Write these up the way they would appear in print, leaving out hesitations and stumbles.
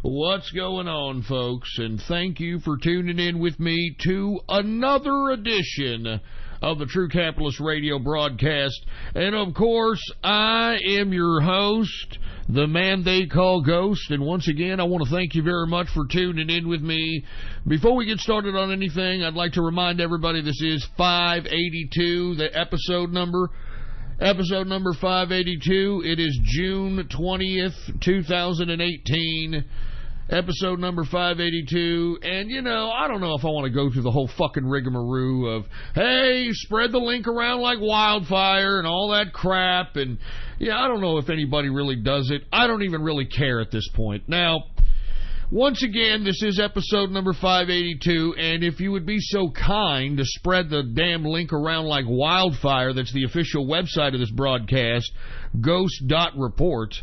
What's going on, folks? And thank you for tuning in with me to another edition of the True Capitalist Radio broadcast. And, of course, I am your host, the man they call Ghost. And once again, I want to thank you very much for tuning in with me. Before we get started on anything, I'd like to remind everybody this is 582, the episode number. Episode number 582. It is June 20th, 2018. Episode number 582, and I don't know if I want to go through the whole fucking rigmarole of, hey, spread the link around like wildfire and all that crap, and I don't know if anybody really does it. I don't even really care at this point. Now, once again, this is episode number 582, and if you would be so kind to spread the damn link around like wildfire, that's the official website of this broadcast, ghost.report,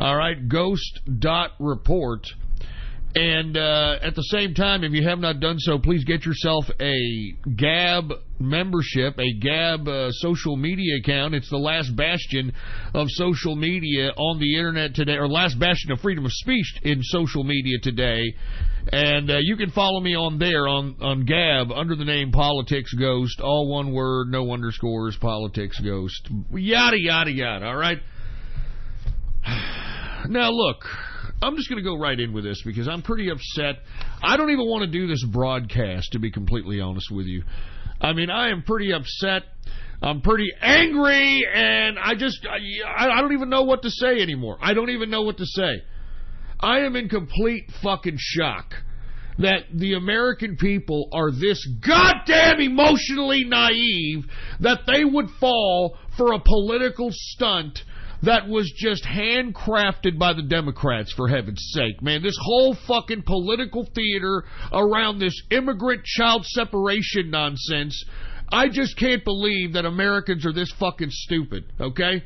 all right, ghost.report. And at the same time, if you have not done so, please get yourself a Gab membership, a Gab social media account. It's the last bastion of social media on the internet today, or last bastion of freedom of speech in social media today. And you can follow me on there, on Gab, under the name Politics Ghost, all one word, no underscores, Politics Ghost, yada, yada, yada, all right? Now, look, I'm just going to go right in with this because I'm pretty upset. I don't even want to do this broadcast, to be completely honest with you. I mean, I am pretty upset. I'm pretty angry, and I don't even know what to say anymore. I don't even know what to say. I am in complete fucking shock that the American people are this goddamn emotionally naive that they would fall for a political stunt that was just handcrafted by the Democrats, for heaven's sake. Man, this whole fucking political theater around this immigrant child separation nonsense, I just can't believe that Americans are this fucking stupid, okay?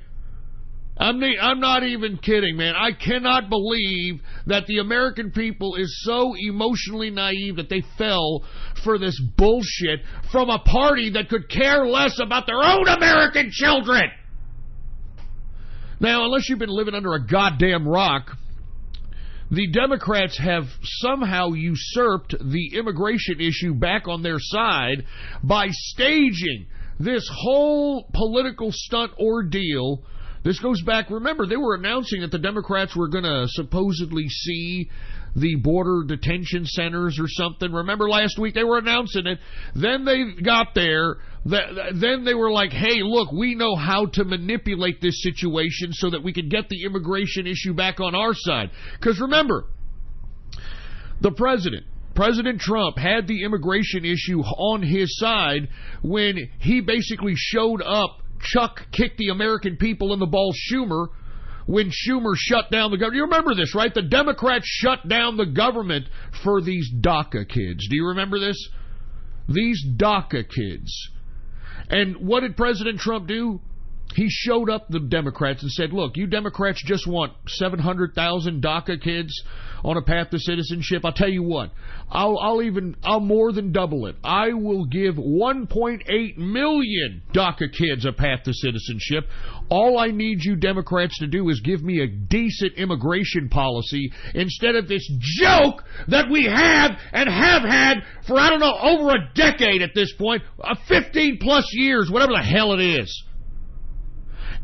I'm not even kidding, man. I cannot believe that the American people is so emotionally naive that they fell for this bullshit from a party that could care less about their own American children. Now, unless you've been living under a goddamn rock, the Democrats have somehow usurped the immigration issue back on their side by staging this whole political stunt ordeal. This goes back, remember, they were announcing that the Democrats were going to supposedly see the border detention centers or something. Remember last week they were announcing it. Then they got there. Then they were like, hey, look, we know how to manipulate this situation so that we can get the immigration issue back on our side. Because remember, the President Trump, had the immigration issue on his side when he basically showed up. Chuck kicked the American people in the balls Schumer when Schumer shut down the government. You remember this, right? The Democrats shut down the government for these DACA kids. Do you remember this? These DACA kids. And what did President Trump do? He showed up the Democrats and said, look, you Democrats just want 700,000 DACA kids on a path to citizenship. I'll tell you what, I'll more than double it. I will give 1.8 million DACA kids a path to citizenship. All I need you Democrats to do is give me a decent immigration policy instead of this joke that we have and have had for, I don't know, over a decade at this point, 15 plus years, whatever the hell it is.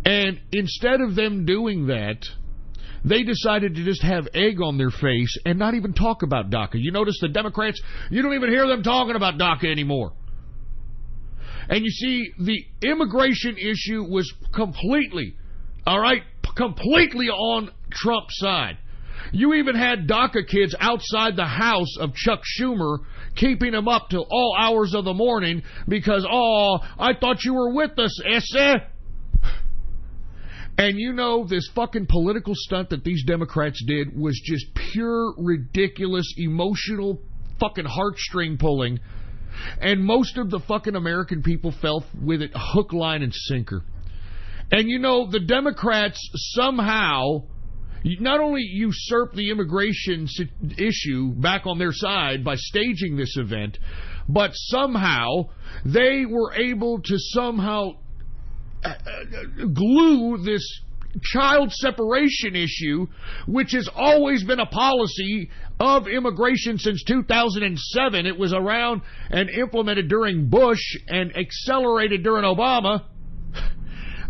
And instead of them doing that, they decided to just have egg on their face and not even talk about DACA. You notice the Democrats, you don't even hear them talking about DACA anymore. And you see, the immigration issue was completely on Trump's side. You even had DACA kids outside the house of Chuck Schumer, keeping him up till all hours of the morning because, I thought you were with us, Essa. And this fucking political stunt that these Democrats did was just pure, ridiculous, emotional fucking heartstring pulling. And most of the fucking American people fell with it hook, line, and sinker. And the Democrats somehow not only usurped the immigration issue back on their side by staging this event, but somehow they were able to glue this child separation issue, which has always been a policy of immigration since 2007. It was around and implemented during Bush and accelerated during Obama.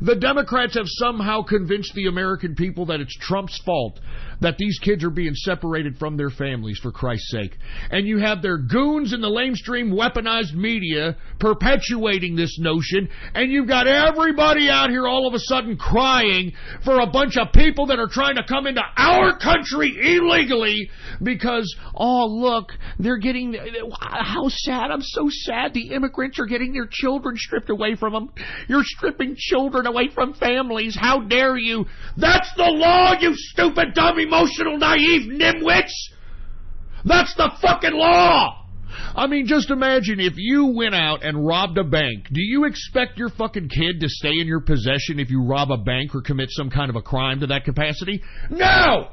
The Democrats have somehow convinced the American people that it's Trump's fault that these kids are being separated from their families, for Christ's sake. And you have their goons in the lamestream weaponized media perpetuating this notion, and you've got everybody out here all of a sudden crying for a bunch of people that are trying to come into our country illegally because, oh, look, they're getting, how sad, I'm so sad, the immigrants are getting their children stripped away from them. You're stripping children away from families. How dare you? That's the law, you stupid, dumb, emotional, naive nimwits. That's the fucking law. I mean, just imagine if you went out and robbed a bank. Do you expect your fucking kid to stay in your possession if you rob a bank or commit some kind of a crime to that capacity? No!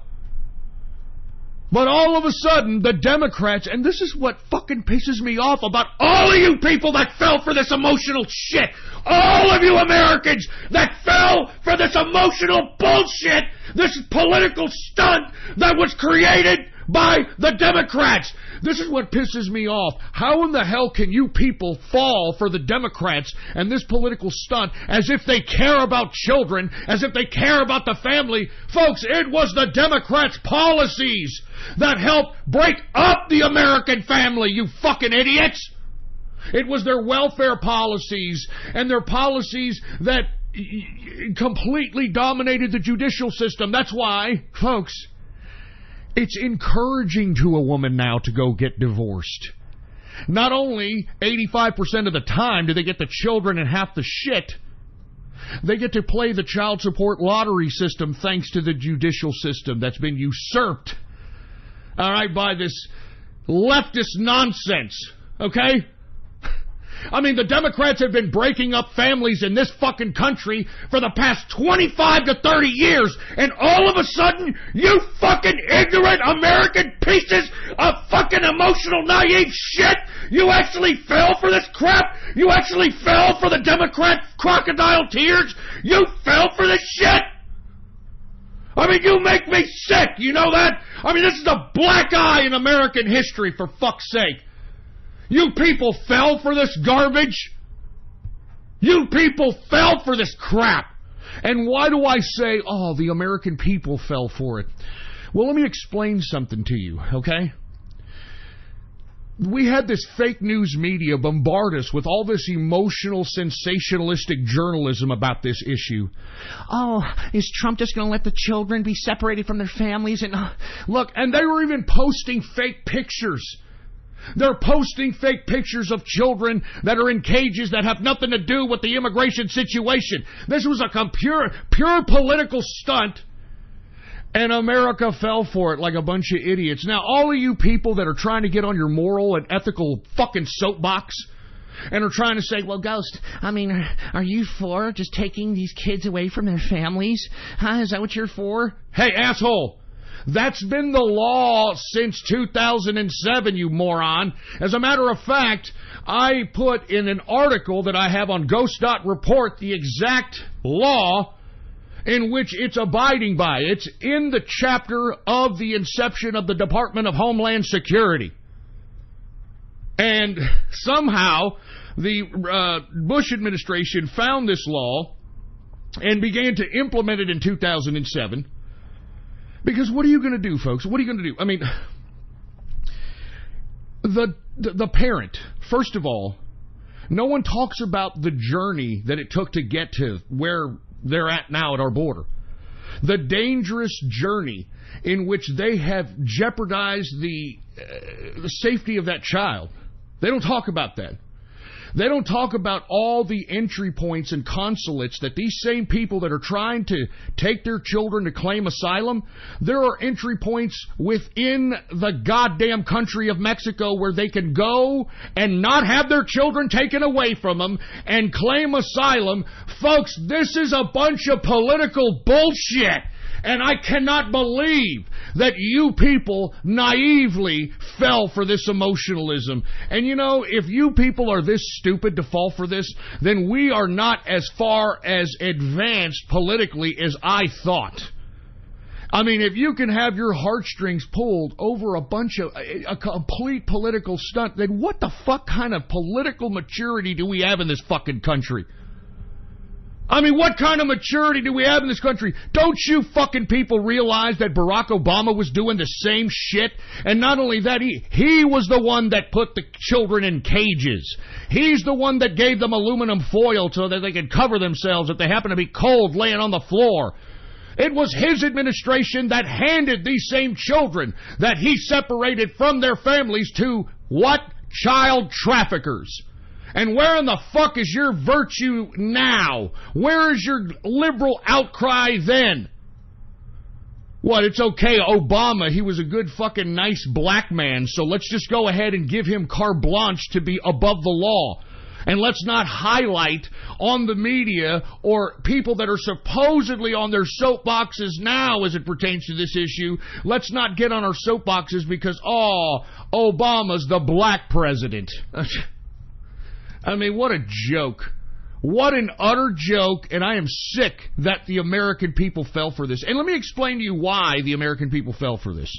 But all of a sudden, the Democrats, and this is what fucking pisses me off about all of you people that fell for this emotional shit, all of you Americans that fell for this emotional bullshit, this political stunt that was created by the Democrats. This is what pisses me off. How in the hell can you people fall for the Democrats and this political stunt as if they care about children, as if they care about the family? Folks, it was the Democrats' policies that helped break up the American family, you fucking idiots. It was their welfare policies and their policies that completely dominated the judicial system. That's why, folks, it's encouraging to a woman now to go get divorced. Not only 85% of the time do they get the children and half the shit, they get to play the child support lottery system thanks to the judicial system that's been usurped, all right, by this leftist nonsense, okay? I mean, the Democrats have been breaking up families in this fucking country for the past 25 to 30 years, and all of a sudden, you fucking ignorant American pieces of fucking emotional naive shit, you actually fell for this crap? You actually fell for the Democrat crocodile tears? You fell for this shit? I mean, you make me sick, you know that? I mean, this is a black eye in American history, for fuck's sake. You people fell for this garbage. You people fell for this crap. And why do I say, oh, the American people fell for it? Well, let me explain something to you, okay? We had this fake news media bombard us with all this emotional, sensationalistic journalism about this issue. Oh, is Trump just going to let the children be separated from their families? And look, and they were even posting fake pictures. They're posting fake pictures of children that are in cages that have nothing to do with the immigration situation. This was a pure political stunt, and America fell for it like a bunch of idiots. Now, all of you people that are trying to get on your moral and ethical fucking soapbox and are trying to say, well, Ghost, I mean, are you for just taking these kids away from their families? Huh? Is that what you're for? Hey, asshole! That's been the law since 2007, you moron. As a matter of fact, I put in an article that I have on Ghost.report the exact law in which it's abiding by. It's in the chapter of the inception of the Department of Homeland Security. And somehow the Bush administration found this law and began to implement it in 2007. Because what are you going to do, folks? What are you going to do? I mean, the parent, first of all, no one talks about the journey that it took to get to where they're at now at our border. The dangerous journey in which they have jeopardized the safety of that child. They don't talk about that. They don't talk about all the entry points and consulates that these same people that are trying to take their children to claim asylum, there are entry points within the goddamn country of Mexico where they can go and not have their children taken away from them and claim asylum. Folks, this is a bunch of political bullshit. And I cannot believe that you people naively fell for this emotionalism. And you know, if you people are this stupid to fall for this, then we are not as far as advanced politically as I thought. I mean, if you can have your heartstrings pulled over a complete political stunt, then what the fuck kind of political maturity do we have in this fucking country? I mean, what kind of maturity do we have in this country? Don't you fucking people realize that Barack Obama was doing the same shit? And not only that, he was the one that put the children in cages. He's the one that gave them aluminum foil so that they could cover themselves if they happen to be cold laying on the floor. It was his administration that handed these same children that he separated from their families to what? Child traffickers. And where in the fuck is your virtue now? Where is your liberal outcry then? What, it's okay, Obama, he was a good fucking nice black man, so let's just go ahead and give him carte blanche to be above the law. And let's not highlight on the media or people that are supposedly on their soapboxes now as it pertains to this issue. Let's not get on our soapboxes because, Obama's the black president. I mean, what a joke. What an utter joke, and I am sick that the American people fell for this. And let me explain to you why the American people fell for this.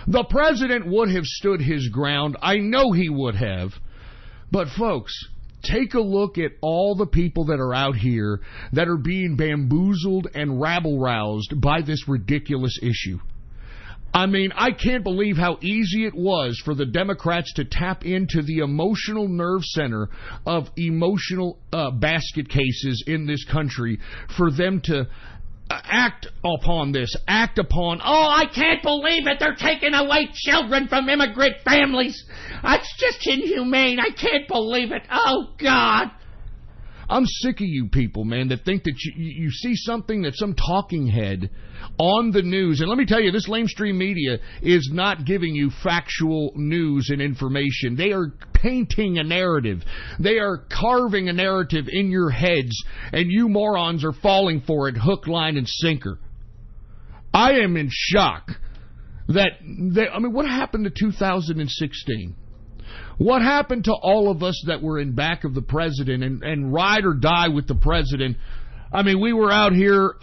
The president would have stood his ground. I know he would have. But, folks, take a look at all the people that are out here that are being bamboozled and rabble-roused by this ridiculous issue. I mean, I can't believe how easy it was for the Democrats to tap into the emotional nerve center of emotional basket cases in this country for them to act upon, I can't believe it, they're taking away children from immigrant families. That's just inhumane. I can't believe it. Oh, God. I'm sick of you people, man, that think that you see something that some talking head on the news. And let me tell you, this lamestream media is not giving you factual news and information. They are painting a narrative. They are carving a narrative in your heads, and you morons are falling for it hook, line, and sinker. I am in shock what happened to 2016? What happened to all of us that were in back of the president and ride or die with the president? I mean, we were out here,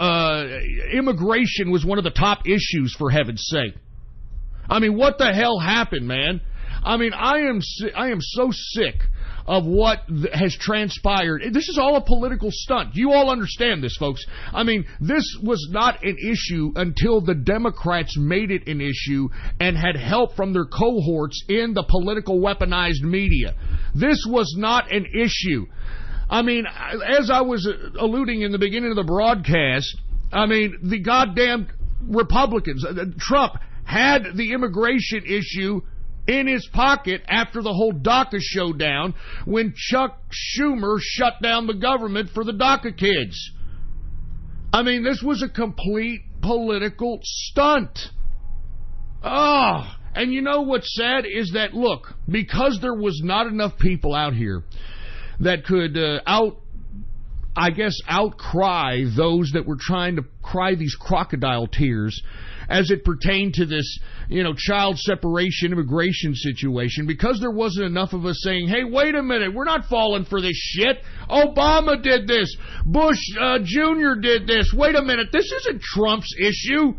immigration was one of the top issues, for heaven's sake. I mean, what the hell happened, man? I mean, I am so sick of what has transpired. This is all a political stunt. You all understand this, folks. I mean, this was not an issue until the Democrats made it an issue and had help from their cohorts in the political weaponized media. This was not an issue. I mean, as I was alluding in the beginning of the broadcast, I mean, the goddamn Republicans, Trump had the immigration issue in his pocket after the whole DACA showdown when Chuck Schumer shut down the government for the DACA kids. I mean, this was a complete political stunt. And you know what's sad is that, look, because there was not enough people out here that could outcry those that were trying to cry these crocodile tears as it pertained to this, child separation immigration situation, because there wasn't enough of us saying, hey, wait a minute, we're not falling for this shit. Obama did this. Bush Jr. did this. Wait a minute, this isn't Trump's issue.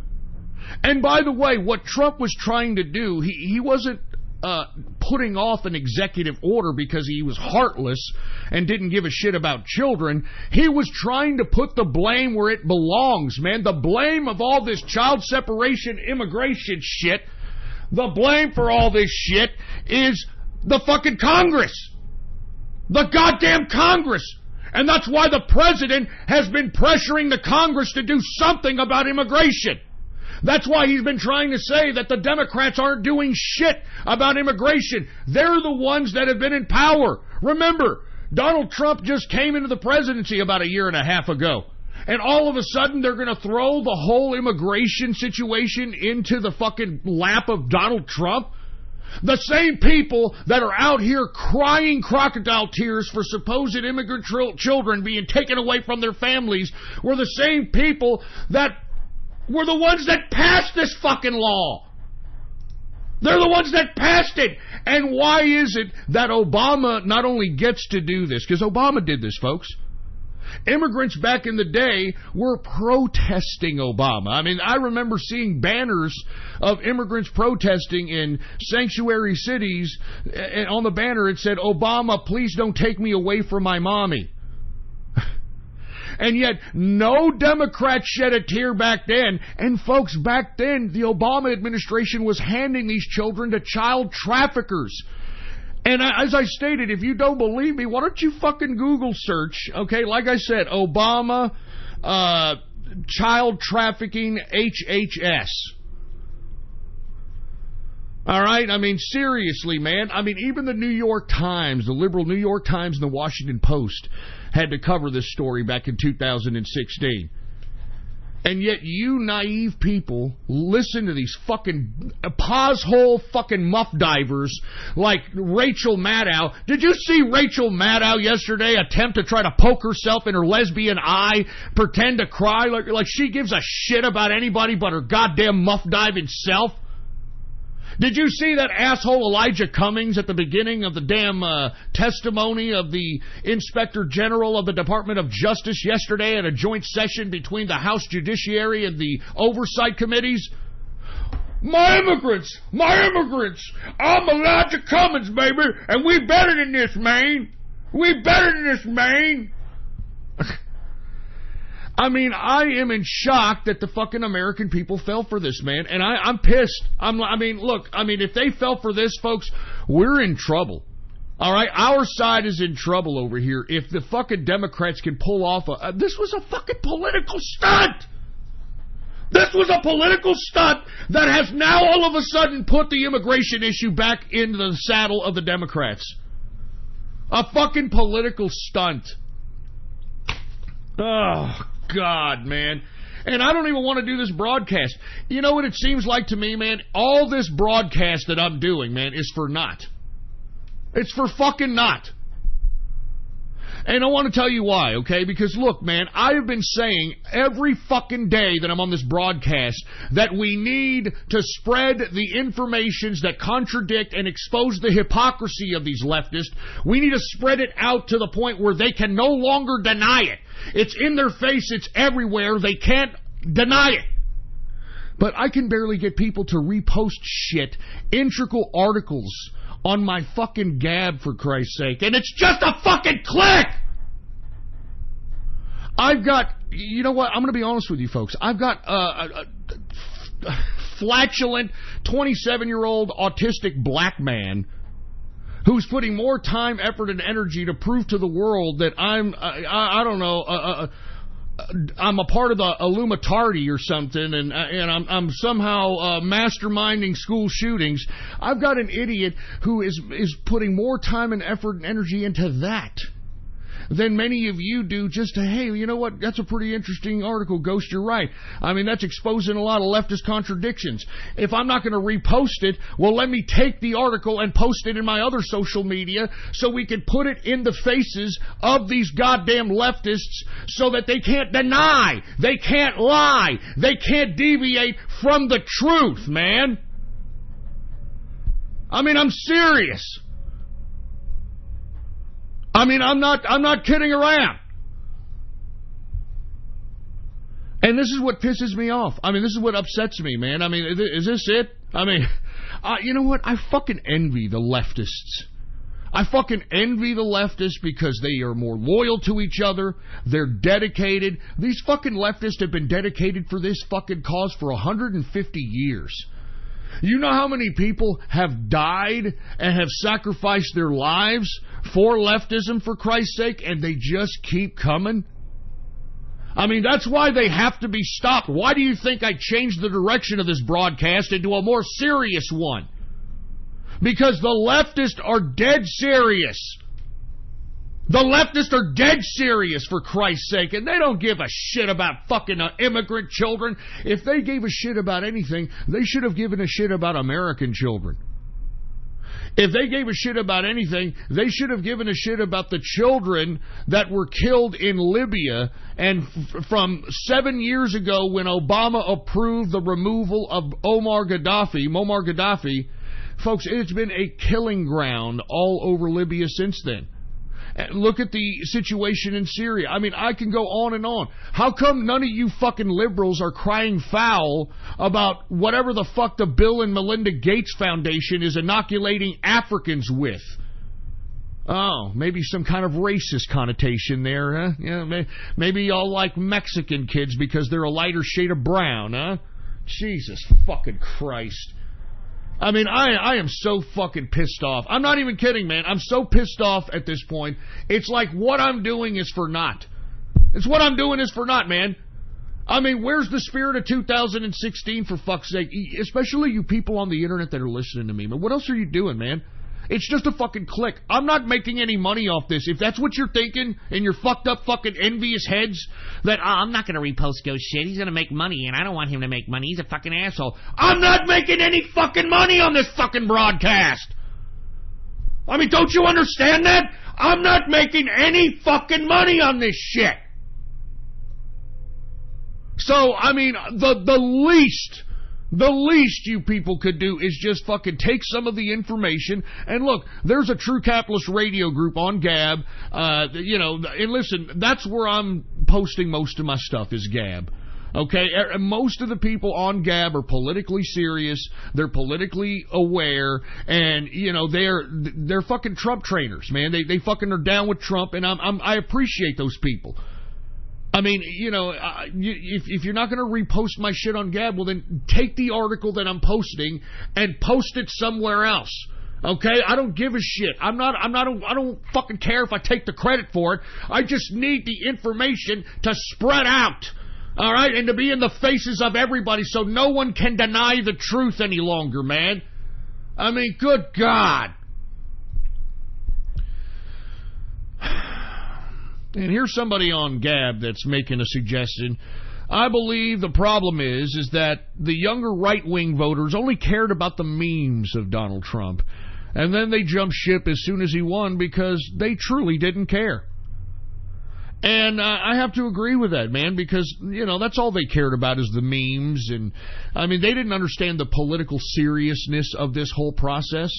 And by the way, what Trump was trying to do, he wasn't putting off an executive order because he was heartless and didn't give a shit about children. He was trying to put the blame where it belongs, man. The blame of all this child separation immigration shit, the blame for all this shit is the fucking Congress. The goddamn Congress. And that's why the president has been pressuring the Congress to do something about immigration. That's why he's been trying to say that the Democrats aren't doing shit about immigration. They're the ones that have been in power. Remember, Donald Trump just came into the presidency about a year and a half ago. And all of a sudden, they're going to throw the whole immigration situation into the fucking lap of Donald Trump? The same people that are out here crying crocodile tears for supposed immigrant children being taken away from their families were the same people that were the ones that passed this fucking law. They're the ones that passed it. And why is it that Obama not only gets to do this, because Obama did this, folks. Immigrants back in the day were protesting Obama. I mean, I remember seeing banners of immigrants protesting in sanctuary cities, and on the banner it said, "Obama, please don't take me away from my mommy." And yet, no Democrat shed a tear back then. And folks, back then, the Obama administration was handing these children to child traffickers. And as I stated, if you don't believe me, why don't you fucking Google search, okay? Like I said, Obama, child trafficking, HHS. All right? I mean, seriously, man. I mean, even the New York Times, the liberal New York Times and the Washington Post had to cover this story back in 2016. And yet you naive people listen to these fucking pause-hole fucking muff divers like Rachel Maddow. Did you see Rachel Maddow yesterday attempt to try to poke herself in her lesbian eye, pretend to cry like she gives a shit about anybody but her goddamn muff diving self? Did you see that asshole Elijah Cummings at the beginning of the damn testimony of the Inspector General of the Department of Justice yesterday at a joint session between the House Judiciary and the Oversight Committees? My immigrants! I'm Elijah Cummings, baby, and we better than this, man! We better than this, man! I mean, I am in shock that the fucking American people fell for this, man. And I'm pissed. If they fell for this, folks, we're in trouble. All right? Our side is in trouble over here if the fucking Democrats can pull off this was a fucking political stunt! This was a political stunt that has now all of a sudden put the immigration issue back into the saddle of the Democrats. A fucking political stunt. Oh, God, man. And I don't even want to do this broadcast. You know what it seems like to me, man? All this broadcast that I'm doing, man, is for naught. It's for fucking naught. And I want to tell you why, okay? Because, look, man, I have been saying every fucking day that I'm on this broadcast that we need to spread the informations that contradict and expose the hypocrisy of these leftists. We need to spread it out to the point where they can no longer deny it. It's in their face. It's everywhere. They can't deny it. But I can barely get people to repost shit, integral articles on my fucking Gab, for Christ's sake. And it's just a fucking click! I've got, you know what, I'm going to be honest with you folks. I've got a flatulent 27-year-old autistic black man who's putting more time, effort, and energy to prove to the world that I'm a part of the Illuminati or something, and I'm somehow masterminding school shootings. I've got an idiot who is putting more time and effort and energy into that than many of you do just to, hey, you know what, that's a pretty interesting article, Ghost, you're right. I mean, that's exposing a lot of leftist contradictions. If I'm not going to repost it, well, let me take the article and post it in my other social media so we can put it in the faces of these goddamn leftists so that they can't deny, they can't lie, they can't deviate from the truth, man. I mean, I'm serious. I mean, I'm not kidding around. And this is what pisses me off. I mean, this is what upsets me, man. I mean, is this it? I mean, you know what? I fucking envy the leftists. I fucking envy the leftists because they are more loyal to each other. They're dedicated. These fucking leftists have been dedicated for this fucking cause for 150 years. You know how many people have died and have sacrificed their lives for leftism, for Christ's sake, and they just keep coming? I mean, that's why they have to be stopped. Why do you think I changed the direction of this broadcast into a more serious one? Because the leftists are dead serious. The leftists are dead serious, for Christ's sake, and they don't give a shit about fucking immigrant children. If they gave a shit about anything, they should have given a shit about American children. If they gave a shit about anything, they should have given a shit about the children that were killed in Libya and from 7 years ago when Obama approved the removal of Muammar Gaddafi. Folks, it's been a killing ground all over Libya since then. Look at the situation in Syria. I mean, I can go on and on. How come none of you fucking liberals are crying foul about whatever the fuck the Bill and Melinda Gates Foundation is inoculating Africans with? Oh, maybe some kind of racist connotation there, huh? Yeah, maybe y'all like Mexican kids because they're a lighter shade of brown, huh? Jesus fucking Christ. I mean, I am so fucking pissed off. I'm not even kidding, man. I'm so pissed off at this point. It's like what I'm doing is for naught. It's what I'm doing is for naught, man. I mean, where's the spirit of 2016, for fuck's sake? Especially you people on the internet that are listening to me, man. What else are you doing, man? It's just a fucking click. I'm not making any money off this. If that's what you're thinking in your fucked up fucking envious heads, that I'm not going to repost Ghost shit. He's going to make money, and I don't want him to make money. He's a fucking asshole. I'm not making any fucking money on this fucking broadcast. I mean, don't you understand that? I'm not making any fucking money on this shit. So, I mean, the least you people could do is just fucking take some of the information and look, there's a True Capitalist radio group on Gab, and listen, that's where I'm posting most of my stuff is Gab. Okay, most of the people on Gab are politically serious, they're politically aware, and, they're fucking Trump trainers, man. They fucking are down with Trump, and I appreciate those people. I mean, if you're not going to repost my shit on Gab, well then take the article that I'm posting and post it somewhere else. Okay? I don't give a shit. I don't fucking care if I take the credit for it. I just need the information to spread out. All right? And to be in the faces of everybody so no one can deny the truth any longer, man. I mean, good God. And here's somebody on Gab that's making a suggestion. I believe the problem is that the younger right-wing voters only cared about the memes of Donald Trump. And then they jumped ship as soon as he won because they truly didn't care. And I have to agree with that, man, because, that's all they cared about is the memes. And, I mean, they didn't understand the political seriousness of this whole process.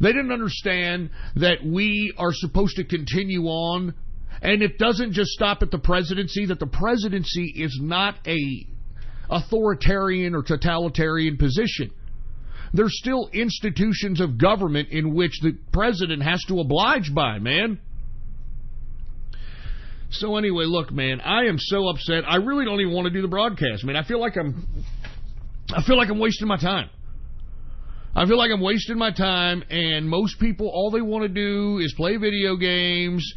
They didn't understand that we are supposed to continue on. And it doesn't just stop at the presidency, that the presidency is not a authoritarian or totalitarian position. There's still institutions of government in which the president has to oblige by, man. So anyway, look, man, I am so upset. I really don't even want to do the broadcast, man. I feel like I'm wasting my time. I feel like I'm wasting my time, and most people, all they want to do is play video games,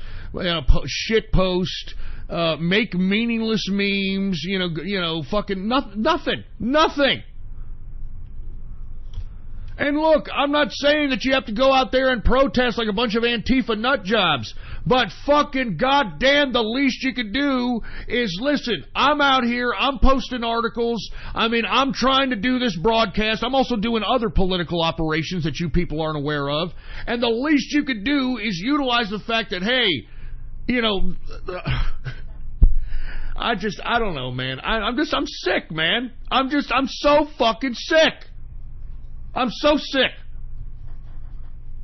shit post, make meaningless memes, fucking nothing. And look, I'm not saying that you have to go out there and protest like a bunch of Antifa nut jobs, but fucking goddamn, the least you could do is listen. I'm out here, I'm posting articles. I mean, I'm trying to do this broadcast. I'm also doing other political operations that you people aren't aware of. And the least you could do is utilize the fact that, hey, I don't know, man. I'm sick, man. I'm so fucking sick. I'm so sick.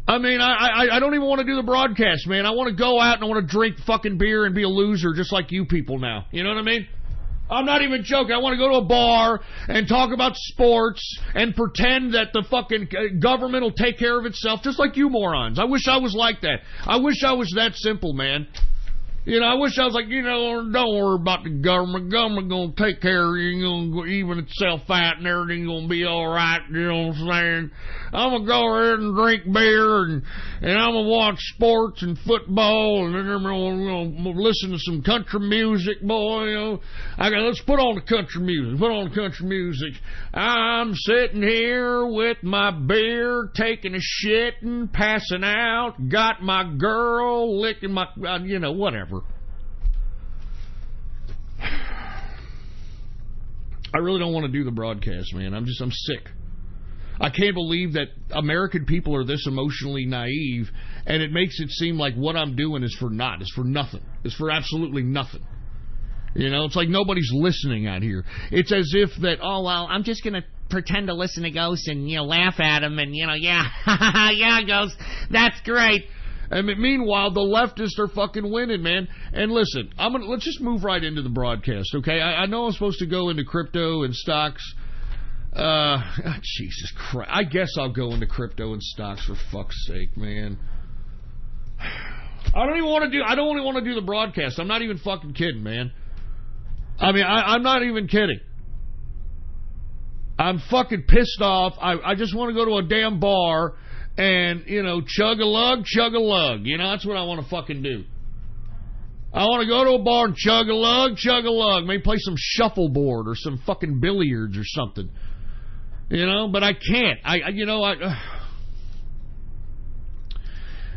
I mean, I don't even want to do the broadcast, man. I want to go out and I want to drink fucking beer and be a loser just like you people now. You know what I mean? I'm not even joking. I want to go to a bar and talk about sports and pretend that the fucking government will take care of itself just like you morons. I wish I was like that. I wish I was that simple, man. I wish I was like, don't worry about the government. Government gonna take care of you. Gonna even itself out and everything gonna be all right. You know what I'm saying? I'm gonna go ahead and drink beer and I'm gonna watch sports and football and then I'm gonna listen to some country music, boy. Let's put on the country music. Put on the country music. I'm sitting here with my beer, taking a shit and passing out. Got my girl licking my, whatever. I really don't want to do the broadcast, man. I'm sick. I can't believe that American people are this emotionally naive, and it makes it seem like what I'm doing is for naught. It's for nothing. It's for absolutely nothing. You know, it's like nobody's listening out here. It's as if that, oh, well, I'm just going to pretend to listen to Ghost and, laugh at him and, yeah, yeah, Ghost, that's great. And meanwhile, the leftists are fucking winning, man. And listen, let's just move right into the broadcast, okay? I know I'm supposed to go into crypto and stocks. Jesus Christ. I guess I'll go into crypto and stocks for fuck's sake, man. I don't even want to do the broadcast. I'm not even fucking kidding, man. I mean, I'm not even kidding. I'm fucking pissed off. I just want to go to a damn bar and, chug a lug. That's what I want to fucking do. I want to go to a bar and chug a lug. Maybe play some shuffleboard or some fucking billiards or something. But I can't.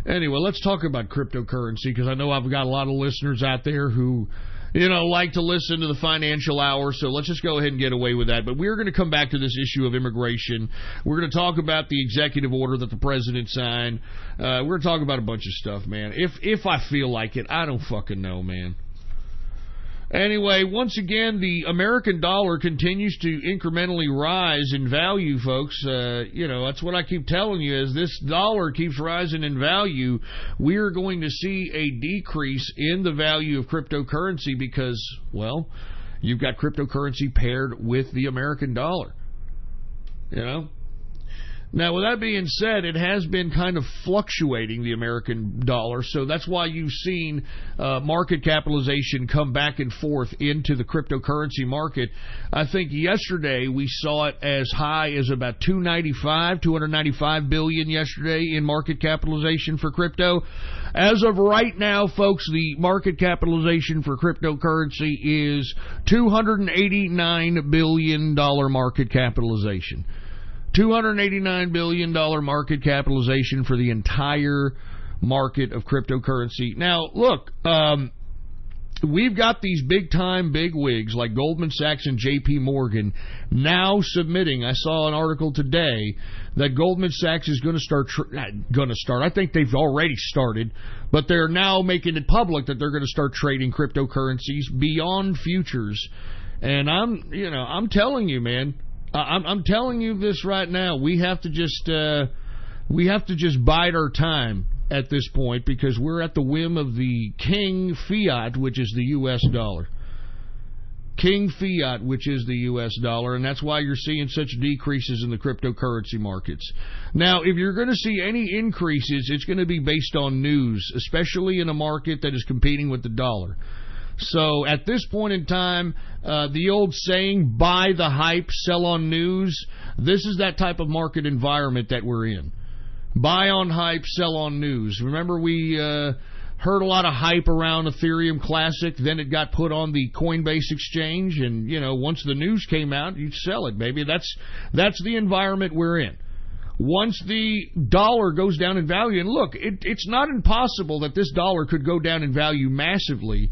Anyway, let's talk about cryptocurrency, because I know I've got a lot of listeners out there who, like to listen to the financial hour, so let's just go ahead and get away with that. But we're going to come back to this issue of immigration. We're going to talk about the executive order that the president signed. We're going to talk about a bunch of stuff, man. If I feel like it, I don't fucking know, man. Anyway, once again, the American dollar continues to incrementally rise in value, folks. That's what I keep telling you. As this dollar keeps rising in value, we are going to see a decrease in the value of cryptocurrency because, well, you've got cryptocurrency paired with the American dollar. Now, with that being said, it has been kind of fluctuating, the American dollar, so that's why you've seen market capitalization come back and forth into the cryptocurrency market. I think yesterday we saw it as high as about $295 billion yesterday in market capitalization for crypto. As of right now, folks, the market capitalization for cryptocurrency is $289 billion market capitalization. $289 billion market capitalization for the entire market of cryptocurrency. Now, look, we've got these big-time bigwigs like Goldman Sachs and J.P. Morgan now submitting. I saw an article today that Goldman Sachs is going to start. I think they've already started, but they're now making it public that they're going to start trading cryptocurrencies beyond futures. And I'm telling you, man. I'm telling you this right now. We have to just bide our time at this point, because we're at the whim of the King Fiat, which is the U.S. dollar. King Fiat, which is the U.S. dollar, and that's why you're seeing such decreases in the cryptocurrency markets. Now, if you're going to see any increases, it's going to be based on news, especially in a market that is competing with the dollar. So at this point in time, the old saying, buy the hype, sell on news, this is that type of market environment that we're in. Buy on hype, sell on news. Remember, we heard a lot of hype around Ethereum Classic, then it got put on the Coinbase exchange, and, once the news came out, you'd sell it, baby. That's the environment we're in. Once the dollar goes down in value, and look, it's not impossible that this dollar could go down in value massively,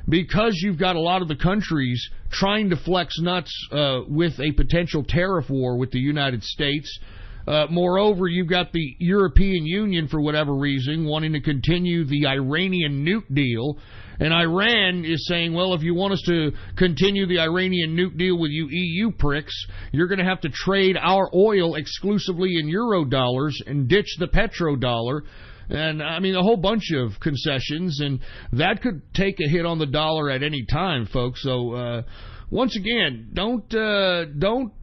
because you've got a lot of the countries trying to flex nuts with a potential tariff war with the United States. Moreover, you've got the European Union, for whatever reason, wanting to continue the Iranian nuke deal. And Iran is saying, well, if you want us to continue the Iranian nuke deal with you EU pricks, you're going to have to trade our oil exclusively in euro dollars and ditch the petrodollar. And, I mean, a whole bunch of concessions, and that could take a hit on the dollar at any time, folks. So, once again, don't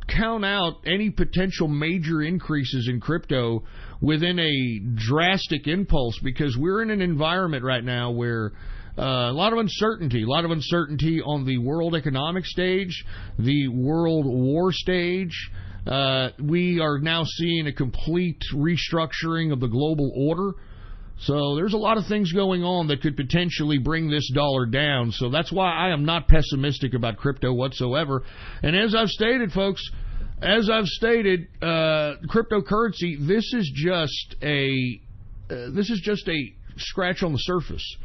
count out any potential major increases in crypto within a drastic impulse, because we're in an environment right now where a lot of uncertainty on the world economic stage, the world war stage. We are now seeing a complete restructuring of the global order. So there's a lot of things going on that could potentially bring this dollar down. So that's why I am not pessimistic about crypto whatsoever. And as I've stated, folks, cryptocurrency, this is just a scratch on the surface.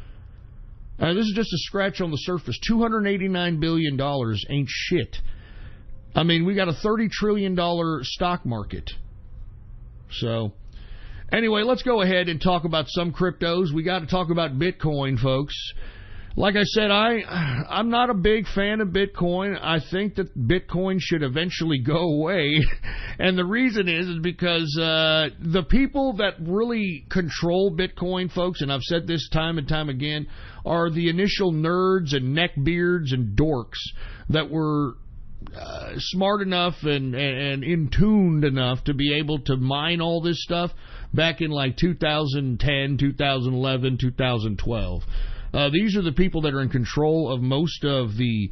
This is just a scratch on the surface. $289 billion ain't shit. I mean, we got a $30 trillion stock market. So, anyway, let's go ahead and talk about some cryptos. We got to talk about Bitcoin, folks. Like I said, I'm not a big fan of Bitcoin. I think that Bitcoin should eventually go away. And the reason is because the people that really control Bitcoin, folks, and I've said this time and time again, are the initial nerds and neckbeards and dorks that were smart enough and in tuned enough to be able to mine all this stuff back in like 2010, 2011, 2012. These are the people that are in control of most of the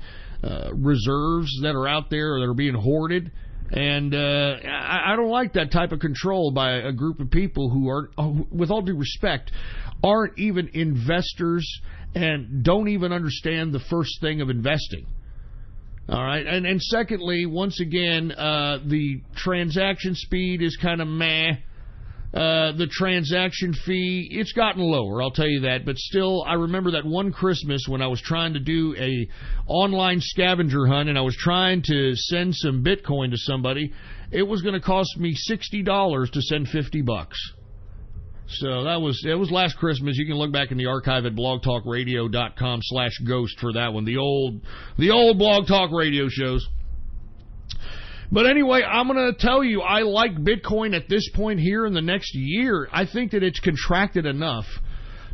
reserves that are out there that are being hoarded. And I don't like that type of control by a group of people who are, with all due respect, aren't even investors and don't even understand the first thing of investing. All right. And secondly, once again, the transaction speed is kind of meh. The transaction fee, it's gotten lower, I'll tell you that. But still, I remember that one Christmas when I was trying to do a online scavenger hunt and I was trying to send some Bitcoin to somebody. It was going to cost me $60 to send $50. So it was last Christmas. You can look back in the archive at blogtalkradio.com/ghost for that one. The old Blog Talk Radio shows. But anyway, I'm going to tell you, I like Bitcoin at this point here in the next year. I think that it's contracted enough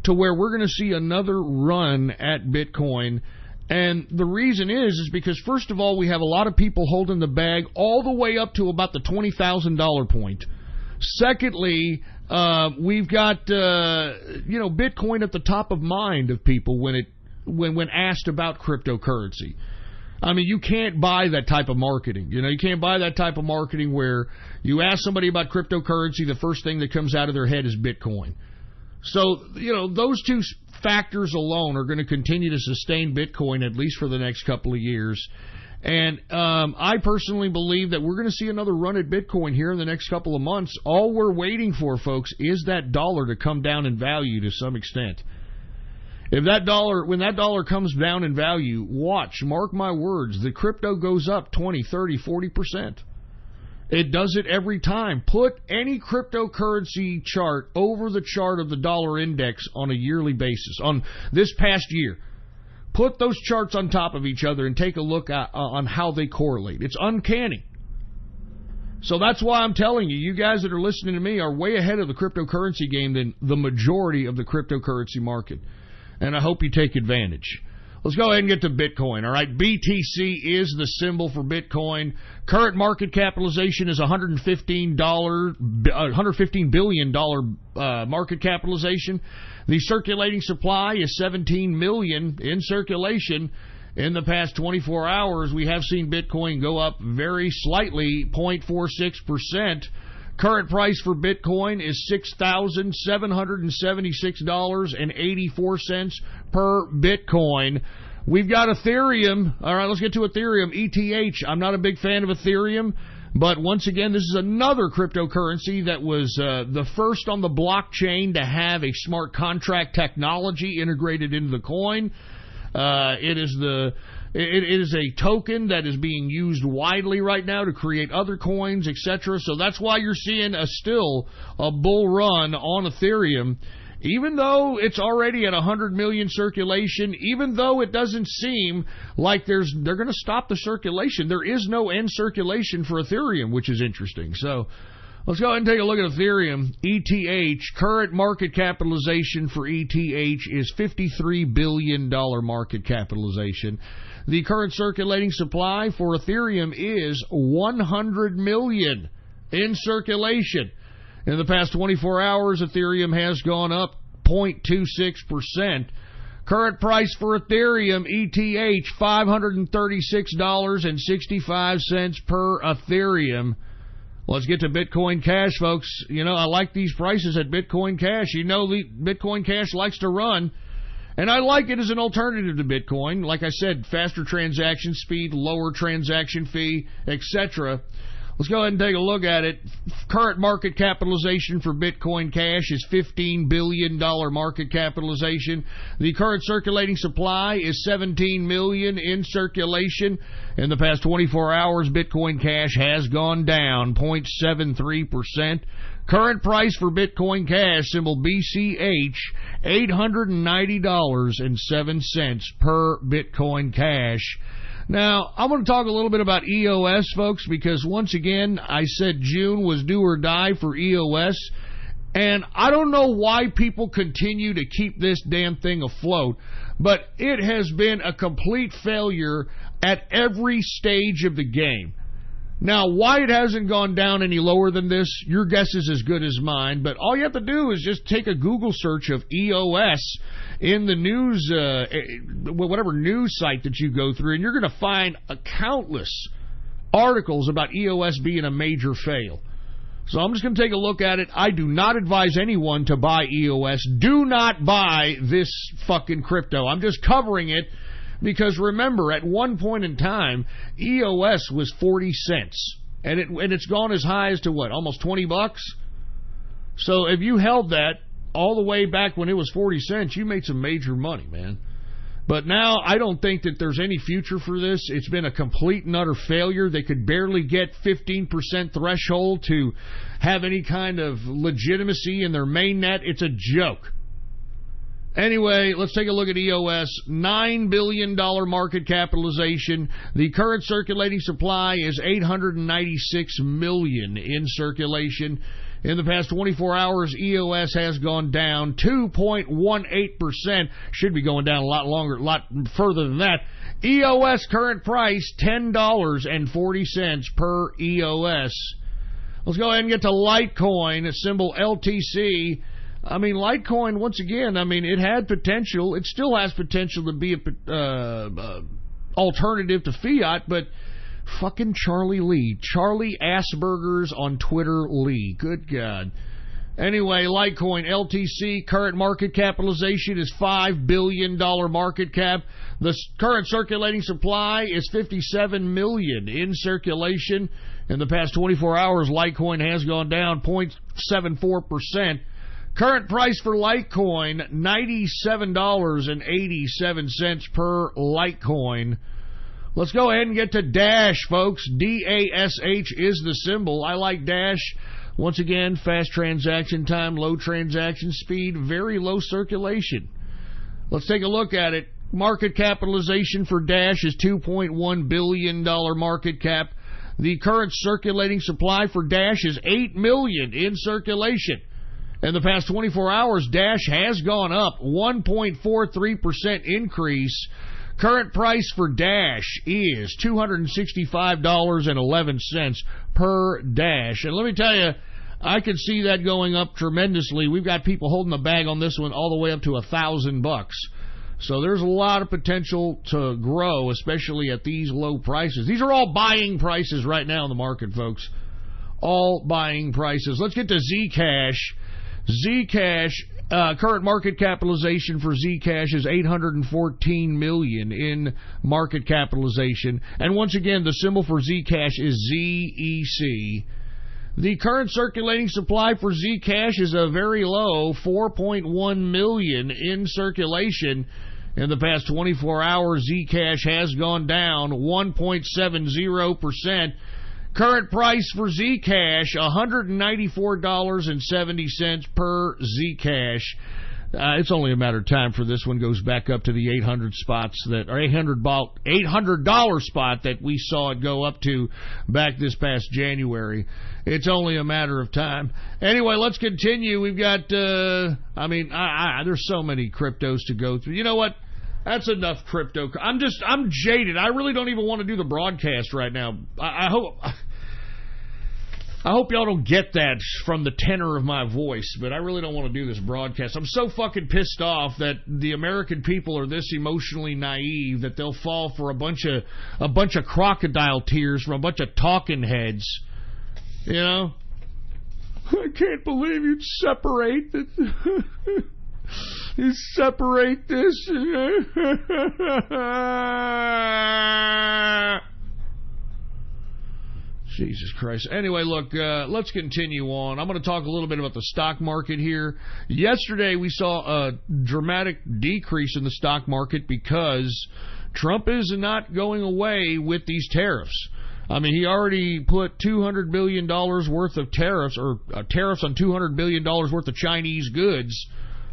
to where we're going to see another run at Bitcoin. And the reason is because, first of all, we have a lot of people holding the bag all the way up to about the $20,000 point. Secondly, we've got, Bitcoin at the top of mind of people when asked about cryptocurrency. I mean, you can't buy that type of marketing. You can't buy that type of marketing where you ask somebody about cryptocurrency, the first thing that comes out of their head is Bitcoin. So, those two factors alone are going to continue to sustain Bitcoin at least for the next couple of years. And I personally believe that we're going to see another run at Bitcoin here in the next couple of months. All we're waiting for, folks, is that dollar to come down in value to some extent. When that dollar comes down in value, mark my words, the crypto goes up 20, 30, 40%. It does it every time. Put any cryptocurrency chart over the chart of the dollar index on a yearly basis, on this past year. Put those charts on top of each other and take a look on how they correlate. It's uncanny. So that's why I'm telling you, you guys that are listening to me are way ahead of the cryptocurrency game than the majority of the cryptocurrency market. And I hope you take advantage. Let's go ahead and get to Bitcoin, all right? BTC is the symbol for Bitcoin. Current market capitalization is $115 billion market capitalization. The circulating supply is 17 million in circulation. In the past 24 hours, we have seen Bitcoin go up very slightly, 0.46%. Current price for Bitcoin is $6,776.84 per Bitcoin. We've got Ethereum. All right, let's get to Ethereum. ETH. I'm not a big fan of Ethereum, but once again, this is another cryptocurrency that was the first on the blockchain to have a smart contract technology integrated into the coin. It is a token that is being used widely right now to create other coins, etc. So that's why you're seeing still a bull run on Ethereum, even though it's already at 100 million circulation, even though it doesn't seem like they're going to stop the circulation. There is no end circulation for Ethereum, which is interesting. So let's go ahead and take a look at Ethereum. ETH, current market capitalization for ETH is $53 billion market capitalization. The current circulating supply for Ethereum is 100 million in circulation. In the past 24 hours, Ethereum has gone up 0.26%. Current price for Ethereum, ETH, $536.65 per Ethereum. Let's get to Bitcoin Cash, folks. I like these prices at Bitcoin Cash. Bitcoin Cash likes to run. And I like it as an alternative to Bitcoin. Like I said, faster transaction speed, lower transaction fee, etc. Let's go ahead and take a look at it. current market capitalization for Bitcoin Cash is $15 billion market capitalization. The current circulating supply is 17 million in circulation. In the past 24 hours, Bitcoin Cash has gone down 0.73%. Current price for Bitcoin Cash, symbol BCH, $890.07 per Bitcoin Cash. Now, I'm going to talk a little bit about EOS, folks, because once again, I said June was do or die for EOS, and I don't know why people continue to keep this damn thing afloat, but it has been a complete failure at every stage of the game. Now, why it hasn't gone down any lower than this, your guess is as good as mine, but all you have to do is just take a Google search of EOS in the news, whatever news site that you go through, and you're going to find countless articles about EOS being a major fail. So I'm just going to take a look at it. I do not advise anyone to buy EOS. Do not buy this fucking crypto. I'm just covering it. Because remember, at one point in time, EOS was 40 cents. And it's gone as high as to what? Almost 20 bucks? So if you held that all the way back when it was 40 cents, you made some major money, man. But now I don't think that there's any future for this. It's been a complete and utter failure. They could barely get 15% threshold to have any kind of legitimacy in their mainnet. It's a joke. Anyway, let's take a look at EOS. $9 billion market capitalization. The current circulating supply is 896 million in circulation. In the past 24 hours, EOS has gone down 2.18%. Should be going down a lot further than that. EOS current price, $10.40 per EOS. Let's go ahead and get to Litecoin, symbol LTC. I mean, Litecoin, once again, I mean, it had potential. It still has potential to be a alternative to fiat, but fucking Charlie Lee. Charlie Asperger's on Twitter Lee. Good God. Anyway, Litecoin, LTC, current market capitalization is $5 billion market cap. The current circulating supply is 57 million in circulation. In the past 24 hours, Litecoin has gone down 0.74%. Current price for Litecoin, $97.87 per Litecoin. Let's go ahead and get to Dash, folks. DASH is the symbol. I like Dash. Once again, fast transaction time, low transaction speed, very low circulation. Let's take a look at it. Market capitalization for Dash is $2.1 billion market cap. The current circulating supply for Dash is 8 million in circulation. In the past 24 hours, Dash has gone up 1.43% increase. Current price for Dash is $265.11 per Dash. And let me tell you, I can see that going up tremendously. We've got people holding the bag on this one all the way up to $1,000. So there's a lot of potential to grow, especially at these low prices. These are all buying prices right now in the market, folks. All buying prices. Let's get to Zcash. Zcash, current market capitalization for Zcash is 814 million in market capitalization. And once again, the symbol for Zcash is ZEC. The current circulating supply for Zcash is a very low 4.1 million in circulation. In the past 24 hours, Zcash has gone down 1.70%. Current price for Zcash, $194.70 per Zcash. It's only a matter of time for this one goes back up to the 800 spots that, or $800 spot that we saw it go up to back this past January. It's only a matter of time. Anyway, let's continue. We've got, there's so many cryptos to go through. You know what? That's enough crypto. I'm jaded. I really don't even want to do the broadcast right now. I hope y'all don't get that from the tenor of my voice, but I really don't want to do this broadcast. I'm so fucking pissed off that the American people are this emotionally naive that they'll fall for a bunch of crocodile tears from a bunch of talking heads. You know? I can't believe you'd separate it. You separate this. Jesus Christ. Anyway, look, let's continue on. I'm going to talk a little bit about the stock market here. Yesterday, we saw a dramatic decrease in the stock market because Trump is not going away with these tariffs. I mean, he already put $200 billion worth of tariffs, or tariffs on $200 billion worth of Chinese goods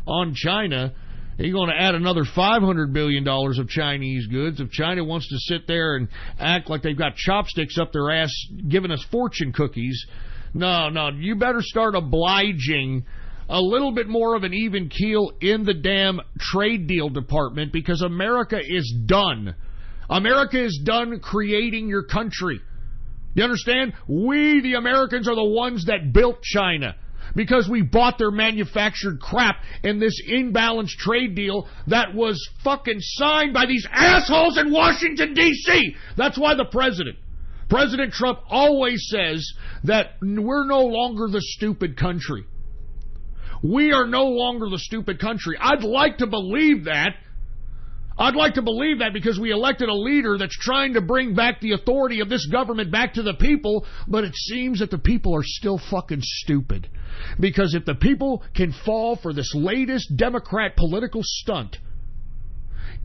on China. He's going to add another $500 billion of Chinese goods. If China wants to sit there and act like they've got chopsticks up their ass giving us fortune cookies, no, you better start obliging a little bit more of an even keel in the damn trade deal department, because America is done. America is done creating your country. You understand? We, the Americans, are the ones that built China, because we bought their manufactured crap in this imbalanced trade deal that was fucking signed by these assholes in Washington, D.C. That's why President Trump always says that we're no longer the stupid country. We are no longer the stupid country. I'd like to believe that. Because we elected a leader that's trying to bring back the authority of this government back to the people, but it seems that the people are still fucking stupid. Because if the people can fall for this latest Democrat political stunt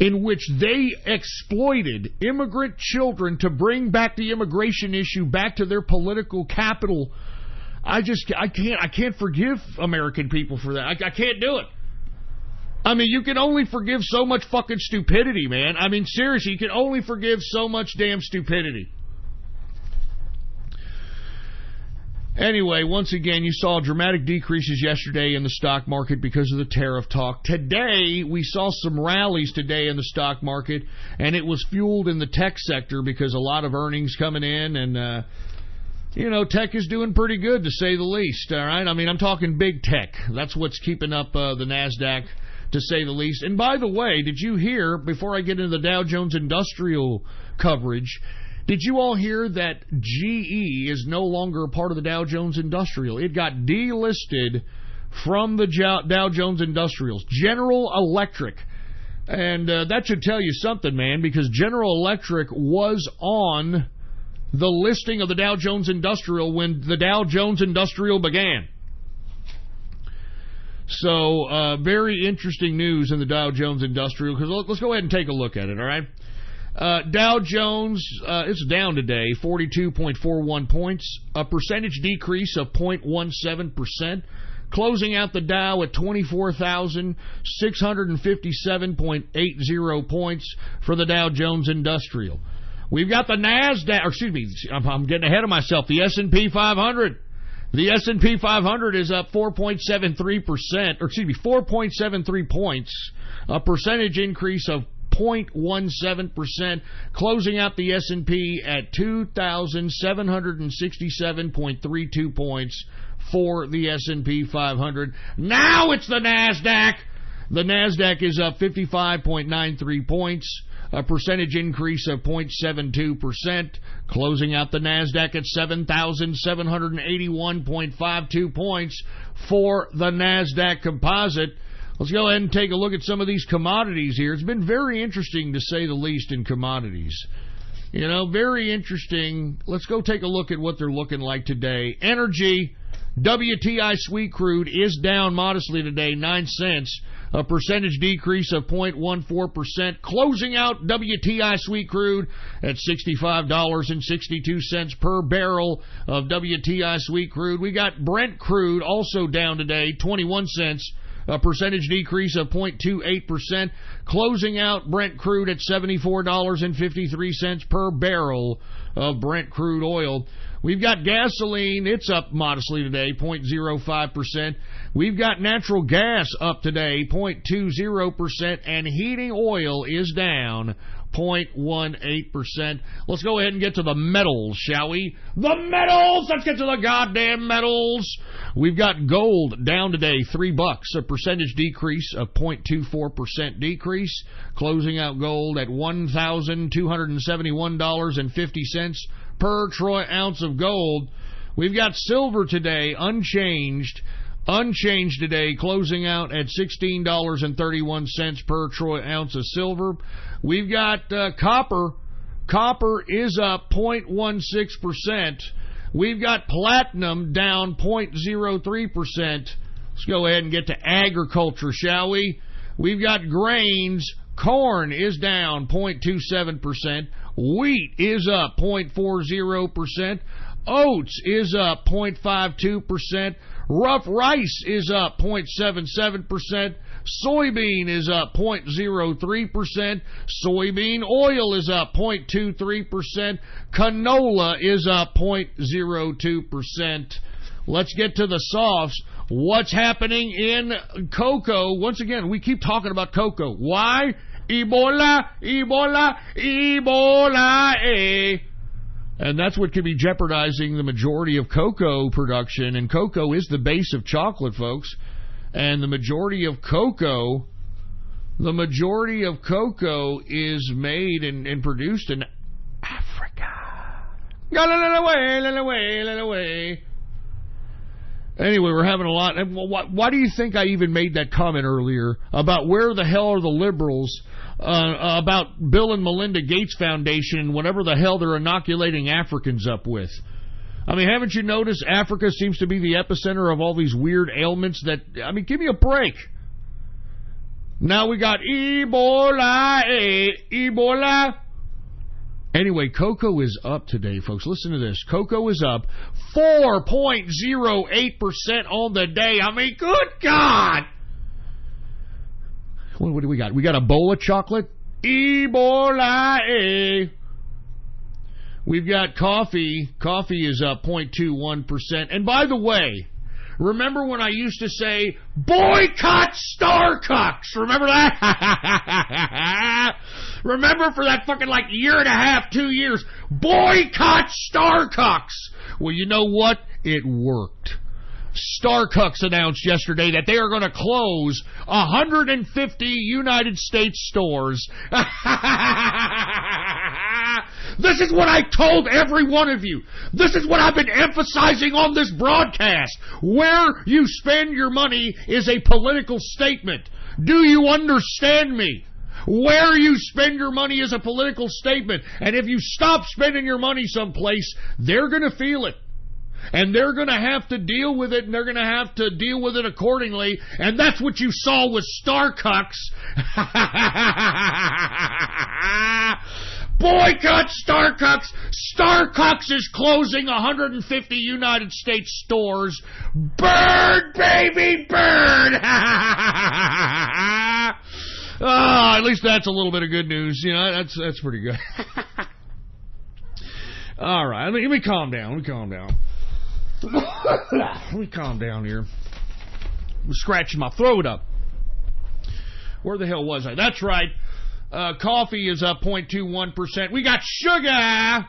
in which they exploited immigrant children to bring back the immigration issue back to their political capital, I can't forgive American people for that. I can't do it. I mean, you can only forgive so much fucking stupidity, man. I mean, seriously, you can only forgive so much damn stupidity. Anyway, once again, you saw dramatic decreases yesterday in the stock market because of the tariff talk. Today, we saw some rallies today in the stock market, and it was fueled in the tech sector because a lot of earnings coming in, and tech is doing pretty good, to say the least, all right? I mean, I'm talking big tech. That's what's keeping up the NASDAQ, to say the least. And by the way, did you hear, before I get into the Dow Jones Industrial coverage, did you all hear that GE is no longer a part of the Dow Jones Industrial? It got delisted from the Dow Jones Industrials. General Electric. And that should tell you something, man, because General Electric was on the listing of the Dow Jones Industrial when the Dow Jones Industrial began. So, very interesting news in the Dow Jones Industrial, because let's go ahead and take a look at it, all right? Dow Jones, it's down today, 42.41 points, a percentage decrease of 0.17%, closing out the Dow at 24,657.80 points for the Dow Jones Industrial. We've got the NASDAQ, I'm getting ahead of myself, the S&P 500. The S&P 500 is up 4.73 points, a percentage increase of 0.17%, closing out the S&P at 2,767.32 points for the S&P 500. Now it's the NASDAQ. The NASDAQ is up 55.93 points, a percentage increase of 0.72%, closing out the NASDAQ at 7,781.52 points for the NASDAQ composite. Let's go ahead and take a look at some of these commodities here. It's been very interesting, to say the least, in commodities. Very interesting. Let's go take a look at what they're looking like today. Energy, WTI sweet crude is down modestly today, 9 cents. A percentage decrease of 0.14%, closing out WTI sweet crude at $65.62 per barrel of WTI sweet crude. We got Brent crude also down today, 21 cents, a percentage decrease of 0.28%, closing out Brent crude at $74.53 per barrel of Brent crude oil. We've got gasoline, it's up modestly today, 0.05%. We've got natural gas up today, 0.20%, and heating oil is down 0.18%. Let's go ahead and get to the metals, shall we? The metals! Let's get to the goddamn metals! We've got gold down today, $3, a percentage decrease of 0.24% decrease, closing out gold at $1,271.50 per troy ounce of gold. We've got silver today, unchanged today, closing out at $16.31 per troy ounce of silver. We've got copper. Copper is up 0.16%, We've got platinum down 0.03%. Let's go ahead and get to agriculture, shall we? We've got grains. Corn is down 0.27%. Wheat is up 0.40%. Oats is up 0.52%. Rough rice is up 0.77%. Soybean is up 0.03%. Soybean oil is up 0.23%. Canola is up 0.02%. Let's get to the softs. What's happening in cocoa? Once again, we keep talking about cocoa. Why? Ebola, Ebola, Ebola, eh? And that's what could be jeopardizing the majority of cocoa production. And cocoa is the base of chocolate, folks. And the majority of cocoa is made and produced in Africa. Anyway, we're having a lot. Why do you think I even made that comment earlier about where the hell are the liberals about Bill and Melinda Gates Foundation and whatever the hell they're inoculating Africans up with? I mean, haven't you noticed Africa seems to be the epicenter of all these weird ailments that, I mean, give me a break. Now we got Ebola, Ebola. Anyway, cocoa is up today, folks. Listen to this. Cocoa is up 4.08% on the day. I mean, good God. What do we got? We got a bowl of chocolate. Ebola, eh? We've got coffee. Coffee is up 0.21%. And by the way, remember when I used to say, boycott Starbucks? Remember that? Remember for that fucking like year and a half, 2 years, boycott Starbucks. Well, you know what? It worked. Starbucks announced yesterday that they are going to close 150 United States stores. This is what I told every one of you. This is what I've been emphasizing on this broadcast. Where you spend your money is a political statement. Do you understand me? Where you spend your money is a political statement. And if you stop spending your money someplace, they're going to feel it. And they're going to have to deal with it, and they're going to have to deal with it accordingly. And that's what you saw with Starbucks. Boycott Starbucks. Starbucks is closing 150 United States stores. Burn, baby, burn. At least that's a little bit of good news. You know, that's pretty good. All right, let me calm down. Let me calm down here. I'm scratching my throat up. Where the hell was I? That's right. Coffee is up 0.21%. We got sugar.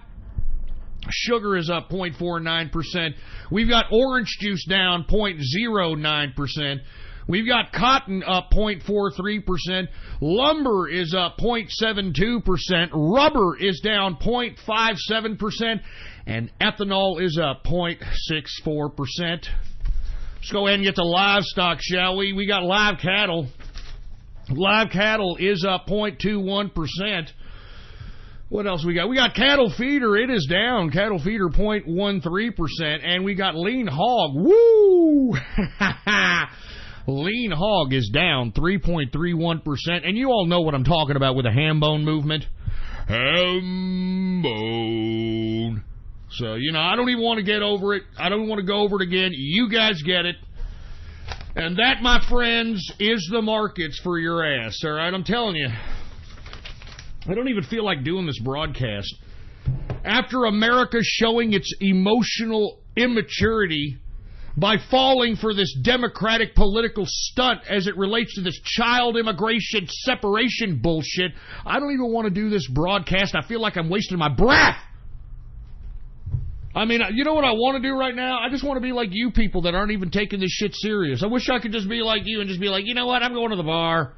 Sugar is up 0.49%. We've got orange juice down 0.09%. We've got cotton up 0.43%. Lumber is up 0.72%. Rubber is down 0.57%. And ethanol is up 0.64%. Let's go ahead and get to livestock, shall we? We got live cattle. Live cattle is up 0.21%. What else we got? We got cattle feeder. It is down. Cattle feeder 0.13%. And we got lean hog. Woo! Lean hog is down 3.31%. And you all know what I'm talking about with the ham bone movement. Ham bone. So, you know, I don't even want to get over it. I don't want to go over it again. You guys get it. And that, my friends, is the markets for your ass. All right, I'm telling you. I don't even feel like doing this broadcast. After America showing its emotional immaturity by falling for this Democratic political stunt as it relates to this child immigration separation bullshit, I don't even want to do this broadcast. I feel like I'm wasting my breath. I mean, you know what I want to do right now? I just want to be like you people that aren't even taking this shit serious. I wish I could just be like you and just be like, you know what? I'm going to the bar.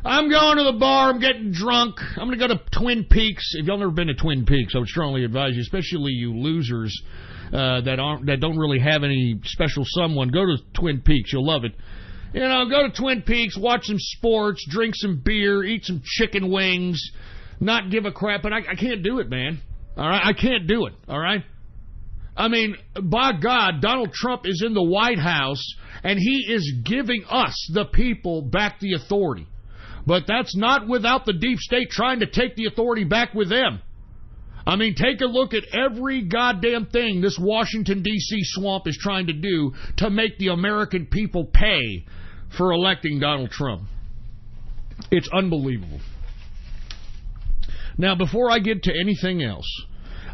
I'm going to the bar. I'm getting drunk. I'm going to go to Twin Peaks. If y'all never been to Twin Peaks, I would strongly advise you, especially you losers that don't really have any special someone, go to Twin Peaks. You'll love it. You know, go to Twin Peaks, watch some sports, drink some beer, eat some chicken wings, not give a crap. But I can't do it, man. All right? I can't do it. All right? I mean, by God, Donald Trump is in the White House, and he is giving us, the people, back the authority. But that's not without the deep state trying to take the authority back with them. I mean, take a look at every goddamn thing this Washington, D.C. swamp is trying to do to make the American people pay for electing Donald Trump. It's unbelievable. Now, before I get to anything else,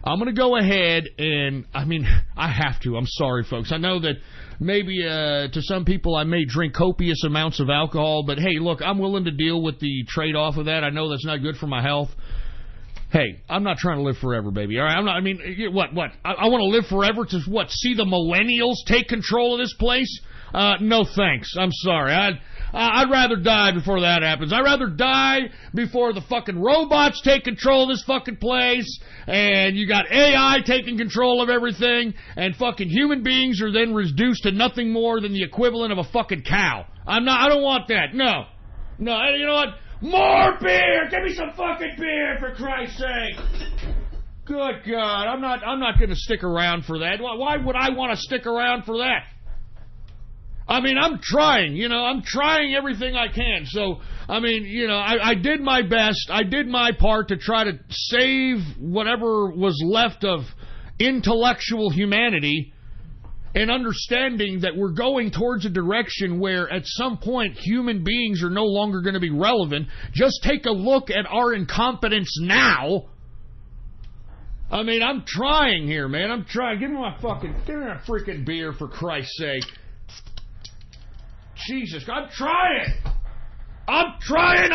I'm going to go ahead and, I have to. I'm sorry, folks. I know that maybe to some people I may drink copious amounts of alcohol, but hey, look, I'm willing to deal with the trade-off of that. I know that's not good for my health. Hey, I'm not trying to live forever, baby. All right, what? I want to live forever to what? See the millennials take control of this place? No thanks. I'm sorry. I'd rather die before that happens. I'd rather die before the fucking robots take control of this fucking place, and you got AI taking control of everything, and fucking human beings are then reduced to nothing more than the equivalent of a fucking cow. I don't want that. No. You know what? More beer! Give me some fucking beer, for Christ's sake! Good God, I'm not going to stick around for that. Why would I want to stick around for that? I'm trying, I'm trying everything I can. So, I did my best. I did my part to try to save whatever was left of intellectual humanity, and understanding that we're going towards a direction where at some point human beings are no longer going to be relevant. Just take a look at our incompetence now. I'm trying here, man. I'm trying. Give me a freaking beer, for Christ's sake. Jesus, I'm trying. I'm trying.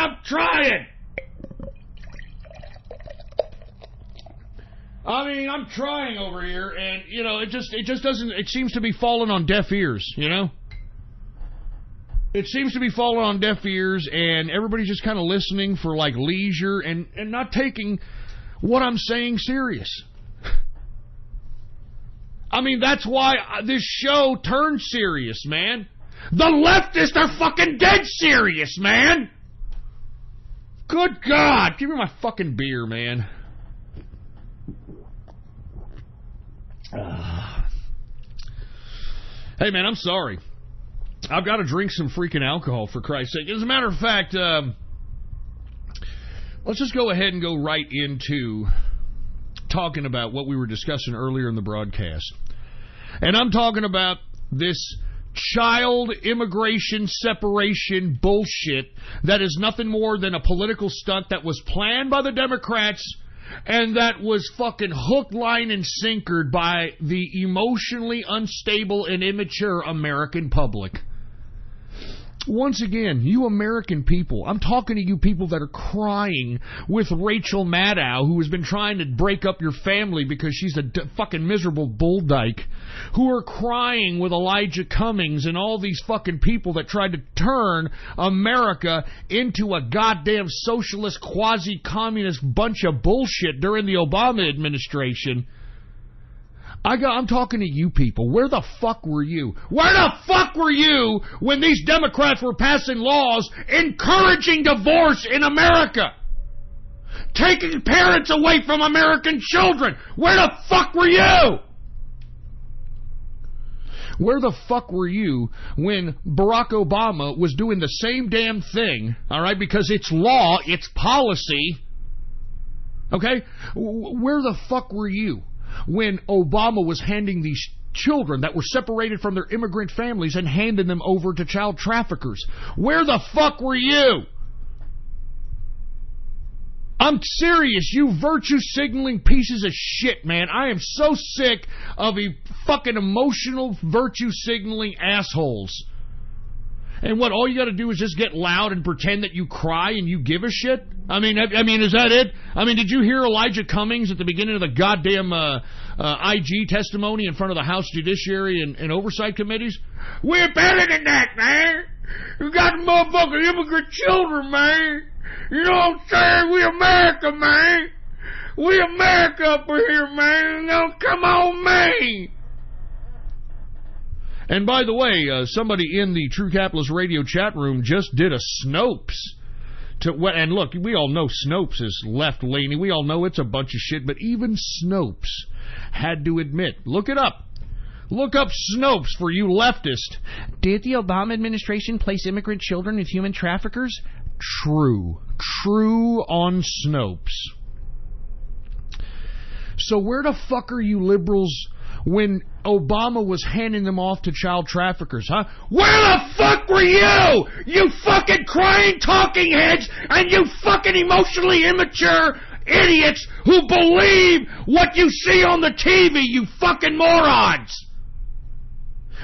I'm trying over here, and, it just doesn't, it seems to be falling on deaf ears, It seems to be falling on deaf ears, and everybody's just kind of listening for, leisure, and not taking what I'm saying serious. That's why this show turned serious, man. The leftists are fucking dead serious, man! Good God! Give me my fucking beer, man. Hey, man, I'm sorry. I've got to drink some freaking alcohol, for Christ's sake. As a matter of fact, let's just go ahead and go right into talking about what we were discussing earlier in the broadcast. And I'm talking about this child immigration separation bullshit that is nothing more than a political stunt that was planned by the Democrats and that was fucking hook, line, and sinkered by the emotionally unstable and immature American public. Once again, you American people, I'm talking to you people that are crying with Rachel Maddow, who has been trying to break up your family because she's a fucking miserable bull dyke, who are crying with Elijah Cummings and all these fucking people that tried to turn America into a goddamn socialist, quasi-communist bunch of bullshit during the Obama administration. I'm talking to you people. Where the fuck were you? Where the fuck were you when these Democrats were passing laws encouraging divorce in America? Taking parents away from American children. Where the fuck were you? Where the fuck were you when Barack Obama was doing the same damn thing, all right, because it's law, it's policy, okay? Where the fuck were you when Obama was handing these children that were separated from their immigrant families and handing them over to child traffickers? Where the fuck were you? I'm serious, you virtue-signaling pieces of shit, man. I am so sick of you fucking emotional virtue-signaling assholes. And what, all you got to do is just get loud and pretend that you cry and you give a shit? I mean, is that it? I mean, did you hear Elijah Cummings at the beginning of the goddamn IG testimony in front of the House Judiciary and Oversight Committees? We're better than that, man. You got motherfucking immigrant children, man. You know what I'm saying? We America, man. We America up here, man. Now, come on, man. And by the way, somebody in the True Capitalist Radio chat room just did a Snopes. And look, we all know Snopes is left-leaning. We all know it's a bunch of shit, but even Snopes had to admit, look it up. Look up Snopes for you leftists. Did the Obama administration place immigrant children with human traffickers? True. True on Snopes. So where the fuck are you liberals when Obama was handing them off to child traffickers, huh? Where the fuck were you? You fucking crying talking heads and you fucking emotionally immature idiots who believe what you see on the TV, you fucking morons!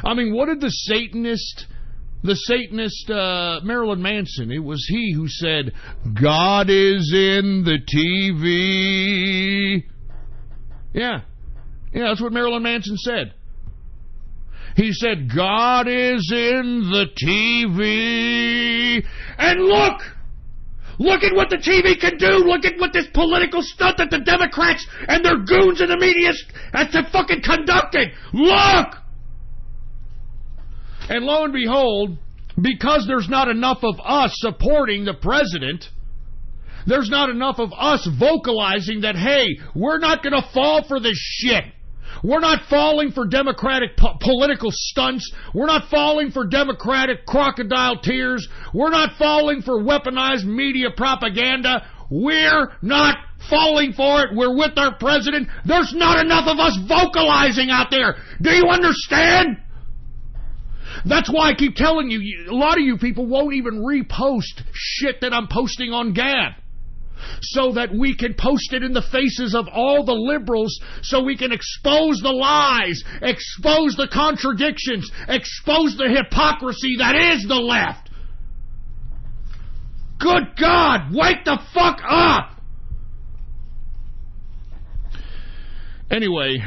I mean, what did the Satanist Marilyn Manson, it was he who said, God is in the TV. Yeah, that's what Marilyn Manson said. He said, God is in the TV. And look at what the TV can do. Look at what this political stunt that the Democrats and their goons in the media have fucking conducted. Look! And lo and behold, because there's not enough of us supporting the president, there's not enough of us vocalizing that, hey, we're not going to fall for this shit. We're not falling for Democratic political stunts. We're not falling for Democratic crocodile tears. We're not falling for weaponized media propaganda. We're not falling for it. We're with our president. There's not enough of us vocalizing out there. Do you understand? That's why I keep telling you, a lot of you people won't even repost shit that I'm posting on Gab, so that we can post it in the faces of all the liberals, so we can expose the lies, expose the contradictions, expose the hypocrisy that is the left. Good God, wake the fuck up! Anyway,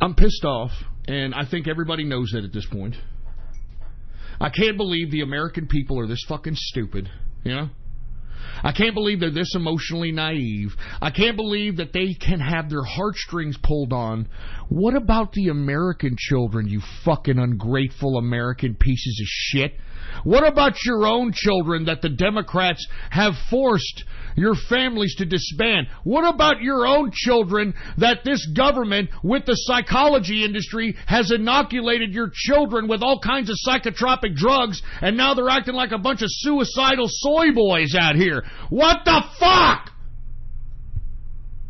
I'm pissed off, and I think everybody knows that at this point. I can't believe the American people are this fucking stupid. You know? I can't believe they're this emotionally naive. I can't believe that they can have their heartstrings pulled on. What about the American children, you fucking ungrateful American pieces of shit? What about your own children that the Democrats have forced your families to disband? What about your own children that this government, with the psychology industry, has inoculated your children with all kinds of psychotropic drugs, and now they're acting like a bunch of suicidal soy boys out here? What the fuck?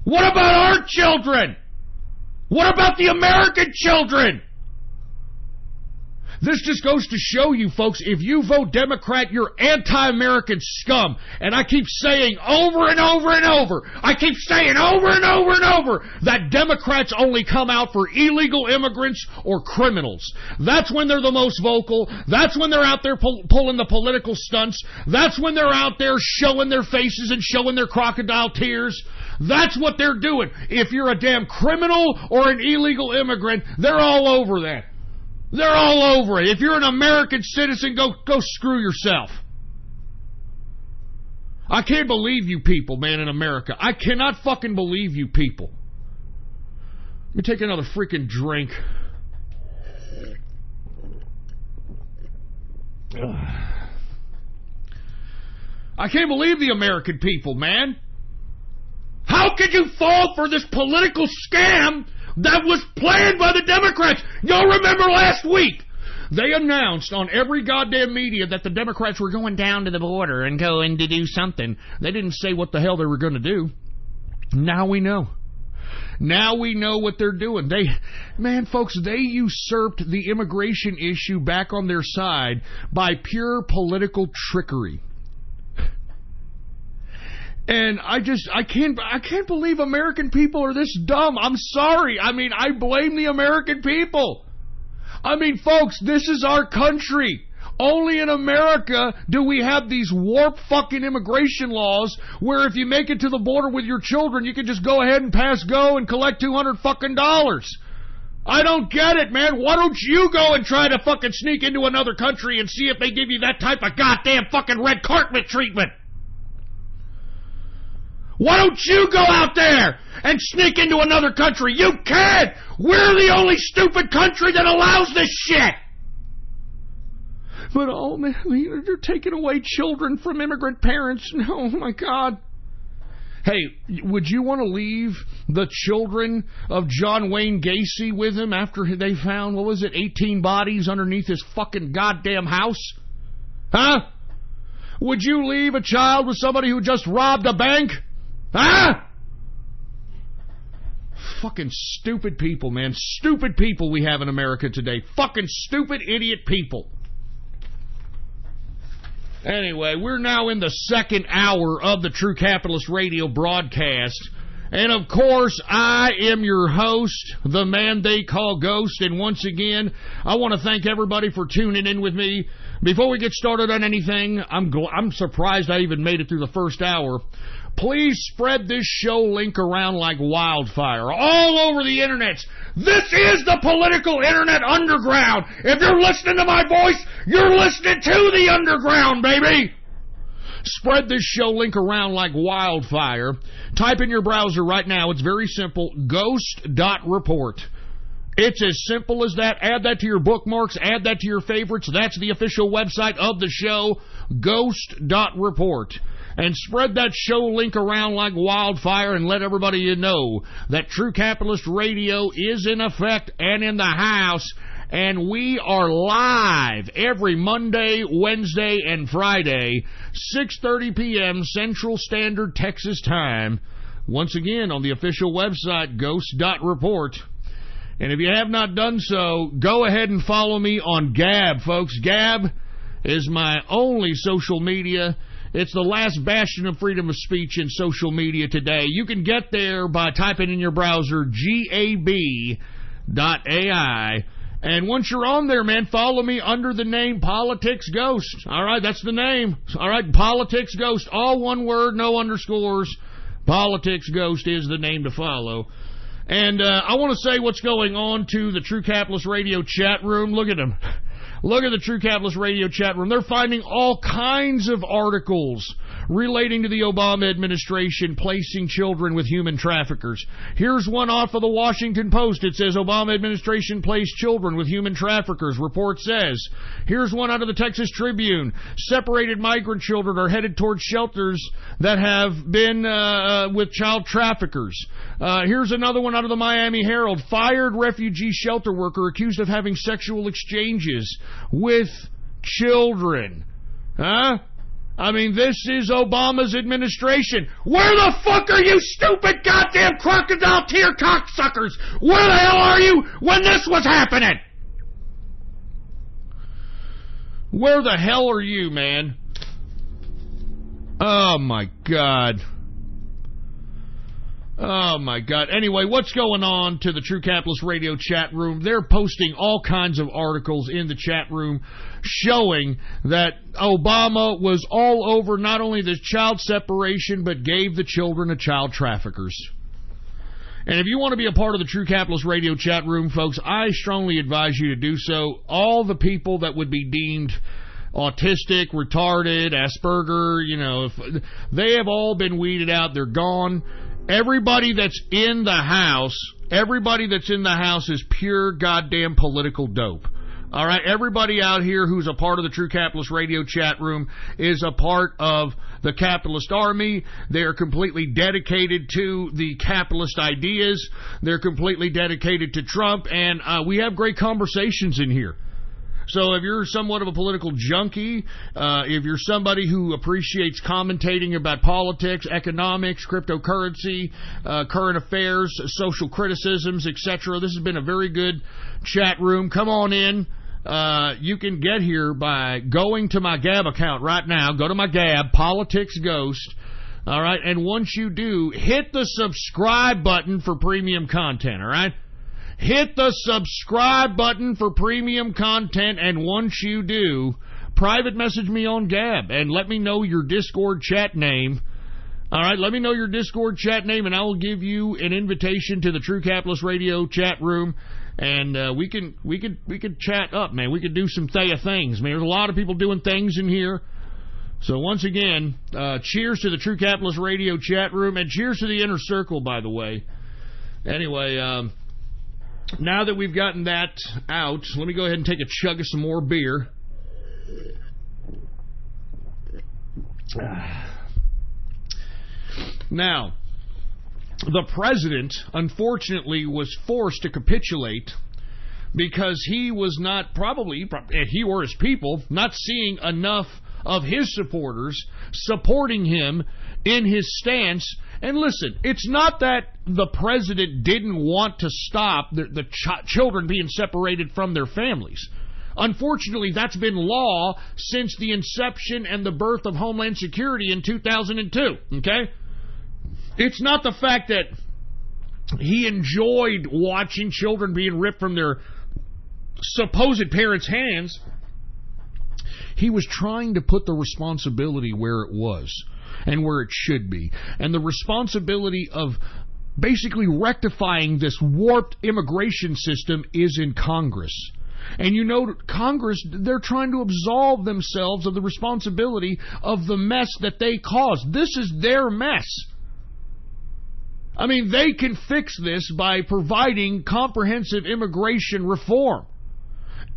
What about our children? What about the American children? This just goes to show you, folks, if you vote Democrat, you're anti-American scum. And I keep saying over and over and over, that Democrats only come out for illegal immigrants or criminals. That's when they're the most vocal. That's when they're out there pulling the political stunts. That's when they're out there showing their faces and showing their crocodile tears. That's what they're doing. If you're a damn criminal or an illegal immigrant, they're all over that. They're all over it. If you're an American citizen, go screw yourself. I can't believe you people, man, in America. I cannot fucking believe you people. Let me take another freaking drink. I can't believe the American people, man. How could you fall for this political scam that was planned by the Democrats? Y'all remember last week, they announced on every goddamn media that the Democrats were going down to the border and going to do something. They didn't say what the hell they were going to do. Now we know. Now we know what they're doing. Folks, they usurped the immigration issue back on their side by pure political trickery. And I can't believe American people are this dumb. I'm sorry. I mean, I blame the American people. I mean, folks, this is our country. Only in America do we have these warped fucking immigration laws where if you make it to the border with your children, you can just go ahead and pass go and collect $200 fucking dollars. I don't get it, man. Why don't you go and try to fucking sneak into another country and see if they give you that type of goddamn fucking red carpet treatment? Why don't you go out there and sneak into another country? You can't! We're the only stupid country that allows this shit! But, oh, man, they're taking away children from immigrant parents. Oh, my God. Hey, would you want to leave the children of John Wayne Gacy with him after they found, 18 bodies underneath his fucking goddamn house? Huh? Would you leave a child with somebody who just robbed a bank? Huh? Fucking stupid people, man. Stupid people we have in America today. Fucking stupid, idiot people. Anyway, we're now in the second hour of the True Capitalist Radio broadcast. And, of course, I am your host, the man they call Ghost. And once again, I want to thank everybody for tuning in with me. Before we get started on anything, I'm surprised I even made it through the first hour. Please spread this show link around like wildfire all over the internet. This is the political internet underground. If you're listening to my voice, you're listening to the underground, baby. Spread this show link around like wildfire. Type in your browser right now. It's very simple. Ghost.report. It's as simple as that. Add that to your bookmarks. Add that to your favorites. That's the official website of the show. Ghost.report. And spread that show link around like wildfire and let everybody know that True Capitalist Radio is in effect and in the house. And we are live every Monday, Wednesday, and Friday, 6:30 p.m. Central Standard Texas Time. Once again, on the official website, ghost.report. And if you have not done so, go ahead and follow me on Gab, folks. Gab is my only social media. It's the last bastion of freedom of speech in social media today. You can get there by typing in your browser gab.ai. And once you're on there, man, follow me under the name Politics Ghost. All right, that's the name. All right, Politics Ghost. All one word, no underscores. Politics Ghost is the name to follow. And I want to say what's going on to the True Capitalist Radio chat room. Look at them. Look at the True Capitalist Radio chat room. They're finding all kinds of articles relating to the Obama administration placing children with human traffickers. Here's one off of the Washington Post. It says Obama administration placed children with human traffickers, report says. Here's one out of the Texas Tribune. Separated migrant children are headed towards shelters that have been with child traffickers. Here's another one out of the Miami Herald. Fired refugee shelter worker accused of having sexual exchanges with children. Huh? I mean, this is Obama's administration. Where the fuck are you stupid goddamn crocodile tear cocksuckers? Where the hell are you when this was happening? Where the hell are you, man? Oh, my God. Oh, my God. Anyway, what's going on to the True Capitalist Radio chat room? They're posting all kinds of articles in the chat room showing that Obama was all over not only the child separation, but gave the children to child traffickers. And if you want to be a part of the True Capitalist Radio chat room, folks, I strongly advise you to do so. All the people that would be deemed autistic, retarded, Asperger, they have all been weeded out. They're gone. Everybody that's in the house is pure goddamn political dope. All right, everybody out here who's a part of the True Capitalist Radio chat room is a part of the capitalist army. They are completely dedicated to the capitalist ideas. They're completely dedicated to Trump, and we have great conversations in here. So if you're somewhat of a political junkie, if you're somebody who appreciates commentating about politics, economics, cryptocurrency, current affairs, social criticisms, etc., this has been a very good chat room. Come on in. You can get here by going to my Gab account right now. Go to my Gab, Politics Ghost. All right, and once you do, hit the subscribe button for premium content, all right? Hit the subscribe button for premium content, and once you do, private message me on Gab and let me know your Discord chat name. All right, let me know your Discord chat name, and I will give you an invitation to the True Capitalist Radio chat room, and we can chat up, man. We could do some things, man. There's a lot of people doing things in here. So once again, cheers to the True Capitalist Radio chat room, and cheers to the Inner Circle, by the way. Anyway, now that we've gotten that out, let me go ahead and take a chug of some more beer. Now, the president, unfortunately, was forced to capitulate because he was not, probably, he or his people, not seeing enough of his supporters supporting him in his stance. And listen, it's not that the president didn't want to stop the children being separated from their families. Unfortunately, that's been law since the inception and the birth of Homeland Security in 2002, okay? It's not the fact that he enjoyed watching children being ripped from their supposed parents' hands. He was trying to put the responsibility where it was and where it should be. And the responsibility of basically rectifying this warped immigration system is in Congress. And you know, Congress, they're trying to absolve themselves of the responsibility of the mess that they caused. This is their mess. I mean, they can fix this by providing comprehensive immigration reform.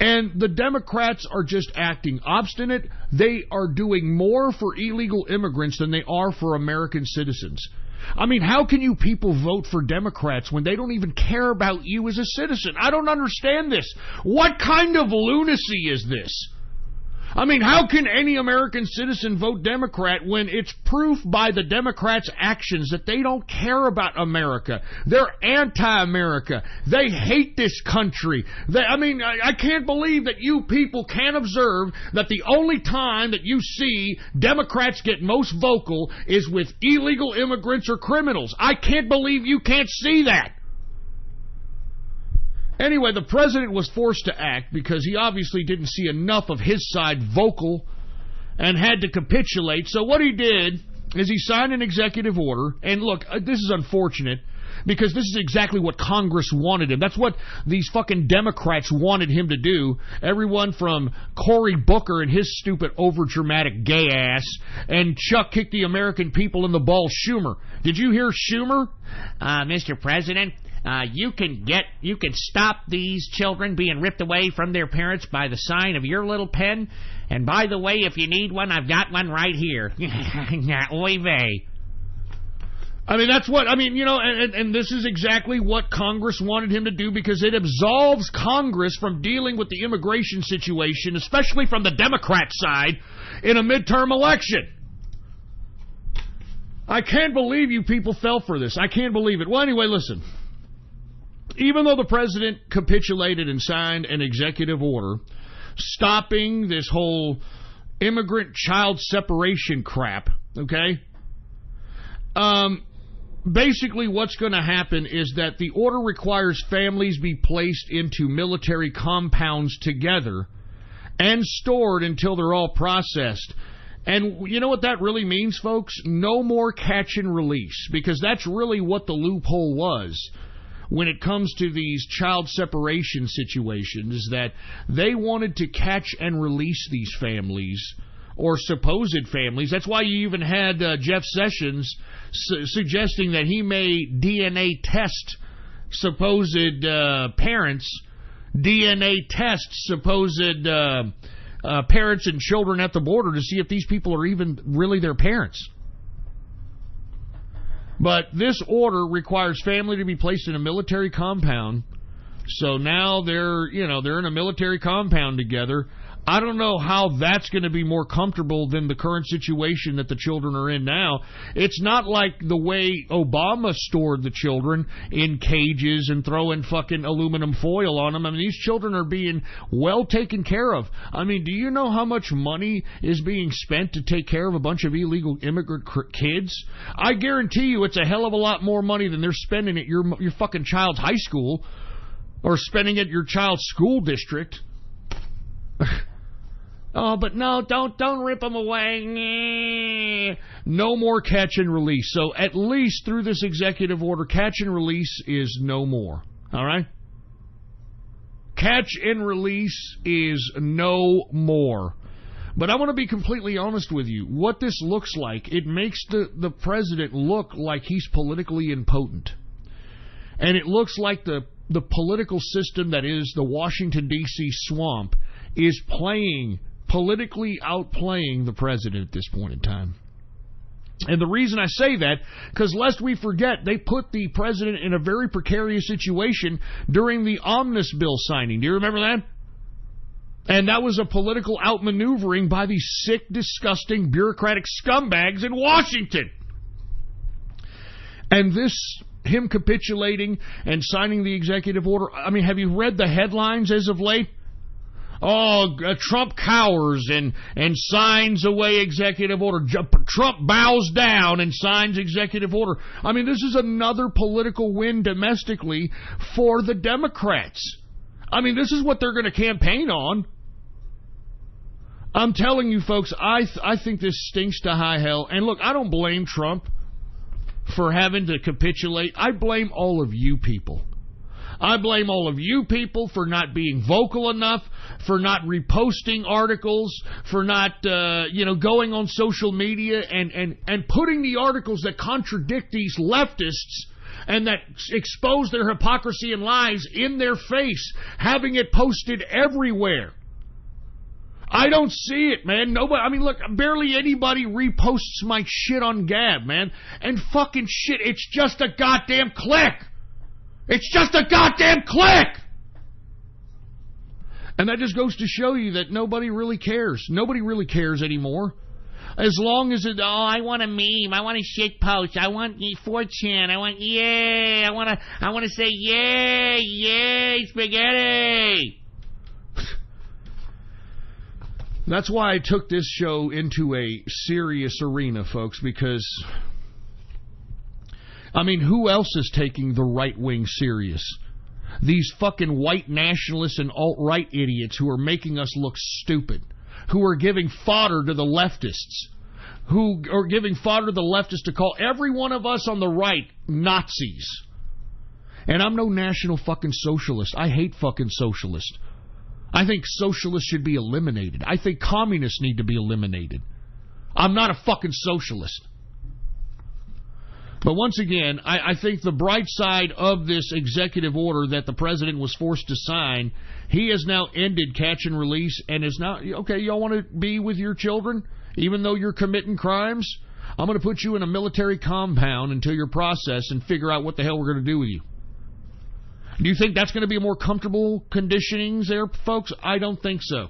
And the Democrats are just acting obstinate. They are doing more for illegal immigrants than they are for American citizens. I mean, how can you people vote for Democrats when they don't even care about you as a citizen? I don't understand this. What kind of lunacy is this? I mean, how can any American citizen vote Democrat when it's proof by the Democrats' actions that they don't care about America? They're anti-America. They hate this country. I can't believe that you people can't observe that the only time that you see Democrats get most vocal is with illegal immigrants or criminals. I can't believe you can't see that. Anyway, the president was forced to act because he obviously didn't see enough of his side vocal and had to capitulate. So what he did is he signed an executive order. And look, this is unfortunate because this is exactly what Congress wanted him. That's what these fucking Democrats wanted him to do. Everyone from Cory Booker and his stupid overdramatic gay ass and Chuck kicked the American people in the balls Schumer. Did you hear Schumer? Mr. President, you can stop these children being ripped away from their parents by the sign of your little pen. And by the way, if you need one, I've got one right here. Oy vey. And this is exactly what Congress wanted him to do because it absolves Congress from dealing with the immigration situation, especially from the Democrat side, in a midterm election. I can't believe you people fell for this. I can't believe it. Well, anyway, listen. Even though the president capitulated and signed an executive order stopping this whole immigrant child separation crap, okay? Basically what's going to happen is that the order requires families be placed into military compounds together and stored until they're all processed. And you know what that really means, folks? No more catch and release, because that's really what the loophole was when it comes to these child separation situations, is that they wanted to catch and release these families, or supposed families. That's why you even had Jeff Sessions suggesting that he may DNA test supposed parents, DNA test supposed parents and children at the border to see if these people are even really their parents. But this order requires family to be placed in a military compound. So now they're in a military compound together. I don't know how that's going to be more comfortable than the current situation that the children are in now. It's not like the way Obama stored the children in cages and throwing fucking aluminum foil on them. I mean, these children are being well taken care of. I mean, do you know how much money is being spent to take care of a bunch of illegal immigrant kids? I guarantee you it's a hell of a lot more money than they're spending at your fucking child's high school or spending at your child's school district. Oh, but no, don't rip them away. No more catch and release. So at least through this executive order, catch and release is no more. All right? Catch and release is no more. But I want to be completely honest with you. What this looks like, it makes the president look like he's politically impotent. And it looks like the political system that is the Washington, D.C. swamp is politically outplaying the president at this point in time. And the reason I say that, because lest we forget, they put the president in a very precarious situation during the omnibus bill signing. Do you remember that? And that was a political outmaneuvering by these sick, disgusting, bureaucratic scumbags in Washington. And this, him capitulating and signing the executive order, I mean, have you read the headlines as of late? Oh, Trump cowers and signs away executive order. Trump bows down and signs executive order. I mean, this is another political win domestically for the Democrats. I mean, this is what they're going to campaign on. I'm telling you, folks, I think this stinks to high hell. And look, I don't blame Trump for having to capitulate. I blame all of you people. I blame all of you people for not being vocal enough, for not reposting articles, for not, going on social media and putting the articles that contradict these leftists and that expose their hypocrisy and lies in their face, having it posted everywhere. I don't see it, man. Nobody, I mean, look, barely anybody reposts my shit on Gab, man. And fucking shit, it's just a goddamn click. It's just a goddamn click! And that just goes to show you that nobody really cares. Nobody really cares anymore. As long as it... Oh, I want a meme. I want a shit post. I want 4chan. I want yay. I want to say yay, yay, spaghetti. That's why I took this show into a serious arena, folks, because... I mean, who else is taking the right wing serious? These fucking white nationalists and alt-right idiots who are making us look stupid, who are giving fodder to the leftists, who are giving fodder to the leftists to call every one of us on the right Nazis. And I'm no national fucking socialist. I hate fucking socialists. I think socialists should be eliminated. I think communists need to be eliminated. I'm not a fucking socialist. But once again, I think the bright side of this executive order that the president was forced to sign, he has now ended catch and release and is now, okay, y'all want to be with your children even though you're committing crimes? I'm going to put you in a military compound until you're processed and figure out what the hell we're going to do with you. Do you think that's going to be a more comfortable conditionings there, folks? I don't think so.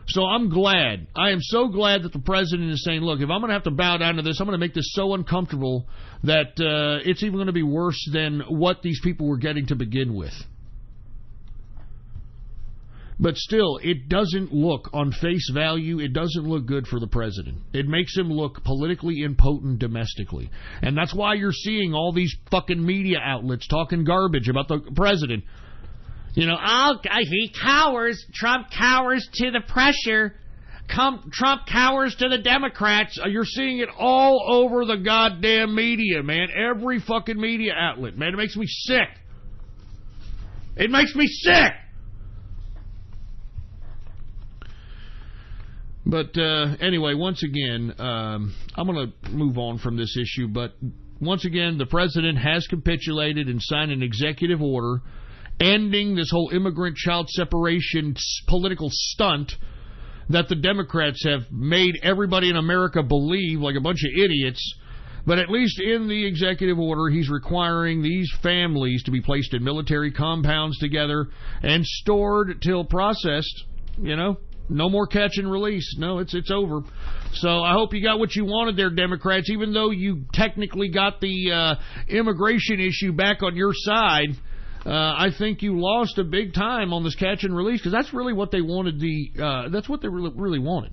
So I'm glad. I am so glad that the president is saying, look, if I'm going to have to bow down to this, I'm going to make this so uncomfortable that it's even going to be worse than what these people were getting to begin with. But still, it doesn't look, on face value, it doesn't look good for the president. It makes him look politically impotent domestically. And that's why you're seeing all these fucking media outlets talking garbage about the president. You know, he cowers. Trump cowers to the pressure. Trump cowers to the Democrats. You're seeing it all over the goddamn media, man. Every fucking media outlet, man. It makes me sick. It makes me sick. But anyway, once again, I'm going to move on from this issue. But once again, the president has capitulated and signed an executive order ending this whole immigrant child separation political stunt that the Democrats have made everybody in America believe like a bunch of idiots. But at least in the executive order, he's requiring these families to be placed in military compounds together and stored till processed. You know, no more catch and release. No, it's over. So I hope you got what you wanted there, Democrats, even though you technically got the immigration issue back on your side. I think you lost a big time on this catch and release because that's really what they wanted. That's what they really wanted.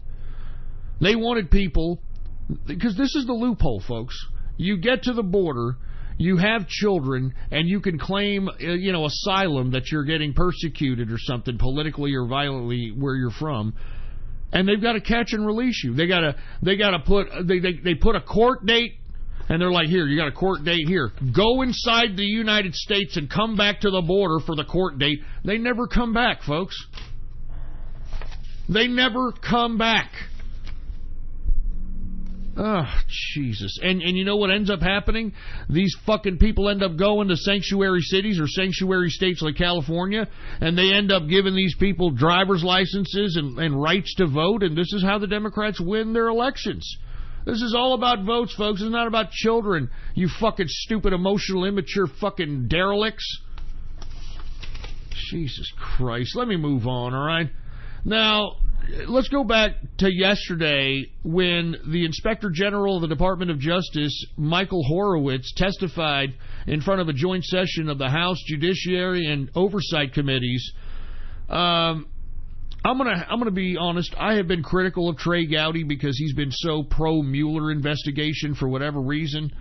They wanted people, because this is the loophole, folks. You get to the border, you have children, and you can claim, asylum that you're getting persecuted or something politically or violently where you're from, and they've got to catch and release you. They put a court date. And they're like, here, you got a court date here. Go inside the United States and come back to the border for the court date. They never come back, folks. They never come back. Oh, Jesus. And you know what ends up happening? These fucking people end up going to sanctuary cities or sanctuary states like California, and they end up giving these people driver's licenses and rights to vote, and this is how the Democrats win their elections. This is all about votes, folks. It's not about children, you fucking stupid, emotional, immature fucking derelicts. Jesus Christ. Let me move on, all right? Now, let's go back to yesterday when the Inspector General of the Department of Justice, Michael Horowitz, testified in front of a joint session of the House Judiciary and Oversight Committees. I'm gonna be honest. I have been critical of Trey Gowdy because he's been so pro-Mueller investigation for whatever reason.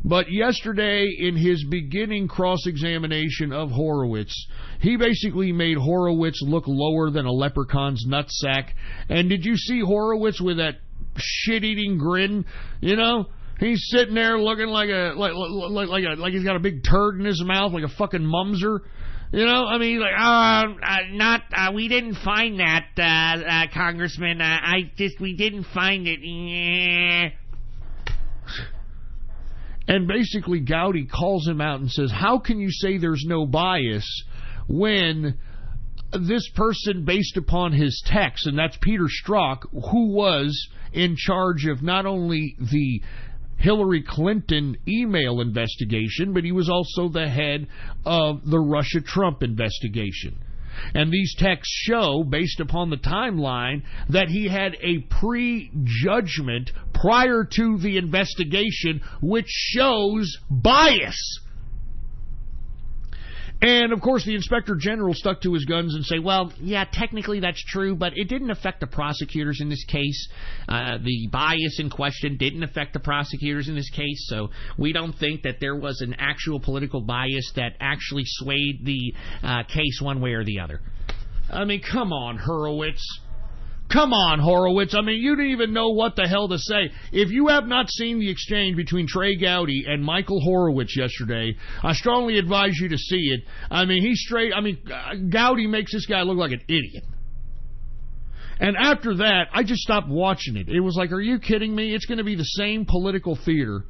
But yesterday, in his beginning cross-examination of Horowitz, he basically made Horowitz look lower than a leprechaun's nutsack. And did you see Horowitz with that shit-eating grin? You know, he's sitting there looking like he's got a big turd in his mouth, like a fucking mumser. You know, I mean, we didn't find that, Congressman. We didn't find it. Yeah. And basically, Gowdy calls him out and says, how can you say there's no bias when this person, based upon his text, and that's Peter Strzok, who was in charge of not only the Hillary Clinton email investigation, but he was also the head of the Russia-Trump investigation. And these texts show, based upon the timeline, that he had a prejudgment prior to the investigation, which shows bias. And, of course, the Inspector General stuck to his guns and say, well, yeah, technically that's true, but it didn't affect the prosecutors in this case. The bias in question didn't affect the prosecutors in this case, so we don't think that there was an actual political bias that actually swayed the case one way or the other. I mean, come on, Horowitz. Come on, Horowitz. I mean, you didn't even know what the hell to say. If you have not seen the exchange between Trey Gowdy and Michael Horowitz yesterday, I strongly advise you to see it. I mean, Gowdy makes this guy look like an idiot. And after that, I just stopped watching it. It was like, are you kidding me? It's going to be the same political theater.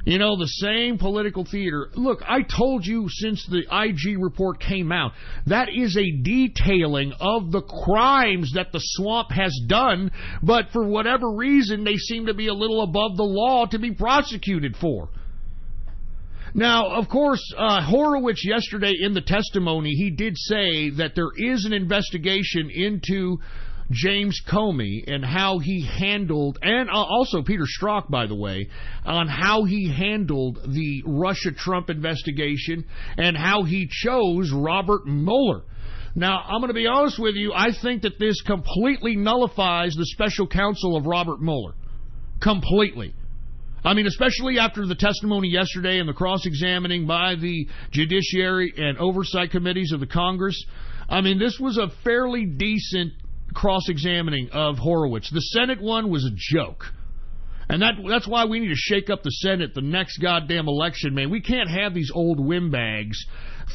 You know, the same political theater. Look, I told you since the IG report came out, that is a detailing of the crimes that the swamp has done, but for whatever reason, they seem to be a little above the law to be prosecuted for. Now, of course, Horowitz yesterday in the testimony, he did say that there is an investigation into James Comey and how he handled, and also Peter Strzok, by the way, on how he handled the Russia-Trump investigation and how he chose Robert Mueller. Now, I'm going to be honest with you, I think that this completely nullifies the special counsel of Robert Mueller. Completely. I mean, especially after the testimony yesterday and the cross-examining by the Judiciary and Oversight Committees of the Congress. I mean, this was a fairly decent cross-examining of Horowitz. The Senate one was a joke. And that's why we need to shake up the Senate the next goddamn election, man. We can't have these old windbags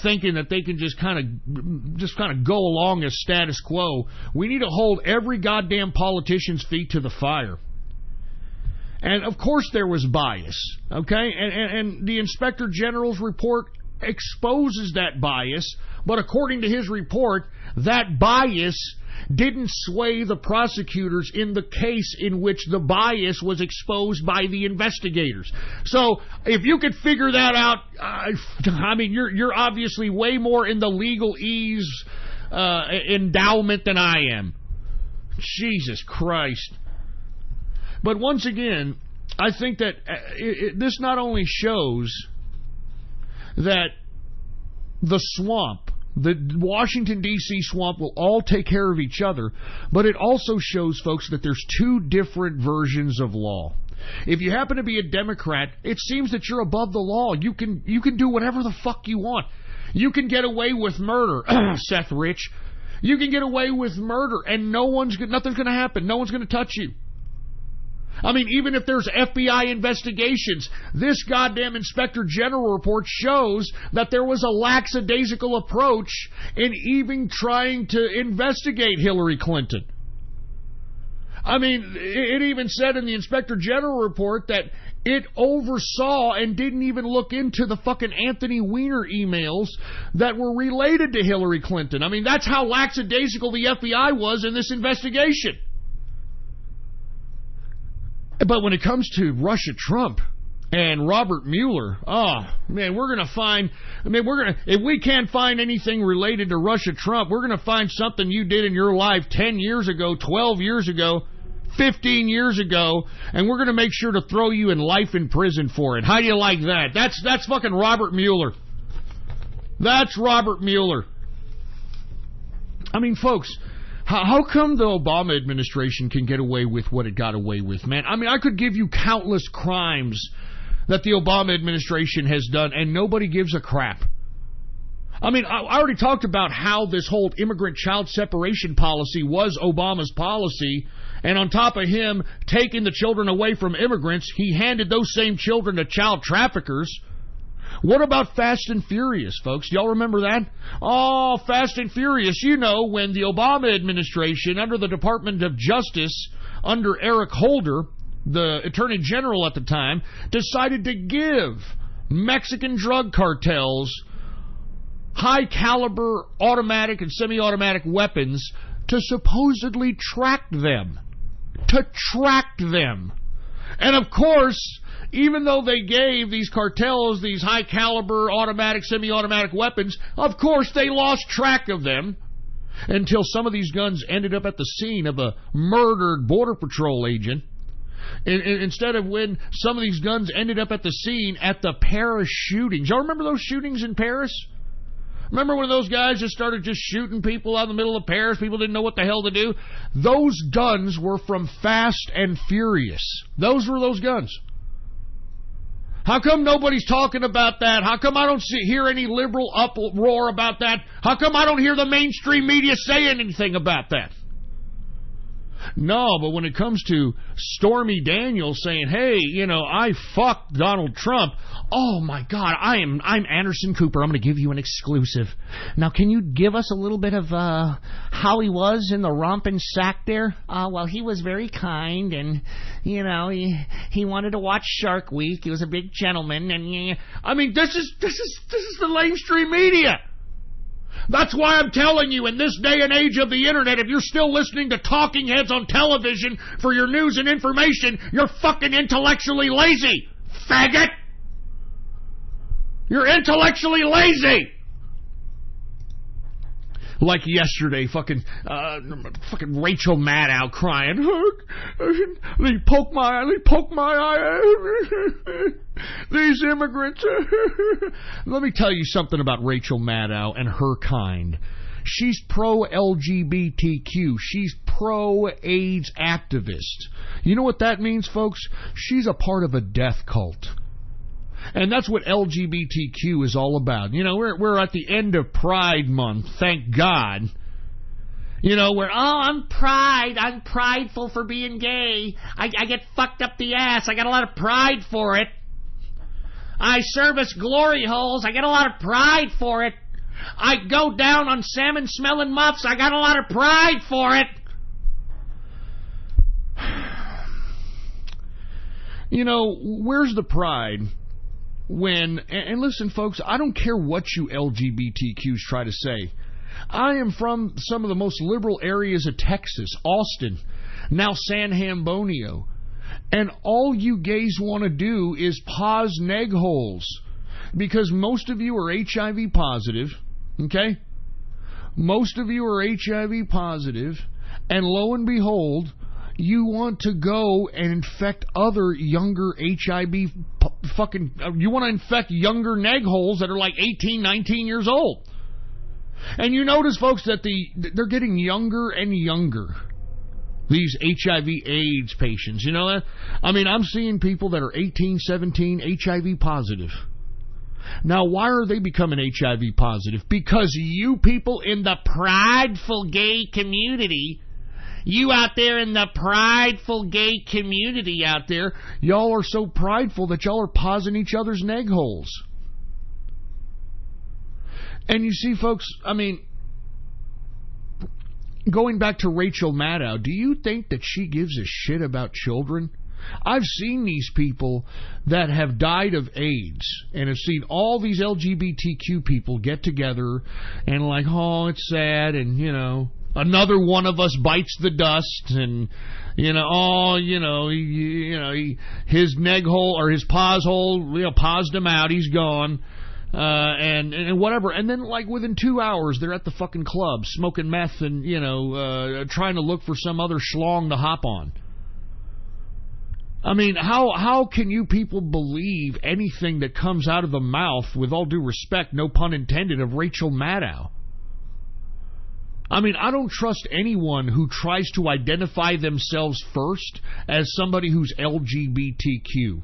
thinking that they can just kind of go along as status quo. We need to hold every goddamn politician's feet to the fire. And of course there was bias, okay? And the Inspector General's report exposes that bias, but according to his report, that bias didn't sway the prosecutors in the case in which the bias was exposed by the investigators. So if you could figure that out, I mean, you're obviously way more in the legalese endowment than I am. Jesus Christ. But once again, I think that this not only shows that the swamp, the Washington, D.C. swamp, will all take care of each other, but it also shows, folks, that there's two different versions of law. If you happen to be a Democrat, it seems that you're above the law. You can do whatever the fuck you want. You can get away with murder, Seth Rich. You can get away with murder, and nothing's going to happen. No one's going to touch you. I mean, even if there's FBI investigations, this goddamn Inspector General report shows that there was a lackadaisical approach in even trying to investigate Hillary Clinton. I mean, it even said in the Inspector General report that it oversaw and didn't even look into the fucking Anthony Weiner emails that were related to Hillary Clinton. I mean, that's how lackadaisical the FBI was in this investigation. But when it comes to Russia Trump and Robert Mueller, oh, man, we're going to find, if we can't find anything related to Russia Trump, we're going to find something you did in your life 10 years ago, 12 years ago, 15 years ago, and we're going to make sure to throw you in life in prison for it. How do you like that? That's fucking Robert Mueller. That's Robert Mueller. I mean, folks, how come the Obama administration can get away with what it got away with, man? I mean, I could give you countless crimes that the Obama administration has done, and nobody gives a crap. I mean, I already talked about how this whole immigrant child separation policy was Obama's policy, and on top of him taking the children away from immigrants, he handed those same children to child traffickers. What about Fast and Furious, folks? Do y'all remember that? Oh, Fast and Furious, you know, when the Obama administration, under the Department of Justice, under Eric Holder, the Attorney General at the time, decided to give Mexican drug cartels high-caliber automatic and semi-automatic weapons to supposedly track them. To track them. And of course, even though they gave these cartels these high-caliber automatic, semi-automatic weapons, of course they lost track of them until some of these guns ended up at the scene of a murdered Border Patrol agent. Instead of when some of these guns ended up at the scene at the Paris shootings. Y'all remember those shootings in Paris? Remember when those guys just started just shooting people out in the middle of Paris? People didn't know what the hell to do. Those guns were from Fast and Furious. Those were those guns. How come nobody's talking about that? How come I don't hear any liberal uproar about that? How come I don't hear the mainstream media saying anything about that? No, but when it comes to Stormy Daniels saying, hey, you know, I fucked Donald Trump. Oh, my God, I'm Anderson Cooper. I'm going to give you an exclusive. Now, can you give us a little bit of how he was in the romping sack there? Well, he was very kind, and, you know, he wanted to watch Shark Week. He was a big gentleman, and, I mean, this is the mainstream media. That's why I'm telling you, in this day and age of the internet, if you're still listening to talking heads on television for your news and information, you're fucking intellectually lazy, faggot! You're intellectually lazy! Like yesterday, fucking Rachel Maddow crying, they poke my eye, these immigrants. Let me tell you something about Rachel Maddow and her kind. She's pro-LGBTQ. She's pro-AIDS activist. You know what that means, folks? She's a part of a death cult. And that's what LGBTQ is all about. You know, we're at the end of Pride Month, thank God. You know, I'm prideful for being gay. I get fucked up the ass. I got a lot of pride for it. I service glory holes. I get a lot of pride for it. I go down on salmon-smelling muffs. I got a lot of pride for it. You know, where's the pride when, and listen, folks, I don't care what you LGBTQs try to say. I am from some of the most liberal areas of Texas, Austin, now San Antonio. And all you gays want to do is pause neg holes. Because most of you are HIV positive, okay? Most of you are HIV positive, and lo and behold, you want to go and infect other younger HIV you want to infect younger neg holes that are like 18, 19 years old. And you notice, folks, that they're getting younger and younger. These HIV AIDS patients, you know that? I mean, I'm seeing people that are 18, 17, HIV positive. Now, why are they becoming HIV positive? Because you people in the prideful gay community, you out there in the prideful gay community out there, y'all are so prideful that y'all are pausing each other's neg holes. And you see, folks, I mean, going back to Rachel Maddow, do you think that she gives a shit about children? I've seen these people that have died of AIDS and have seen all these LGBTQ people get together and like, oh, it's sad, and, you know, Another one of us bites the dust, and his neg hole or his pause hole, paused him out. He's gone, and whatever. And then, like, within 2 hours, they're at the fucking club smoking meth and trying to look for some other schlong to hop on. I mean, how can you people believe anything that comes out of the mouth, with all due respect, no pun intended, of Rachel Maddow? I mean, I don't trust anyone who tries to identify themselves first as somebody who's LGBTQ.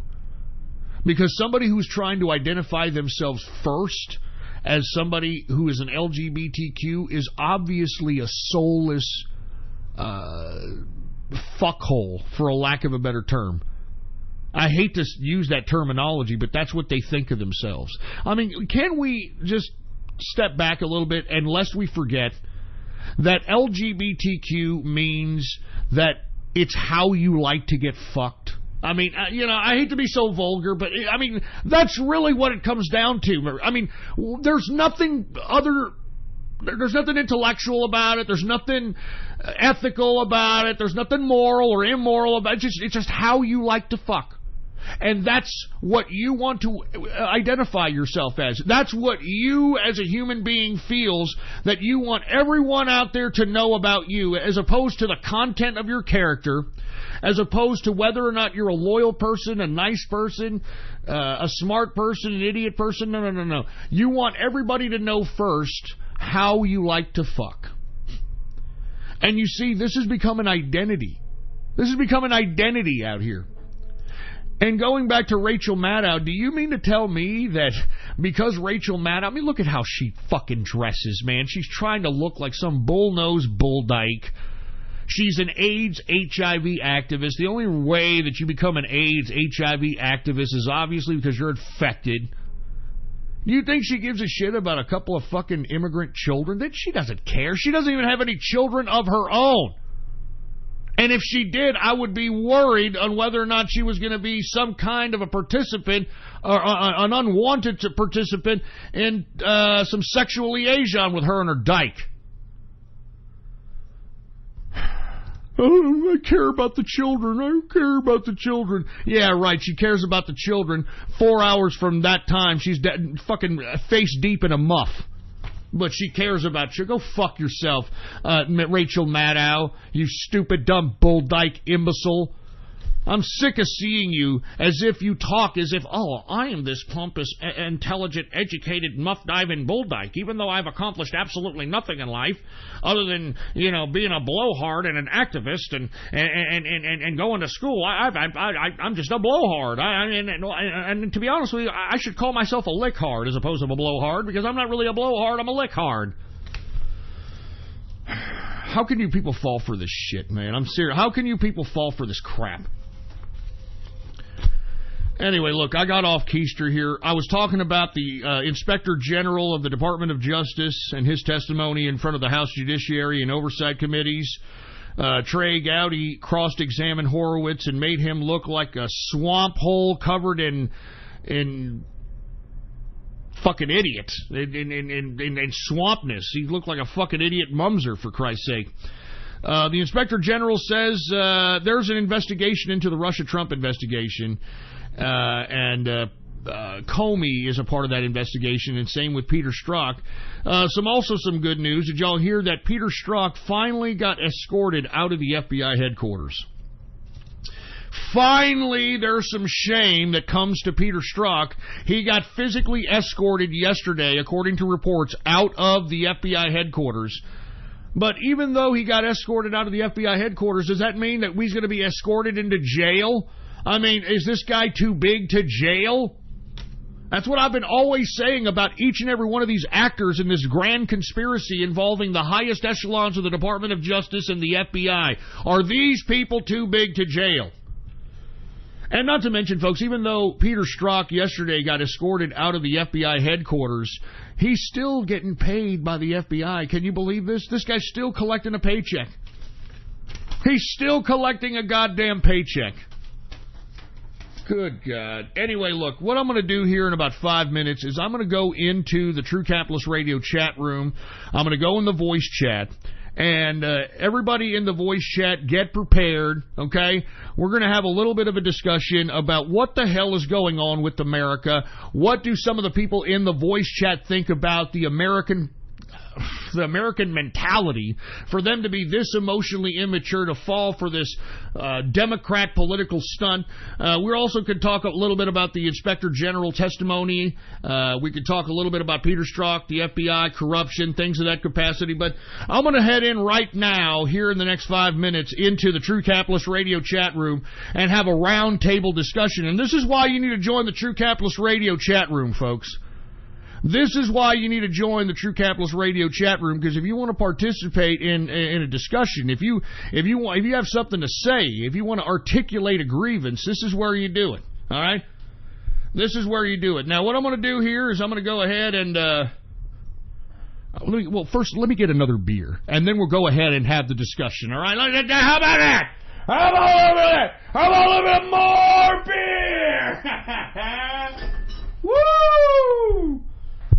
Because somebody who's trying to identify themselves first as somebody who is an LGBTQ is obviously a soulless fuckhole, for a lack of a better term. I hate to use that terminology, but that's what they think of themselves. I mean, can we just step back a little bit, and lest we forget that LGBTQ means that it's how you like to get fucked? I mean, I hate to be so vulgar, but I mean, that's really what it comes down to. I mean, there's nothing intellectual about it. There's nothing ethical about it. There's nothing moral or immoral about it. It's just how you like to fuck. And that's what you want to identify yourself as. That's what you as a human being feels that you want everyone out there to know about you, as opposed to the content of your character, as opposed to whether or not you're a loyal person, a nice person, a smart person, an idiot person. No. You want everybody to know first how you like to fuck. And you see, this has become an identity. This has become an identity out here. And going back to Rachel Maddow, do you mean to tell me that because Rachel Maddow, I mean, look at how she fucking dresses, man. She's trying to look like some bull-nosed bull dyke. She's an AIDS, HIV activist. The only way that you become an AIDS, HIV activist is obviously because you're infected. You think she gives a shit about a couple of fucking immigrant children? That she doesn't care. She doesn't even have any children of her own. And if she did, I would be worried on whether or not she was going to be some kind of a participant, or an unwanted participant in some sexual liaison with her and her dyke. Oh, I care about the children. I care about the children. Yeah, right. She cares about the children. 4 hours from that time, she's fucking face deep in a muff. But she cares about you. Go fuck yourself, Rachel Maddow, you stupid, dumb, bull dyke imbecile. I'm sick of seeing you as if you talk as if, oh, I am this pompous, intelligent, educated, muff-diving bull dyke, even though I've accomplished absolutely nothing in life other than, being a blowhard and an activist and going to school. I'm just a blowhard. And to be honest with you, I should call myself a lickhard as opposed to a blowhard, because I'm not really a blowhard, I'm a lickhard. How can you people fall for this shit, man? I'm serious. How can you people fall for this crap? Anyway, look, I got off Keister here. I was talking about the Inspector General of the Department of Justice and his testimony in front of the House Judiciary and Oversight Committees. Trey Gowdy cross-examined Horowitz and made him look like a swamp hole covered in fucking idiot, in swampness. He looked like a fucking idiot mumser, for Christ's sake. The Inspector General says there's an investigation into the Russia-Trump investigation. And Comey is a part of that investigation, and same with Peter Strzok. Some good news. Did y'all hear that Peter Strzok finally got escorted out of the FBI headquarters? Finally, there's some shame that comes to Peter Strzok. He got physically escorted yesterday, according to reports, out of the FBI headquarters. But even though he got escorted out of the FBI headquarters, does that mean that he's going to be escorted into jail? I mean, is this guy too big to jail? That's what I've been always saying about each and every one of these actors in this grand conspiracy involving the highest echelons of the Department of Justice and the FBI. Are these people too big to jail? And not to mention, folks, even though Peter Strzok yesterday got escorted out of the FBI headquarters, he's still getting paid by the FBI. Can you believe this? This guy's still collecting a paycheck. He's still collecting a goddamn paycheck. Good God. Anyway, look, what I'm going to do here in about 5 minutes is I'm going to go into the True Capitalist Radio chat room. I'm going to go in the voice chat, And everybody in the voice chat, get prepared, okay? We're going to have a little bit of a discussion about what the hell is going on with America. What do some of the people in the voice chat think about the American mentality, for them to be this emotionally immature, to fall for this Democrat political stunt. We also could talk a little bit about the Inspector General testimony. We could talk a little bit about Peter Strzok, the FBI, corruption, things of that capacity. But I'm going to head in right now, here in the next 5 minutes, into the True Capitalist Radio chat room and have a round table discussion. And this is why you need to join the True Capitalist Radio chat room, folks. This is why you need to join the True Capitalist Radio chat room, because if you want to participate in a discussion, if you have something to say, if you want to articulate a grievance, this is where you do it. All right? This is where you do it. Now, what I'm going to do here is I'm going to go ahead and first let me get another beer, and then we'll go ahead and have the discussion. All right? How about that? How about a little bit more beer? Woo!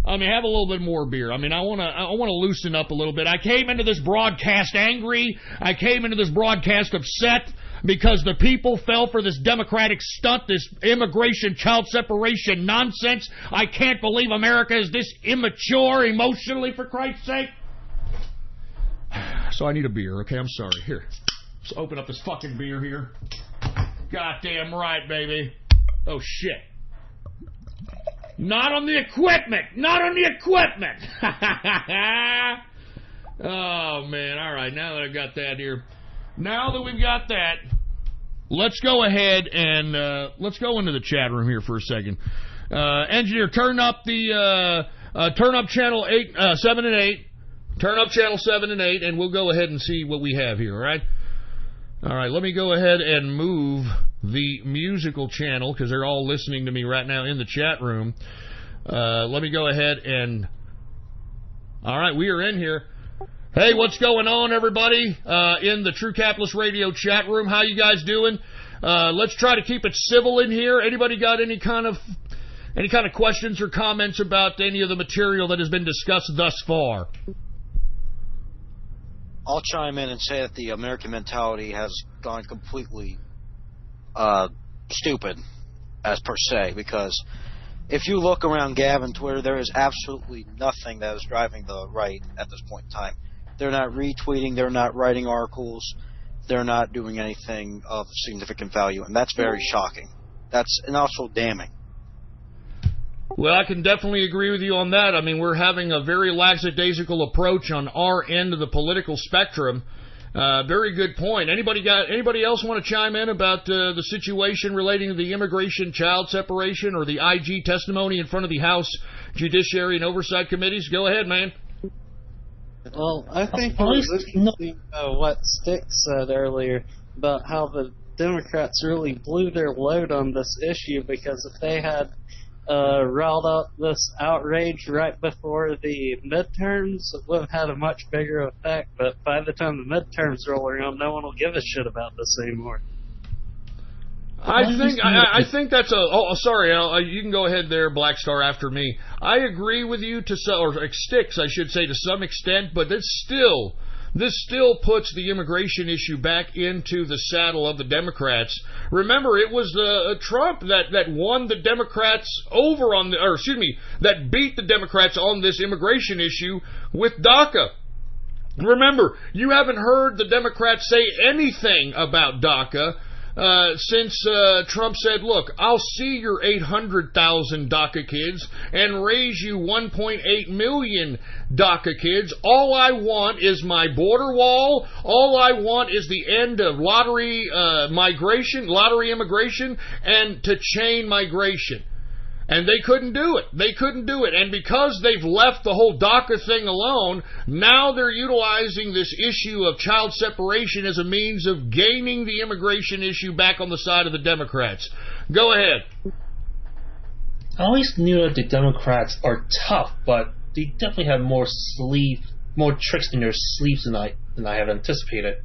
I mean, have a little bit more beer. I mean, I want to loosen up a little bit. I came into this broadcast angry. I came into this broadcast upset because the people fell for this Democratic stunt, this immigration, child separation nonsense. I can't believe America is this immature emotionally, for Christ's sake. So I need a beer, okay? I'm sorry. Here. Let's open up this fucking beer here. Goddamn right, baby. Oh, shit. Not on the equipment! Not on the equipment! Oh, man. All right, now that I've got that here. Now that we've got that, let's go ahead and let's go into the chat room here for a second. Engineer, turn up channel 7 and 8. Turn up channel 7 and 8, and we'll go ahead and see what we have here, all right? All right, let me go ahead and move the musical channel, because they're all listening to me right now in the chat room. Let me go ahead and... All right, we are in here. Hey, what's going on, everybody, in the True Capitalist Radio chat room? How you guys doing? Let's try to keep it civil in here. Anybody got any kind of questions or comments about any of the material that has been discussed thus far? I'll chime in and say that the American mentality has gone completely stupid, as per se, because if you look around Gab and Twitter, there is absolutely nothing that is driving the right at this point in time. They're not retweeting, they're not writing articles, they're not doing anything of significant value, and that's very shocking. That's and also damning. Well, I can definitely agree with you on that. I mean, we're having a very lackadaisical approach on our end of the political spectrum. Very good point. Anybody else want to chime in about the situation relating to the immigration, child separation, or the IG testimony in front of the House Judiciary and Oversight Committees? Go ahead, man. Well, I think what Stick said earlier about how the Democrats really blew their load on this issue, because if they had riled up this outrage right before the midterms, it would have had a much bigger effect, but by the time the midterms roll around, no one will give a shit about this anymore. I think that's sorry, Al, you can go ahead there, Black Star, after me. I agree with you or Sticks, I should say, to some extent, but this still puts the immigration issue back into the saddle of the Democrats. Remember, it was Trump that won the Democrats over on that beat the Democrats on this immigration issue with DACA. Remember, you haven't heard the Democrats say anything about DACA since Trump said, look, I'll see your 800,000 DACA kids and raise you 1.8 million DACA kids. All I want is my border wall. All I want is the end of lottery immigration, and to chain migration. And they couldn't do it. And because they've left the whole DACA thing alone, now they're utilizing this issue of child separation as a means of gaining the immigration issue back on the side of the Democrats. Go ahead. I always knew that the Democrats are tough, but they definitely have more tricks in their sleeves than I have anticipated.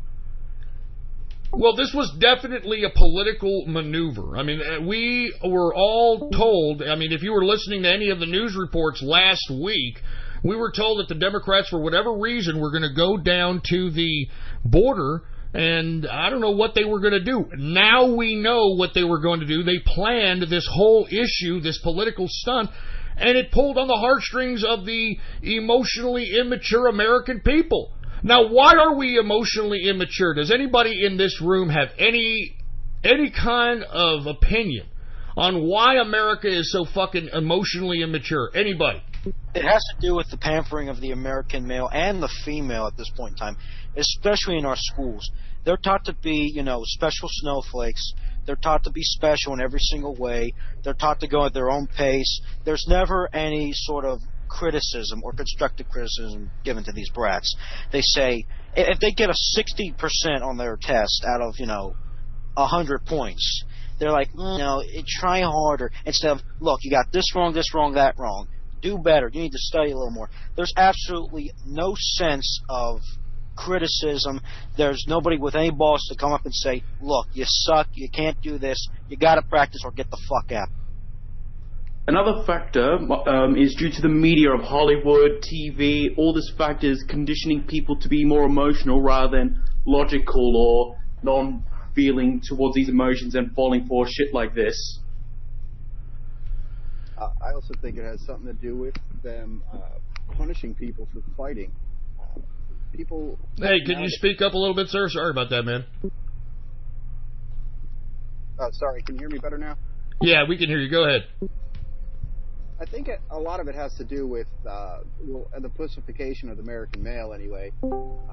Well, this was definitely a political maneuver. I mean, we were all told, I mean, if you were listening to any of the news reports last week, We were told that the Democrats, for whatever reason, were going to go down to the border, and I don't know what they were going to do. Now we know what they were going to do. They planned this whole issue, this political stunt, and it pulled on the heartstrings of the emotionally immature American people. Now, why are we emotionally immature? Does anybody in this room have any kind of opinion on why America is so fucking emotionally immature? Anybody? It has to do with the pampering of the American male and the female at this point in time, especially in our schools. They're taught to be, special snowflakes. They're taught to be special in every single way. They're taught to go at their own pace. There's never any sort of criticism or constructive criticism given to these brats. They say, if they get a 60% on their test out of, 100 points, they're like, try harder. Instead of, look, you got this wrong, that wrong. Do better. You need to study a little more. There's absolutely no sense of criticism. There's nobody with any balls to come up and say, look, you suck, you can't do this, you got to practice or get the fuck out. Another factor is due to the media of Hollywood, TV, all these factors conditioning people to be more emotional rather than logical or non-feeling towards these emotions and falling for shit like this. I also think it has something to do with them punishing people for fighting. People. Hey, can you speak up a little bit, sir? Sorry about that, man. Oh, sorry. Can you hear me better now? Yeah, we can hear you. Go ahead. I think a lot of it has to do with the pussification of the American male, anyway.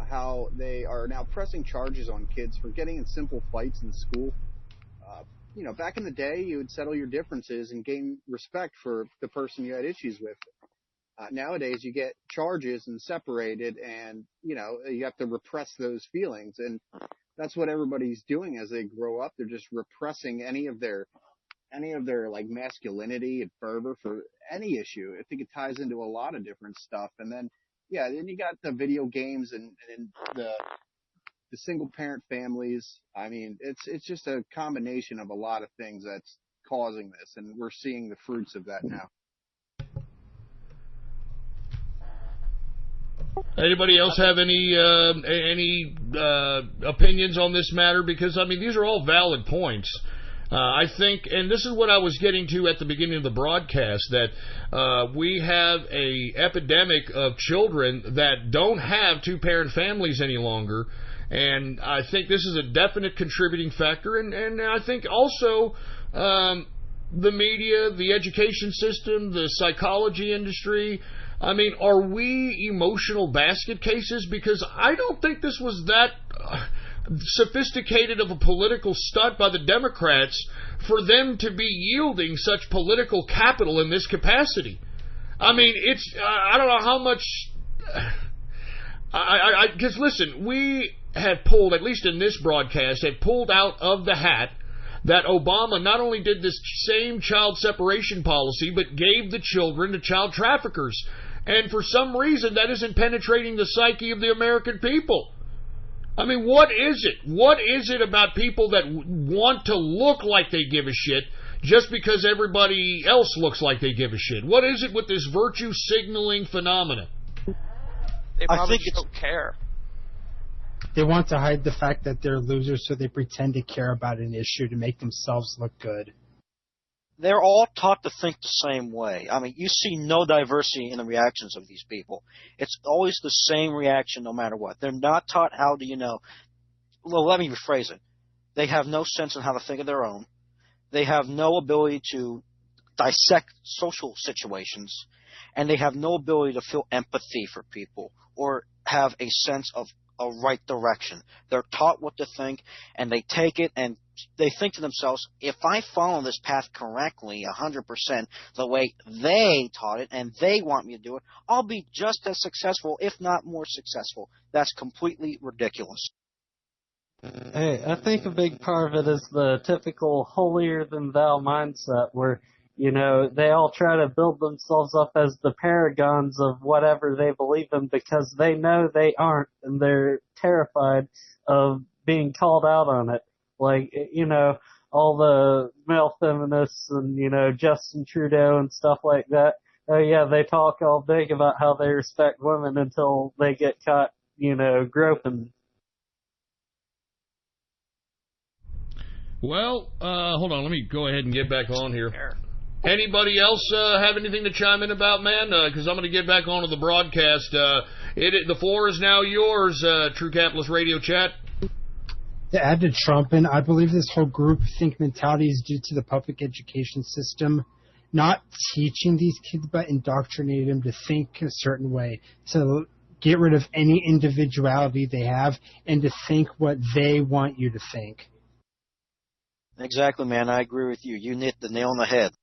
How they are now pressing charges on kids for getting in simple fights in school. Back in the day, you would settle your differences and gain respect for the person you had issues with. Nowadays, you get charges and separated, and you have to repress those feelings, and that's what everybody's doing as they grow up. They're just repressing any of their like masculinity and fervor for any issue. I think it ties into a lot of different stuff, and then you got the video games and the single parent families. I mean, it's just a combination of a lot of things that's causing this, and we're seeing the fruits of that now. Anybody else have any opinions on this matter? Because these are all valid points. I think, and this is what I was getting to at the beginning of the broadcast, that we have a epidemic of children that don't have two-parent families any longer, and I think this is a definite contributing factor, and I think also the media, the education system, the psychology industry. Are we emotional basket cases? Because I don't think this was that sophisticated of a political stunt by the Democrats for them to be yielding such political capital in this capacity. I don't know how much. Because listen, we have pulled, at least in this broadcast, had pulled out of the hat that Obama not only did this same child separation policy, but gave the children to child traffickers. And for some reason, that isn't penetrating the psyche of the American people. What is it? What is it about people that want to look like they give a shit just because everybody else looks like they give a shit? What is it with this virtue signaling phenomenon? They probably just don't care. They want to hide the fact that they're losers, so they pretend to care about an issue to make themselves look good. They're all taught to think the same way. You see no diversity in the reactions of these people. It's always the same reaction no matter what. They're not taught how to, well, let me rephrase it. They have no sense of how to think of their own. They have no ability to dissect social situations. And they have no ability to feel empathy for people or have a sense of a right direction. They're taught what to think, and they take it and they think to themselves, if I follow this path correctly 100% the way they taught it and they want me to do it, I'll be just as successful, if not more successful. That's completely ridiculous. Hey, I think a big part of it is the typical holier-than-thou mindset where, they all try to build themselves up as the paragons of whatever they believe in because they know they aren't, and they're terrified of being called out on it. Like, all the male feminists and, Justin Trudeau and stuff like that, Oh yeah, they talk all big about how they respect women until they get caught, groping. Well, hold on. Let me go ahead and get back on here. Anybody else have anything to chime in about, man? Because I'm going to get back onto the broadcast. The floor is now yours, True Capitalist Radio Chat. To add to Trump, and I believe this whole groupthink mentality is due to the public education system not teaching these kids, but indoctrinating them to think a certain way, to get rid of any individuality they have and to think what they want you to think. Exactly, man. I agree with you. You hit the nail on the head.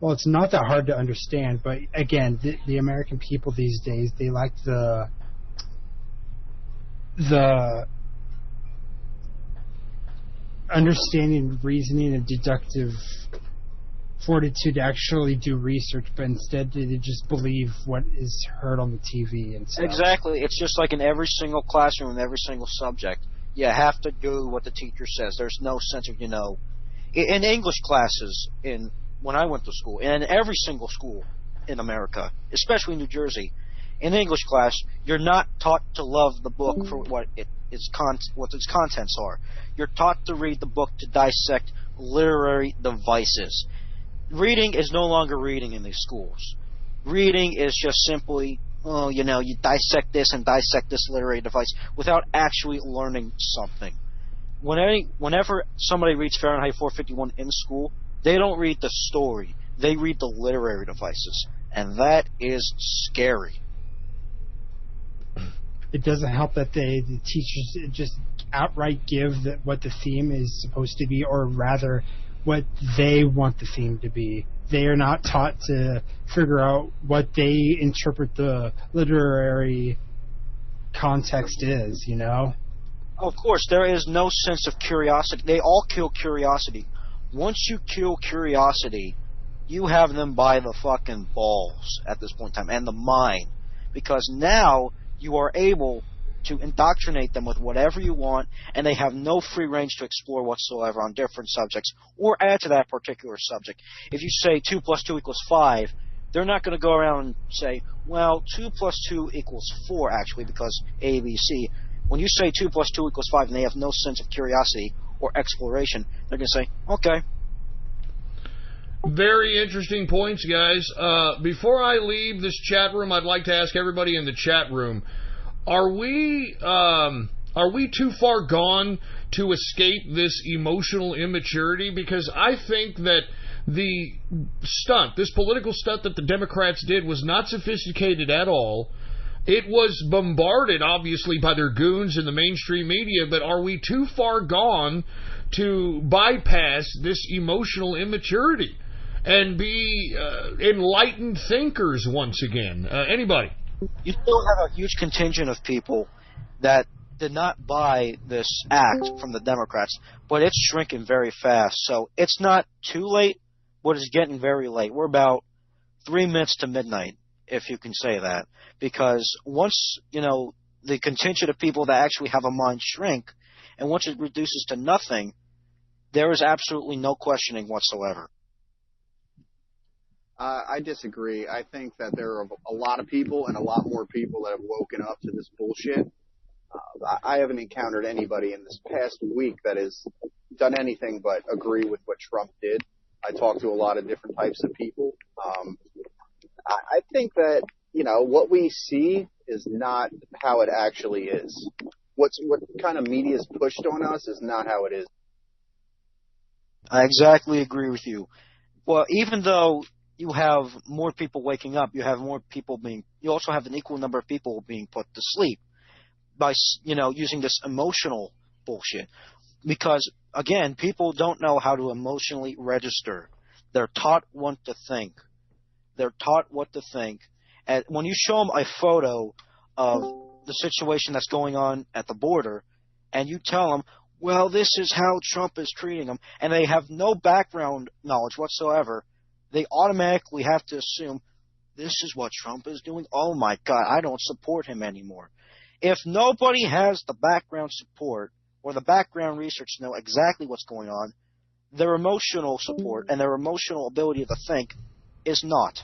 Well, it's not that hard to understand, but again, the American people these days, they like the understanding, reasoning, and deductive fortitude to actually do research, but instead they just believe what is heard on the TV and stuff. Exactly. It's just like in every single classroom, in every single subject. You have to do what the teacher says. There's no sense of, in English classes, when I went to school, and in every single school in America, especially New Jersey, in English class, you're not taught to love the book for what its contents are. You're taught to read the book to dissect literary devices. Reading is no longer reading in these schools. Reading is just simply, you dissect this and dissect this literary device without actually learning something. Whenever somebody reads Fahrenheit 451 in school, they don't read the story. They read the literary devices. And that is scary. It doesn't help that the teachers just outright give what the theme is supposed to be, or rather what they want the theme to be. They are not taught to figure out what they interpret the literary context is, Of course, there is no sense of curiosity. They all kill curiosity. Once you kill curiosity, you have them by the fucking balls at this point in time, and the mind. Because now you are able to indoctrinate them with whatever you want, and they have no free range to explore whatsoever on different subjects, or add to that particular subject. If you say 2 plus 2 equals 5, they're not going to go around and say, well, 2 plus 2 equals 4, actually, because A, B, C. When you say 2 plus 2 equals 5, and they have no sense of curiosity or exploration, they're going to say, okay. Very interesting points, guys. Before I leave this chat room, I'd like to ask everybody in the chat room, are we too far gone to escape this emotional immaturity? Because I think that this political stunt that the Democrats did was not sophisticated at all. It was bombarded, obviously, by their goons in the mainstream media, but are we too far gone to bypass this emotional immaturity and be enlightened thinkers once again? Anybody? You still have a huge contingent of people that did not buy this act from the Democrats, but it's shrinking very fast. So it's not too late, but it's getting very late. We're about 3 minutes to midnight, if you can say that. Because once, the contingent of people that actually have a mind shrink, and once it reduces to nothing, there is absolutely no questioning whatsoever. I disagree. I think that there are a lot of people and a lot more people that have woken up to this bullshit. I haven't encountered anybody in this past week that has done anything but agree with what Trump did. I talked to a lot of different types of people. I think that, what we see is not how it actually is. What kind of media is pushed on us is not how it is. I exactly agree with you. Well, even though you have more people waking up, you also have an equal number of people being put to sleep by, using this emotional bullshit. Because, again, people don't know how to emotionally register. They're taught what to think. And when you show them a photo of the situation that's going on at the border, and you tell them, well, this is how Trump is treating them, and they have no background knowledge whatsoever, they automatically have to assume this is what Trump is doing. Oh, my God, I don't support him anymore. If nobody has the background support or the background research to know exactly what's going on, their emotional support and their emotional ability to think is not.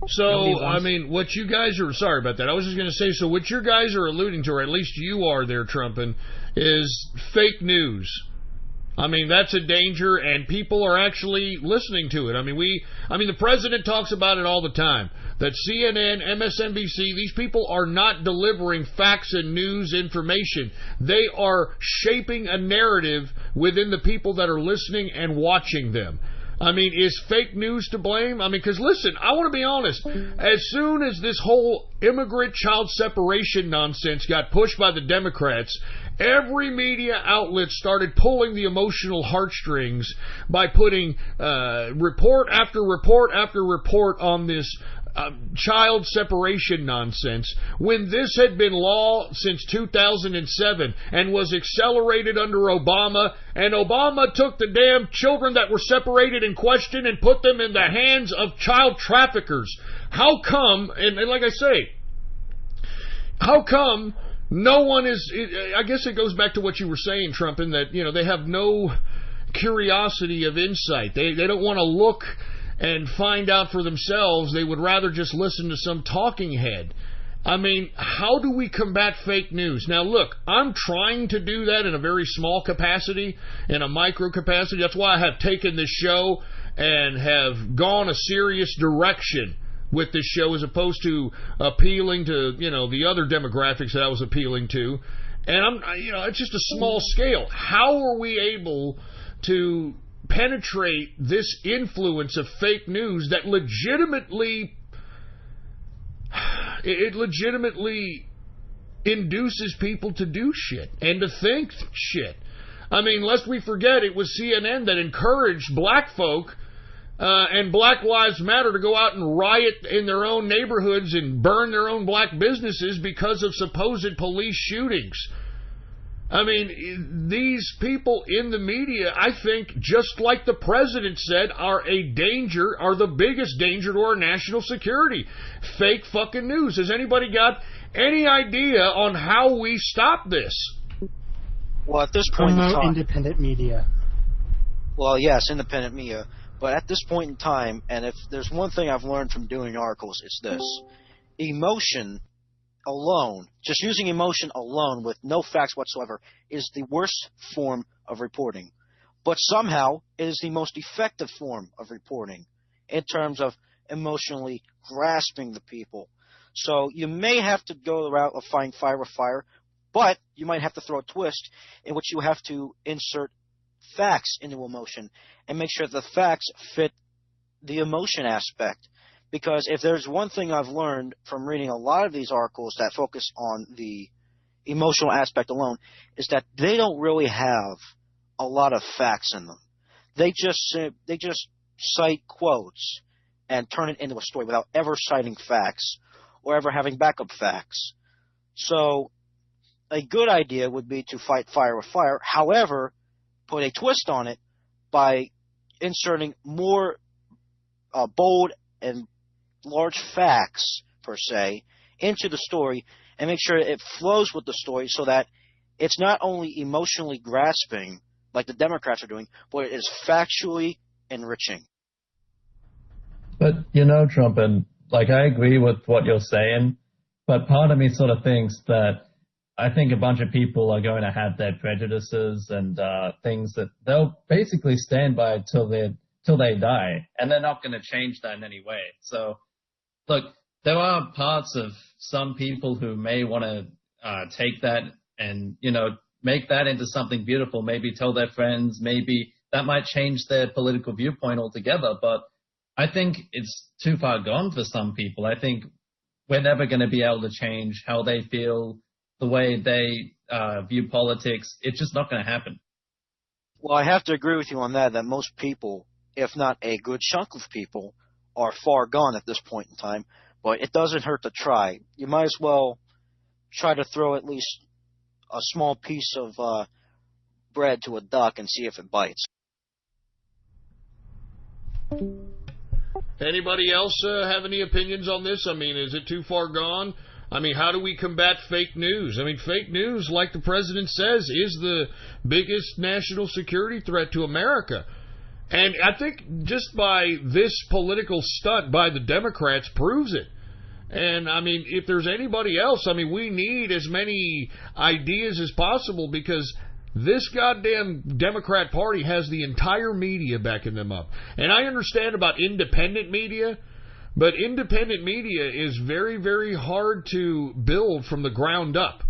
So, I mean, what you guys are, sorry about that, I was just going to say, so what you guys are alluding to, or at least you are there, Trumpin, is fake news. I mean, that's a danger, and people are actually listening to it. I mean, the president talks about it all the time, that CNN, MSNBC, these people are not delivering facts and news information. They are shaping a narrative within the people that are listening and watching them. I mean, is fake news to blame? I mean, because listen, I want to be honest. As soon as this whole immigrant child separation nonsense got pushed by the Democrats, every media outlet started pulling the emotional heartstrings by putting report after report after report on this child separation nonsense, when this had been law since 2007 and was accelerated under Obama, and Obama took the damn children that were separated in question and put them in the hands of child traffickers. How come, and like I say, how come no one is, I guess it goes back to what you were saying, Trumpin, that, you know, they have no curiosity of insight. They don't want to look and find out for themselves. They would rather just listen to some talking head. I mean, how do we combat fake news? Now, look, I'm trying to do that in a very small capacity, in a micro capacity. That's why I have taken this show and have gone a serious direction with this show, as opposed to appealing to, you know, the other demographics that I was appealing to. And it's just a small scale. How are we able to penetrate this influence of fake news that legitimately induces people to do shit and to think shit? I mean, lest we forget, it was CNN that encouraged black folk and Black Lives Matter to go out and riot in their own neighborhoods and burn their own black businesses because of supposed police shootings. I mean, these people in the media, I think, just like the president said, are the biggest danger to our national security. Fake fucking news. Has anybody got any idea on how we stop this? Well, at this point in time, independent media. Well, yes, independent media. But at this point in time, and if there's one thing I've learned from doing articles, it's this. Emotion alone, just using emotion alone with no facts whatsoever, is the worst form of reporting. But somehow, it is the most effective form of reporting in terms of emotionally grasping the people. So you may have to go the route of fighting fire with fire, but you might have to throw a twist in which you have to insert facts into emotion and make sure the facts fit the emotion aspect. Because if there's one thing I've learned from reading a lot of these articles that focus on the emotional aspect alone, is that they don't really have a lot of facts in them. They just cite quotes and turn it into a story without ever citing facts or ever having backup facts. So a good idea would be to fight fire with fire. However, put a twist on it by inserting more bold and large facts, per se, into the story, and make sure it flows with the story so that it's not only emotionally grasping, like the Democrats are doing, but it is factually enriching. But, you know, Trump, and like, I agree with what you're saying, but part of me sort of thinks that I think a bunch of people are going to have their prejudices and things that they'll basically stand by till they die, and they're not going to change that in any way. So, look, there are parts of some people who may want to take that and, you know, make that into something beautiful, maybe tell their friends, maybe that might change their political viewpoint altogether. But I think it's too far gone for some people. I think we're never going to be able to change how they feel, the way they view politics. It's just not going to happen. Well, I have to agree with you on that most people, if not a good chunk of people, are far gone at this point in time, but it doesn't hurt to try. You might as well try to throw at least a small piece of bread to a duck and see if it bites. Anybody else have any opinions on this? I mean, is it too far gone? I mean, how do we combat fake news? I mean, fake news, like the president says, is the biggest national security threat to America. And I think just by this political stunt by the Democrats proves it. And, I mean, if there's anybody else, I mean, we need as many ideas as possible because this goddamn Democrat Party has the entire media backing them up. And I understand about independent media, but independent media is very, very hard to build from the ground up.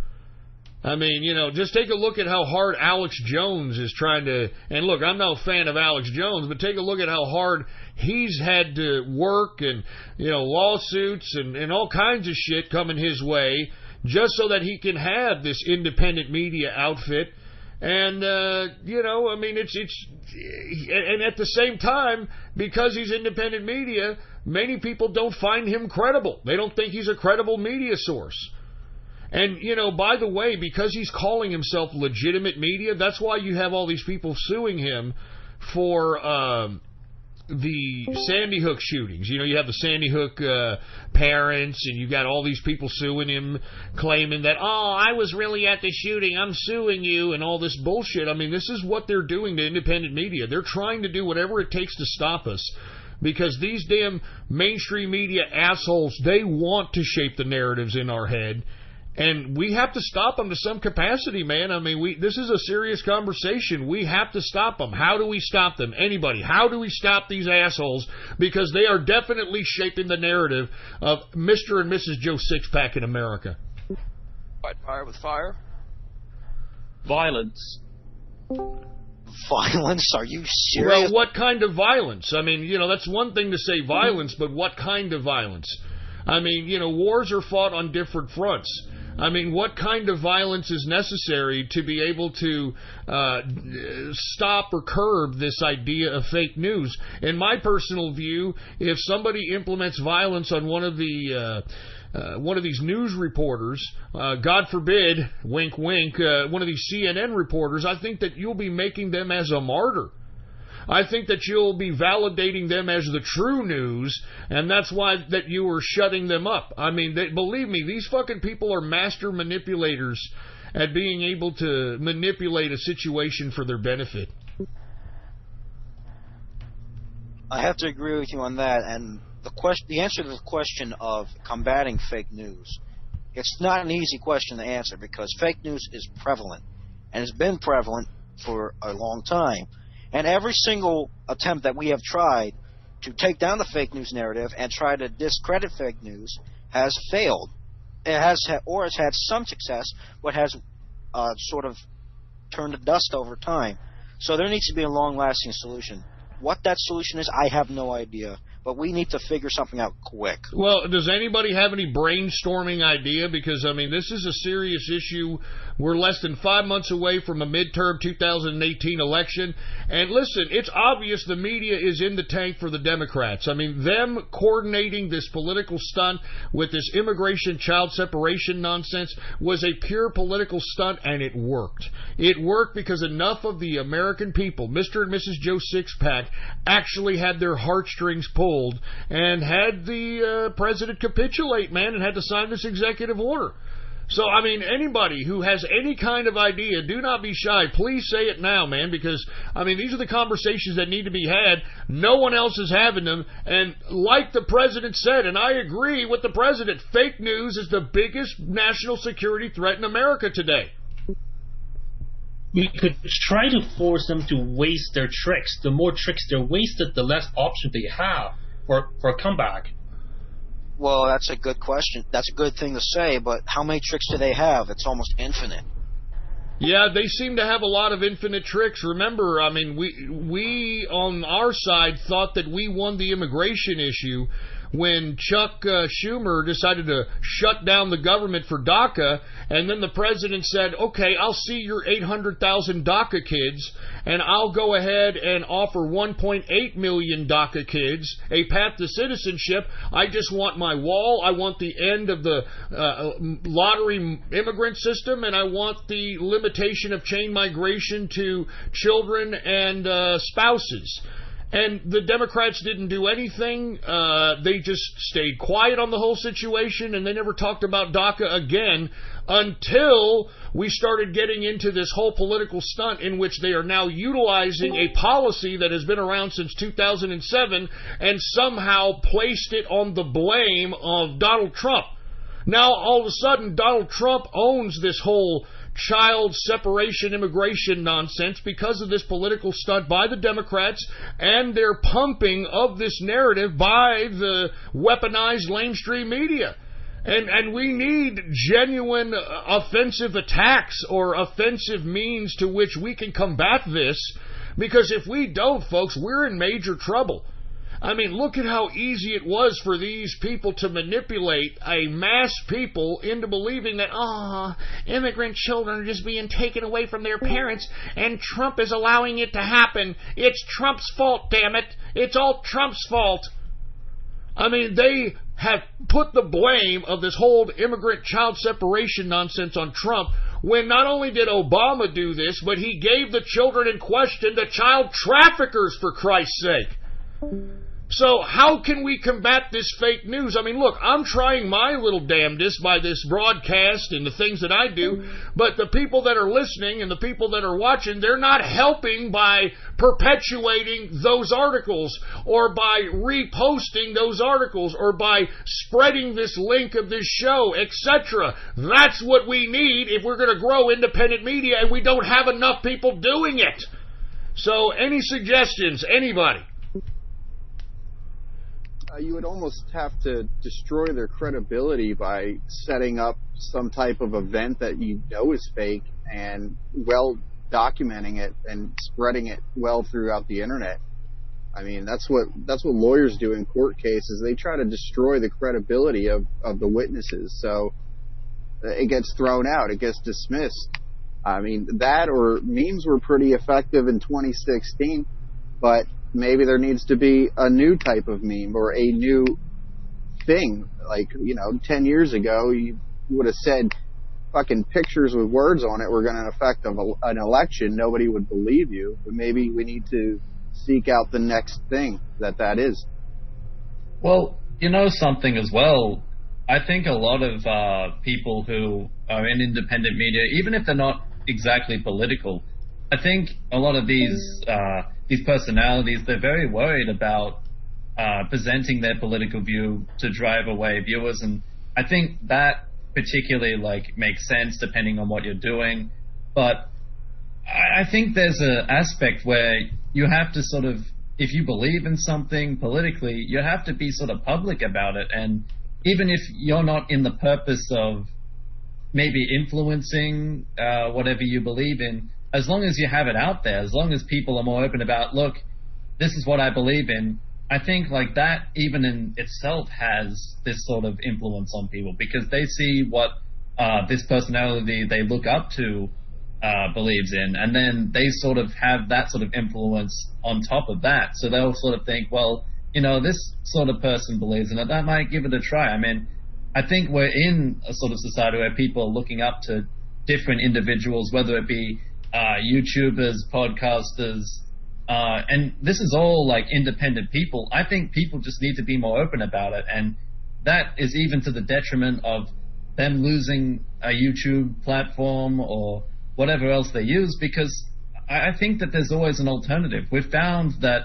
I mean, you know, just take a look at how hard Alex Jones is trying to, and look, I'm no fan of Alex Jones, but take a look at how hard he's had to work and, you know, lawsuits and all kinds of shit coming his way just so that he can have this independent media outfit. And, you know, I mean, and at the same time, because he's independent media, many people don't find him credible. They don't think he's a credible media source. And, you know, by the way, because he's calling himself legitimate media, that's why you have all these people suing him for the Sandy Hook shootings. You know, you have the Sandy Hook parents, and you got all these people suing him, claiming that, oh, I was really at the shooting, I'm suing you, and all this bullshit. I mean, this is what they're doing to independent media. They're trying to do whatever it takes to stop us. Because these damn mainstream media assholes, they want to shape the narratives in our head. And we have to stop them to some capacity, man. I mean, this is a serious conversation. We have to stop them. How do we stop them? Anybody. How do we stop these assholes? Because they are definitely shaping the narrative of Mr. and Mrs. Joe Sixpack in America. Fight fire with fire. Violence. Violence? Are you serious? Well, what kind of violence? I mean, you know, that's one thing to say violence, but what kind of violence? I mean, you know, wars are fought on different fronts. I mean, what kind of violence is necessary to be able to stop or curb this idea of fake news? In my personal view, if somebody implements violence on one of these news reporters, God forbid, wink, wink, one of these CNN reporters, I think that you'll be making them as a martyr. I think that you'll be validating them as the true news, and that's why that you are shutting them up. I mean, believe me, these fucking people are master manipulators at being able to manipulate a situation for their benefit. I have to agree with you on that, and the answer to the question of combating fake news, it's not an easy question to answer because fake news is prevalent, and it's been prevalent for a long time. And every single attempt that we have tried to take down the fake news narrative and try to discredit fake news has failed. It has had some success, but has sort of turned to dust over time. So there needs to be a long-lasting solution. What that solution is, I have no idea. But we need to figure something out quick. Well, does anybody have any brainstorming idea? Because, I mean, this is a serious issue. We're less than 5 months away from a midterm 2018 election. And listen, it's obvious the media is in the tank for the Democrats. I mean, them coordinating this political stunt with this immigration child separation nonsense was a pure political stunt, and it worked. It worked because enough of the American people, Mr. and Mrs. Joe Sixpack, actually had their heartstrings pulled and had the president capitulate, man, and had to sign this executive order. So, I mean, anybody who has any kind of idea, do not be shy. Please say it now, man, because, I mean, these are the conversations that need to be had. No one else is having them. And like the president said, and I agree with the president, fake news is the biggest national security threat in America today. We could try to force them to waste their tricks. The more tricks they're wasted, the less option they have for a comeback. Well, that's a good question. That's a good thing to say, but how many tricks do they have? It's almost infinite. Yeah, they seem to have a lot of infinite tricks. Remember, I mean, we on our side thought that we won the immigration issue when Chuck Schumer decided to shut down the government for DACA, and then the president said, okay, I'll see your 800,000 DACA kids, and I'll go ahead and offer 1.8 million DACA kids a path to citizenship. I just want my wall, I want the end of the lottery immigrant system, and I want the limitation of chain migration to children and spouses. And the Democrats didn't do anything. They just stayed quiet on the whole situation, and they never talked about DACA again until we started getting into this whole political stunt in which they are now utilizing a policy that has been around since 2007 and somehow placed it on the blame of Donald Trump. Now, all of a sudden, Donald Trump owns this whole child separation immigration nonsense because of this political stunt by the Democrats and their pumping of this narrative by the weaponized lamestream media. And we need genuine offensive attacks or offensive means to which we can combat this, because if we don't, folks, we're in major trouble. I mean, look at how easy it was for these people to manipulate a mass people into believing that, immigrant children are just being taken away from their parents, and Trump is allowing it to happen. It's Trump's fault, damn it. It's all Trump's fault. I mean, they have put the blame of this whole immigrant child separation nonsense on Trump, when not only did Obama do this, but he gave the children in question to child traffickers, for Christ's sake. So how can we combat this fake news? I mean, look, I'm trying my little damnedest by this broadcast and the things that I do, but the people that are listening and the people that are watching, they're not helping by perpetuating those articles or by reposting those articles or by spreading this link of this show, etc. That's what we need if we're going to grow independent media, and we don't have enough people doing it. So any suggestions, anybody? You would almost have to destroy their credibility by setting up some type of event that you know is fake and well documenting it and spreading it well throughout the internet. I mean, that's what lawyers do in court cases. They try to destroy the credibility of the witnesses, so it gets thrown out, it gets dismissed. I mean, that or memes were pretty effective in 2016, but maybe there needs to be a new type of meme or a new thing. Like, 10 years ago, you would have said fucking pictures with words on it were going to affect an election. Nobody would believe you. But maybe we need to seek out the next thing that is. Well, something as well. I think a lot of people who are in independent media, even if they're not exactly political, I think a lot of these personalities, they're very worried about presenting their political view to drive away viewers, and I think that particularly makes sense depending on what you're doing. But I think there's an aspect where you have to sort of, if you believe in something politically, you have to be sort of public about it, and even if you're not in the purpose of maybe influencing whatever you believe in, as long as you have it out there, as long as people are more open about, look, this is what I believe in, I think that even in itself has this sort of influence on people, because they see what this personality they look up to believes in, and then they sort of have that sort of influence on top of that. So they'll sort of think, well, this sort of person believes in it, I might give it a try. I mean, I think we're in a sort of society where people are looking up to different individuals, whether it be YouTubers, podcasters, and this is all independent people. I think people just need to be more open about it, and that is even to the detriment of them losing a YouTube platform or whatever else they use, because I think that there's always an alternative. We've found that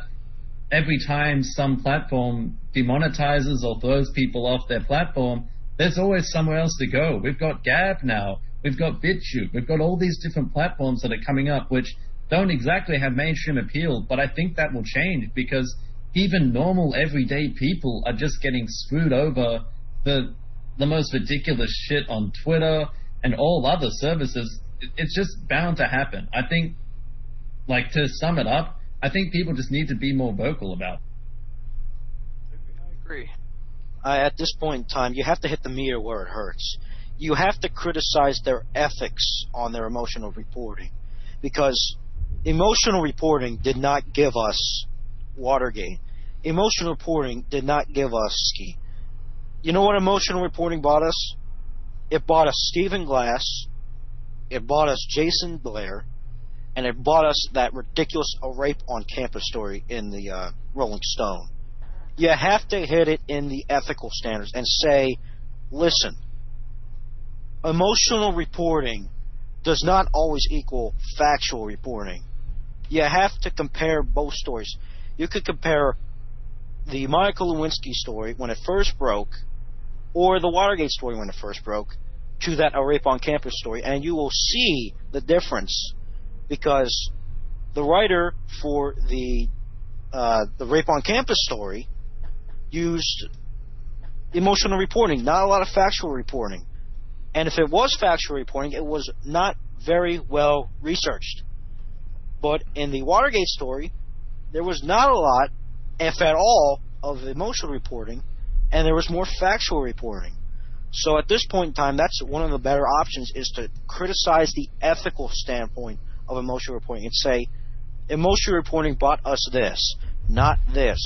every time some platform demonetizes or throws people off their platform, there's always somewhere else to go. We've got Gab now. We've got BitChute. We've got all these different platforms that are coming up which don't exactly have mainstream appeal, but I think that will change, because even normal everyday people are just getting screwed over the most ridiculous shit on Twitter and all other services. It's just bound to happen. I think, to sum it up, I think people just need to be more vocal about it. I agree. At this point in time, you have to hit the meter where it hurts. You have to criticize their ethics on their emotional reporting, because emotional reporting did not give us Watergate. Emotional reporting did not give us Ski. You know what emotional reporting bought us? It bought us Stephen Glass. It bought us Jason Blair. and it brought us that ridiculous rape on campus story in the Rolling Stone. You have to hit it in the ethical standards and say, listen, emotional reporting does not always equal factual reporting. You have to compare both stories. You could compare the Monica Lewinsky story when it first broke, or the Watergate story when it first broke, to that rape on campus story, and you will see the difference, because the writer for the rape on campus story used emotional reporting, not a lot of factual reporting. And if it was factual reporting, it was not very well researched. But in the Watergate story, there was not a lot, if at all, of emotional reporting, and there was more factual reporting. So at this point in time, that's one of the better options, is to criticize the ethical standpoint of emotional reporting and say, emotional reporting brought us this, not this.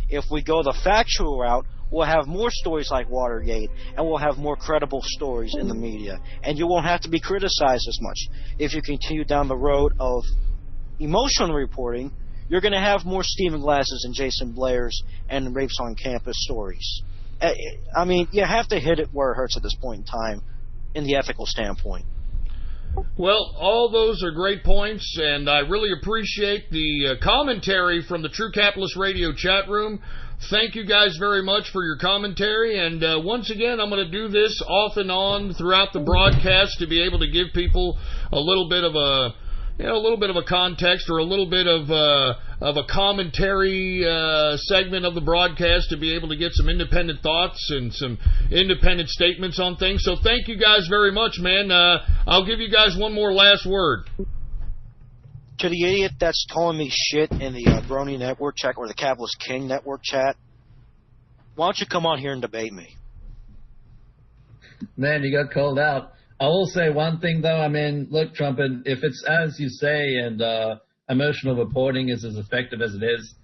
If we go the factual route, we'll have more stories like Watergate, and we'll have more credible stories in the media, and you won't have to be criticized as much. If you continue down the road of emotional reporting, you're going to have more Stephen Glasses and Jason Blairs and rapes on campus stories. I mean, you have to hit it where it hurts at this point in time, in the ethical standpoint. Well, all those are great points, and I really appreciate the commentary from the True Capitalist Radio chat room. Thank you guys very much for your commentary, and once again, I'm going to do this off and on throughout the broadcast to be able to give people a little bit of a context, or a little bit of a commentary segment of the broadcast, to be able to get some independent thoughts and some independent statements on things. So thank you guys very much, man. I'll give you guys one more last word. To the idiot that's telling me shit in the Brony Network chat or the Capitalist King Network chat, why don't you come on here and debate me? Man, you got called out. I will say one thing, though. I mean, look, Trumpet, if it's as you say and emotional reporting is as effective as it is,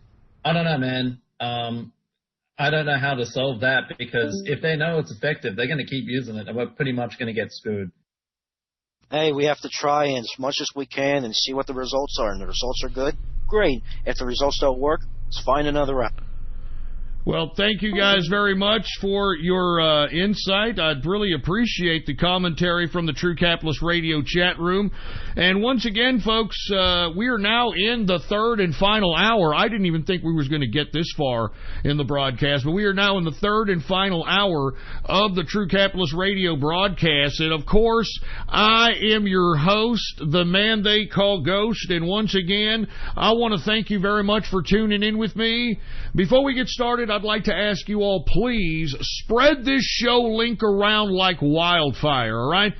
I don't know, man. I don't know how to solve that, because if they know it's effective, they're going to keep using it, and we're pretty much going to get screwed. Hey, we have to try as much as we can and see what the results are. And the results are good, great. If the results don't work, let's find another route. Well, thank you guys very much for your insight. I'd really appreciate the commentary from the True Capitalist Radio chat room. And once again, folks, we are now in the third and final hour. I didn't even think we was going to get this far in the broadcast, but we are now in the third and final hour of the True Capitalist Radio broadcast. And, of course, I am your host, the man they call Ghost. And once again, I want to thank you very much for tuning in with me. Before we get started, I'd like to ask you all, please spread this show link around like wildfire, all right?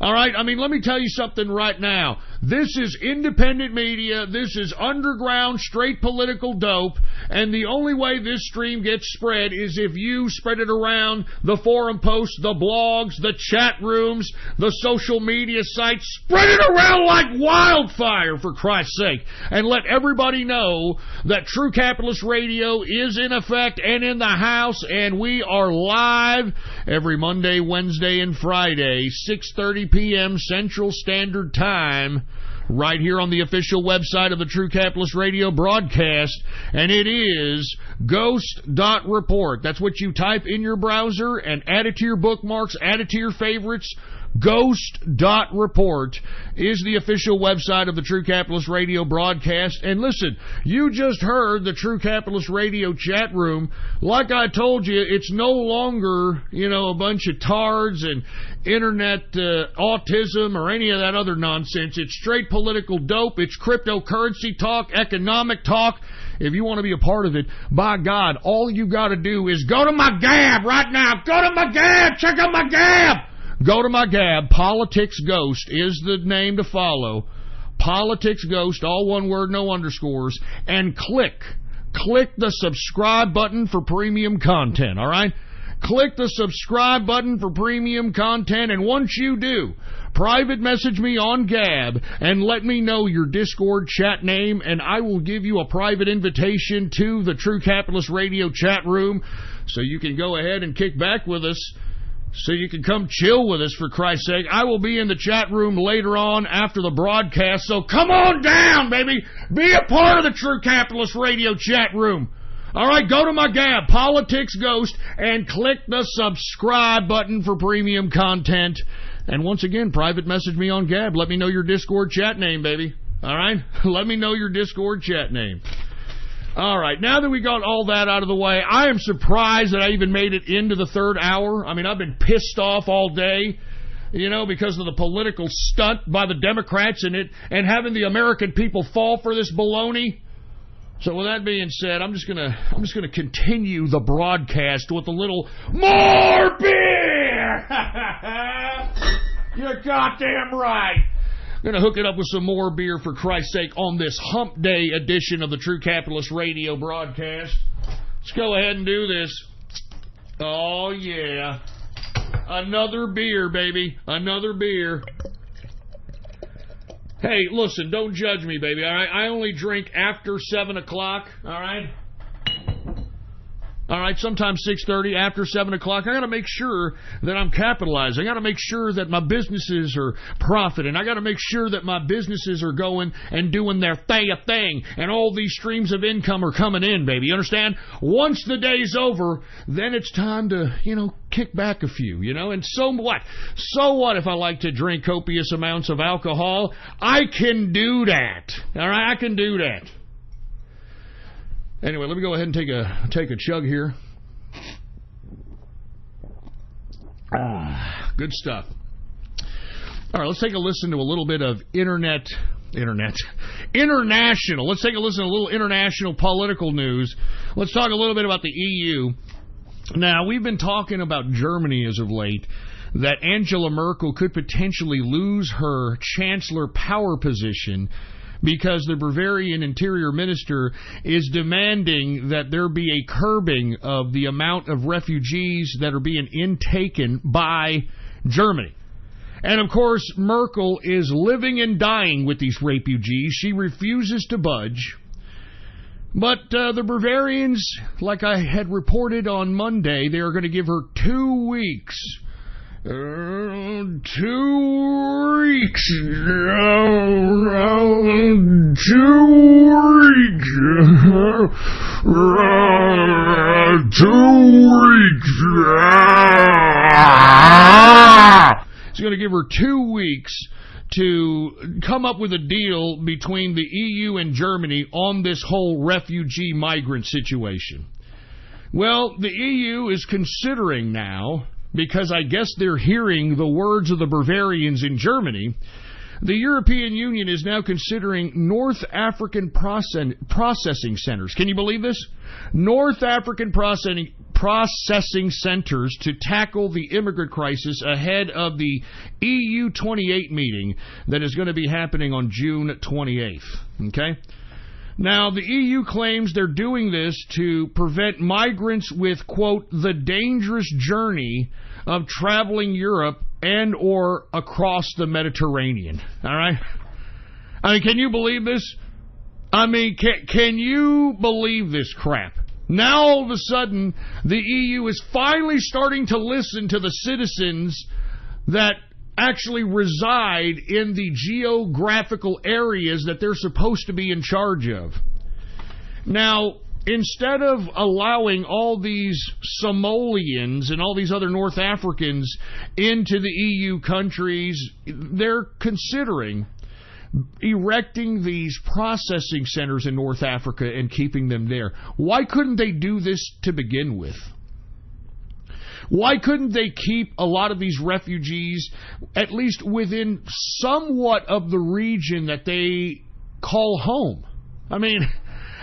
All right, I mean, let me tell you something right now. This is independent media. This is underground, straight political dope. And the only way this stream gets spread is if you spread it around the forum posts, the blogs, the chat rooms, the social media sites. Spread it around like wildfire, for Christ's sake. And let everybody know that True Capitalist Radio is in effect and in the house. And we are live every Monday, Wednesday, and Friday, 6:30 p.m. Central Standard Time, right here on the official website of the True Capitalist Radio broadcast, and it is ghost.report. That's what you type in your browser and add it to your bookmarks, add it to your favorites. Ghost.report is the official website of the True Capitalist Radio broadcast. And listen, you just heard the True Capitalist Radio chat room. Like I told you, it's no longer, a bunch of tards and internet autism or any of that other nonsense. It's straight political dope. It's cryptocurrency talk, economic talk. If you want to be a part of it, by God, all you got to do is go to my Gab right now. Go to my Gab. Check out my Gab. Go to my Gab. Politics Ghost is the name to follow. Politics Ghost, all one word, no underscores. And click the subscribe button for premium content, all right? Click the subscribe button for premium content, and once you do, private message me on Gab and let me know your Discord chat name, and I will give you a private invitation to the True Capitalist Radio chat room so you can go ahead and kick back with us So you can come chill with us, for Christ's sake. I will be in the chat room later on after the broadcast, so come on down, baby. Be a part of the True Capitalist Radio chat room. All right, go to my Gab, Politics Ghost, and click the subscribe button for premium content. And once again, private message me on Gab. Let me know your Discord chat name, baby. All right? Let me know your Discord chat name. All right, now that we got all that out of the way, I am surprised that I even made it into the third hour. I mean, I've been pissed off all day, because of the political stunt by the Democrats and having the American people fall for this baloney. So with that being said, I'm just gonna continue the broadcast with a little more beer. You're goddamn right. I'm going to hook it up with some more beer, for Christ's sake, on this hump day edition of the True Capitalist Radio broadcast. Let's go ahead and do this. Oh, yeah. Another beer, baby. Another beer. Hey, listen, don't judge me, baby, all right? I only drink after 7 o'clock, all right? All right, sometimes 6:30, after 7 o'clock. I got to make sure that I'm capitalizing. I got to make sure that my businesses are profiting. I got to make sure that my businesses are going and doing their thing, and all these streams of income are coming in, baby. You understand? Once the day's over, then it's time to, kick back a few, And so what? So what if I like to drink copious amounts of alcohol? I can do that. All right, I can do that. Anyway, let me go ahead and take a chug here. Good stuff. All right, let's take a listen to a little bit of international. Let's take a listen to a little international political news. Let's talk a little bit about the EU. Now, we've been talking about Germany as of late, that Angela Merkel could potentially lose her chancellor power position because the Bavarian Interior Minister is demanding that there be a curbing of the amount of refugees that are being intaken by Germany. And, of course, Merkel is living and dying with these refugees. She refuses to budge. But the Bavarians, like I had reported on Monday, they are going to give her 2 weeks. 2 weeks. 2 weeks. 2 weeks. It's going to give her 2 weeks to come up with a deal between the EU and Germany on this whole refugee migrant situation. Well, the EU is considering now, because I guess they're hearing the words of the Bavarians in Germany, the European Union is now considering North African processing centers. Can you believe this? North African processing centers to tackle the immigrant crisis ahead of the EU 28 meeting that is going to be happening on June 28th. Okay? Now, the EU claims they're doing this to prevent migrants with, quote, the dangerous journey of traveling Europe and or across the Mediterranean. All right? I mean, can you believe this? I mean, can you believe this crap? Now, all of a sudden, the EU is finally starting to listen to the citizens that actually reside in the geographical areas that they're supposed to be in charge of. Now, instead of allowing all these Somalians and all these other North Africans into the EU countries, they're considering erecting these processing centers in North Africa and keeping them there. Why couldn't they do this to begin with? Why couldn't they keep a lot of these refugees at least within somewhat of the region that they call home? I mean,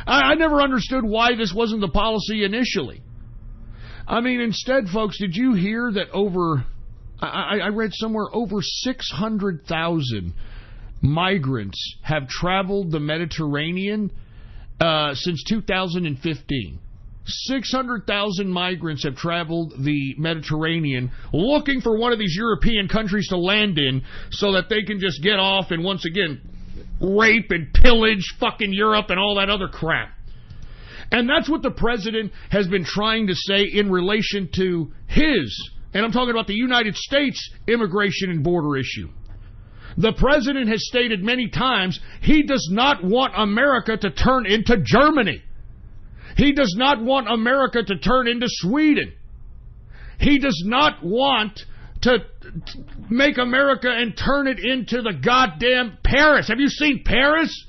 I never understood why this wasn't the policy initially. I mean, instead, folks, did you hear that I read somewhere over 600,000 migrants have traveled the Mediterranean since 2015. 600,000 migrants have traveled the Mediterranean looking for one of these European countries to land in so that they can just get off and once again rape and pillage fucking Europe and all that other crap. And that's what the president has been trying to say in relation to his And I'm talking about the United States immigration and border issue. The president has stated many times he does not want America to turn into Germany. He does not want America to turn into Sweden. He does not want to make America and turn it into the goddamn Paris. Have you seen Paris?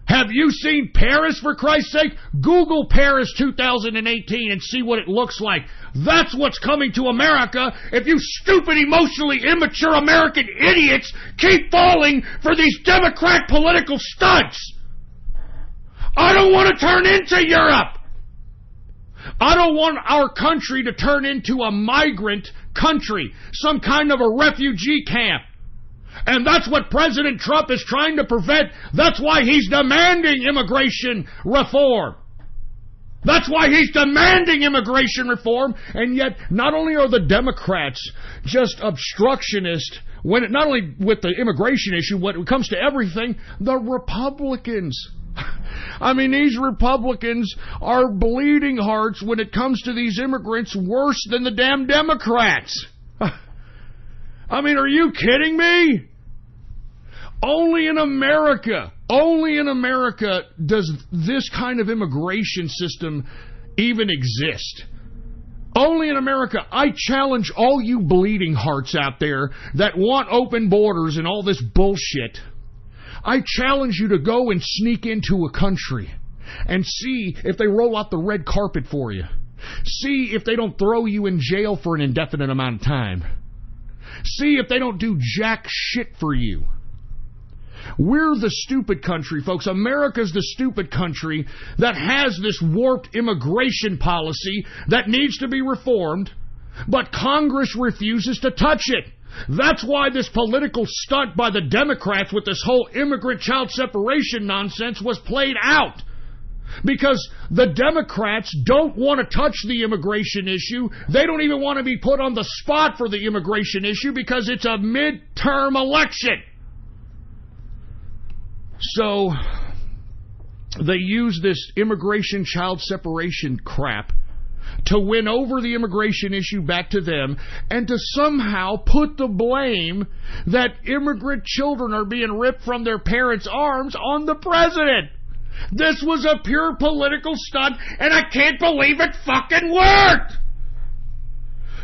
Have you seen Paris, for Christ's sake? Google Paris 2018 and see what it looks like. That's what's coming to America if you stupid, emotionally immature American idiots keep falling for these Democrat political stunts. I don't want to turn into Europe. I don't want our country to turn into a migrant country, some kind of a refugee camp. And that's what President Trump is trying to prevent. That's why he's demanding immigration reform. That's why he's demanding immigration reform. And yet, not only are the Democrats just obstructionist, not only with the immigration issue, when it comes to everything, the Republicans. I mean, these Republicans are bleeding hearts when it comes to these immigrants worse than the damn Democrats. I mean, are you kidding me? Only in America does this kind of immigration system even exist. Only in America. I challenge all you bleeding hearts out there that want open borders and all this bullshit. I challenge you to go and sneak into a country and see if they roll out the red carpet for you. See if they don't throw you in jail for an indefinite amount of time. See if they don't do jack shit for you. We're the stupid country, folks. America's the stupid country that has this warped immigration policy that needs to be reformed, but Congress refuses to touch it. That's why this political stunt by the Democrats with this whole immigrant child separation nonsense was played out. Because the Democrats don't want to touch the immigration issue. They don't even want to be put on the spot for the immigration issue because it's a midterm election. So they use this immigration child separation crap to win over the immigration issue back to them and to somehow put the blame that immigrant children are being ripped from their parents' arms on the president. This was a pure political stunt, and I can't believe it fucking worked!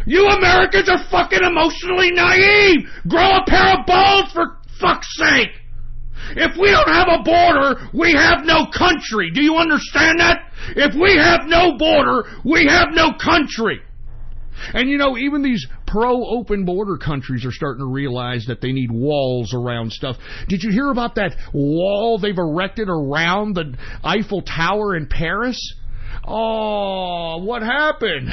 You Americans are fucking emotionally naive! Grow a pair of balls, for fuck's sake! If we don't have a border, we have no country. Do you understand that? If we have no border, we have no country. And you know, even these pro-open border countries are starting to realize that they need walls around stuff. Did you hear about that wall they've erected around the Eiffel Tower in Paris? Oh, what happened?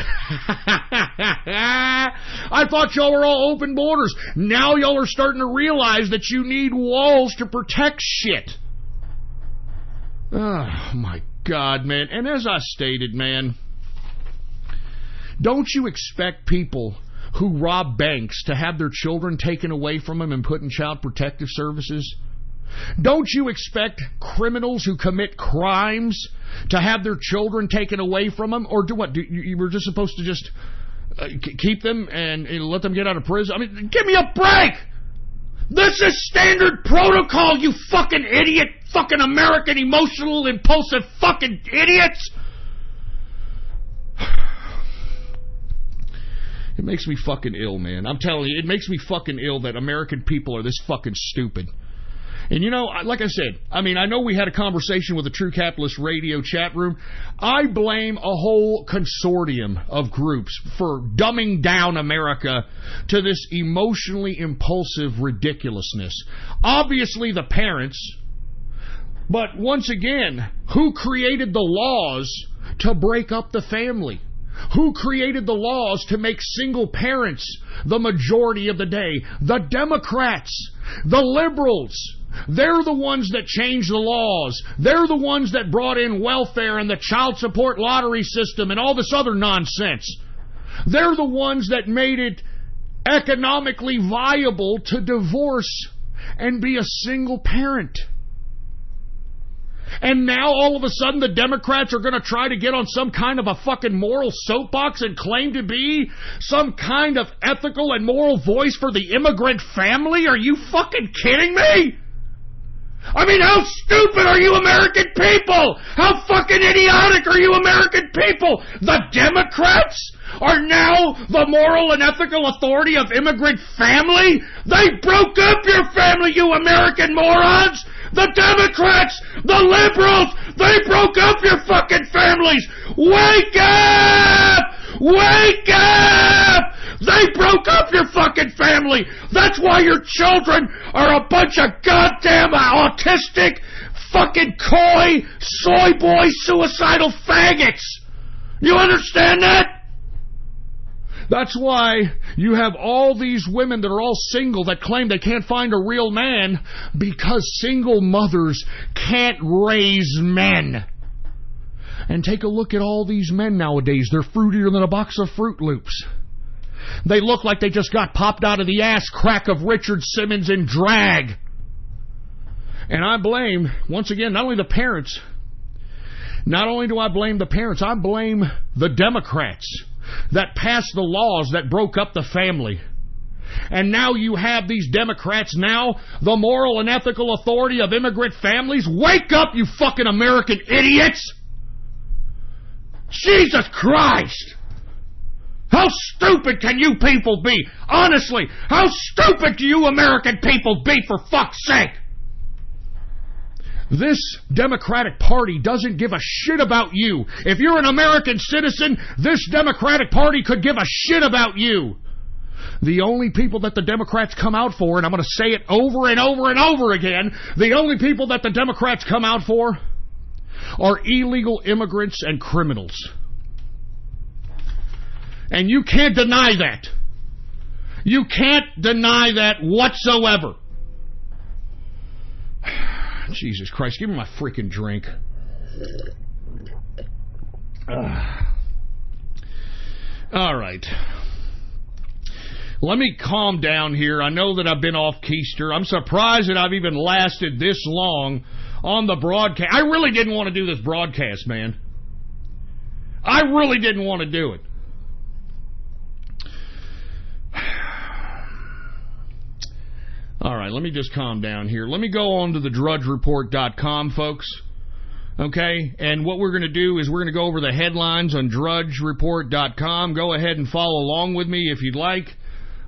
I thought y'all were all open borders. Now y'all are starting to realize that you need walls to protect shit. Oh, my God, man. And as I stated, man, don't you expect people who rob banks to have their children taken away from them and put in child protective services? Don't you expect criminals who commit crimes to have their children taken away from them? Or do what? You were just supposed to just keep them and let them get out of prison? I mean, give me a break! This is standard protocol, you fucking idiot, fucking American, emotional, impulsive fucking idiots! It makes me fucking ill, man. I'm telling you, it makes me fucking ill that American people are this fucking stupid. And you know, like I said, I mean, I know we had a conversation with the True Capitalist Radio chat room. I blame a whole consortium of groups for dumbing down America to this emotionally impulsive ridiculousness. Obviously the parents, but once again, who created the laws to break up the family? Who created the laws to make single parents the majority of the day? The Democrats, the liberals. They're the ones that changed the laws. They're the ones that brought in welfare and the child support lottery system and all this other nonsense. They're the ones that made it economically viable to divorce and be a single parent. And now all of a sudden the Democrats are going to try to get on some kind of a fucking moral soapbox and claim to be some kind of ethical and moral voice for the immigrant family? Are you fucking kidding me? I mean, how stupid are you American people? How fucking idiotic are you American people? The Democrats are now the moral and ethical authority of immigrant family? They broke up your family, you American morons! The Democrats, the liberals, they broke up your fucking families! Wake up! Wake up! They broke up your fucking family! That's why your children are a bunch of goddamn autistic, fucking coy, soy boy, suicidal faggots! You understand that? That's why you have all these women that are all single that claim they can't find a real man because single mothers can't raise men. And take a look at all these men nowadays. They're fruitier than a box of Fruit Loops. They look like they just got popped out of the ass crack of Richard Simmons in drag. And I blame, once again, not only the parents. Not only do I blame the parents, I blame the Democrats that passed the laws that broke up the family. And now you have these Democrats now, the moral and ethical authority of immigrant families. Wake up, you fucking American idiots! Jesus Christ! How stupid can you people be? Honestly, how stupid do you American people be, for fuck's sake? This Democratic Party doesn't give a shit about you. If you're an American citizen, this Democratic Party could give a shit about you. The only people that the Democrats come out for, and I'm going to say it over and over and over again, the only people that the Democrats come out for are illegal immigrants and criminals. And you can't deny that. You can't deny that whatsoever. Jesus Christ, give me my freaking drink. All right. Let me calm down here. I know that I've been off keister. I'm surprised that I've even lasted this long on the broadcast. I really didn't want to do this broadcast, man. I really didn't want to do it. All right, let me just calm down here. Let me go on to the drudgereport.com, folks. Okay? And what we're going to do is we're going to go over the headlines on drudgereport.com. Go ahead and follow along with me if you'd like.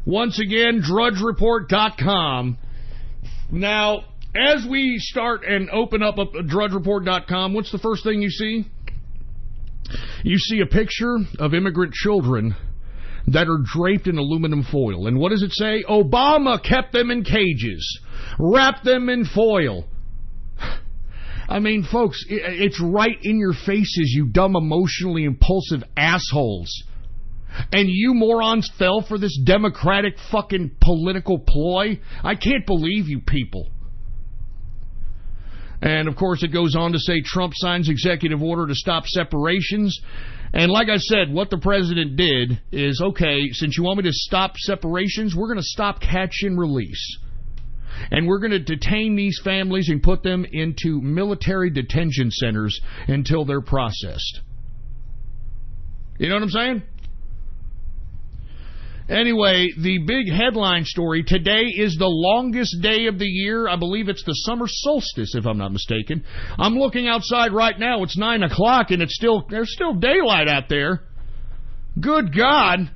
Once again, drudgereport.com. Now, as we start and open up drudgereport.com, what's the first thing you see? You see a picture of immigrant children that are draped in aluminum foil. And what does it say? Obama kept them in cages, wrapped them in foil. I mean, folks, it's right in your faces, you dumb, emotionally impulsive assholes. And you morons fell for this Democratic fucking political ploy? I can't believe you people. And, of course, it goes on to say Trump signs executive order to stop separations. And like I said, what the president did is, okay, since you want me to stop separations, we're going to stop catch and release. And we're going to detain these families and put them into military detention centers until they're processed. You know what I'm saying? Anyway, the big headline story, today is the longest day of the year. I believe it's the summer solstice, if I'm not mistaken. I'm looking outside right now. It's 9 o'clock, and there's still daylight out there. Good God.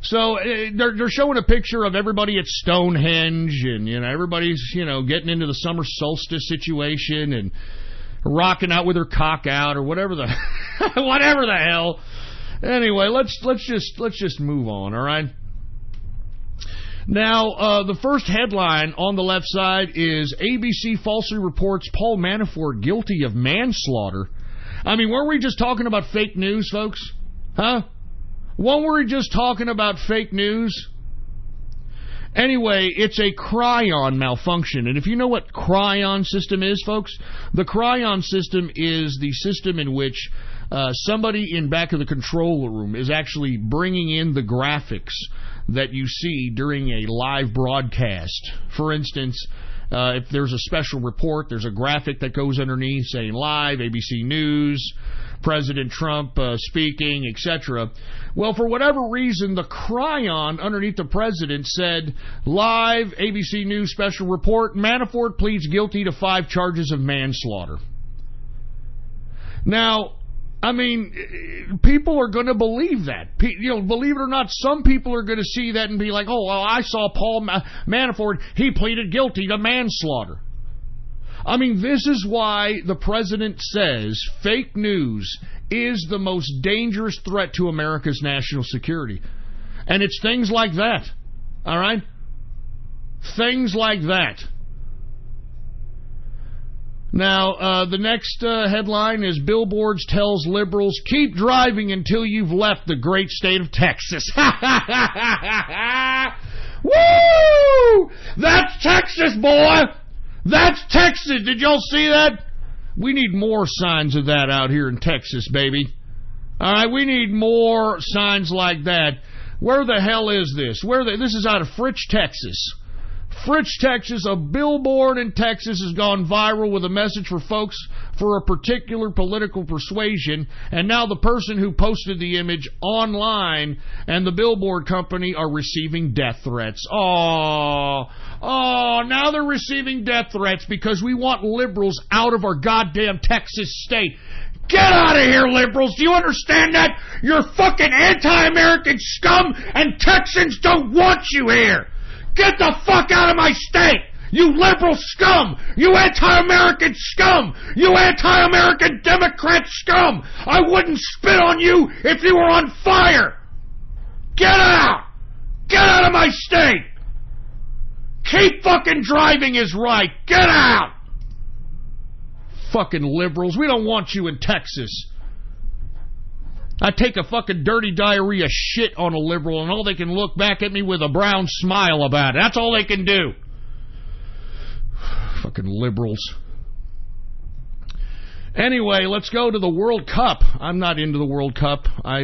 So they're showing a picture of everybody at Stonehenge, and everybody's getting into the summer solstice situation and rocking out with their cock out or whatever the whatever the hell. Anyway, let's just move on, all right? Now, the first headline on the left side is ABC falsely reports Paul Manafort guilty of manslaughter. I mean, weren't we just talking about fake news, folks? Huh? Weren't we just talking about fake news? Anyway, it's a cryon malfunction. And if you know what cryon system is, folks, the cryon system is the system in which somebody in back of the control room is actually bringing in the graphics that you see during a live broadcast. For instance, If there's a special report, there's a graphic that goes underneath saying live, ABC News, President Trump speaking, etc. Well, for whatever reason, the chyron underneath the president said, live, ABC News special report, Manafort pleads guilty to 5 charges of manslaughter. Now, I mean, people are going to believe that. Believe it or not, some people are going to see that and be like, oh, well, I saw Paul Manafort, he pleaded guilty to manslaughter. I mean, this is why the president says fake news is the most dangerous threat to America's national security. And it's things like that. All right? Things like that. Now, the next headline is Billboards tells liberals, keep driving until you've left the great state of Texas. Woo! That's Texas, boy! That's Texas. Did y'all see that? We need more signs of that out here in Texas, baby. All right, we need more signs like that. Where the hell is this? This is out of Fritch, Texas. Fritch, Texas, a billboard in Texas has gone viral with a message for folks for a particular political persuasion, and now the person who posted the image online and the billboard company are receiving death threats. Oh, now they're receiving death threats because we want liberals out of our goddamn Texas state. Get out of here, liberals! Do you understand that? You're fucking anti-American scum, and Texans don't want you here! Get the fuck out of my state! You liberal scum! You anti-American scum! You anti-American Democrat scum! I wouldn't spit on you if you were on fire! Get out! Get out of my state! Keep fucking driving is right! Get out! Fucking liberals, we don't want you in Texas. I take a fucking dirty diarrhea shit on a liberal, and all they can look back at me with a brown smile about it. That's all they can do. Fucking liberals. Anyway, let's go to the World Cup. I'm not into the World Cup. I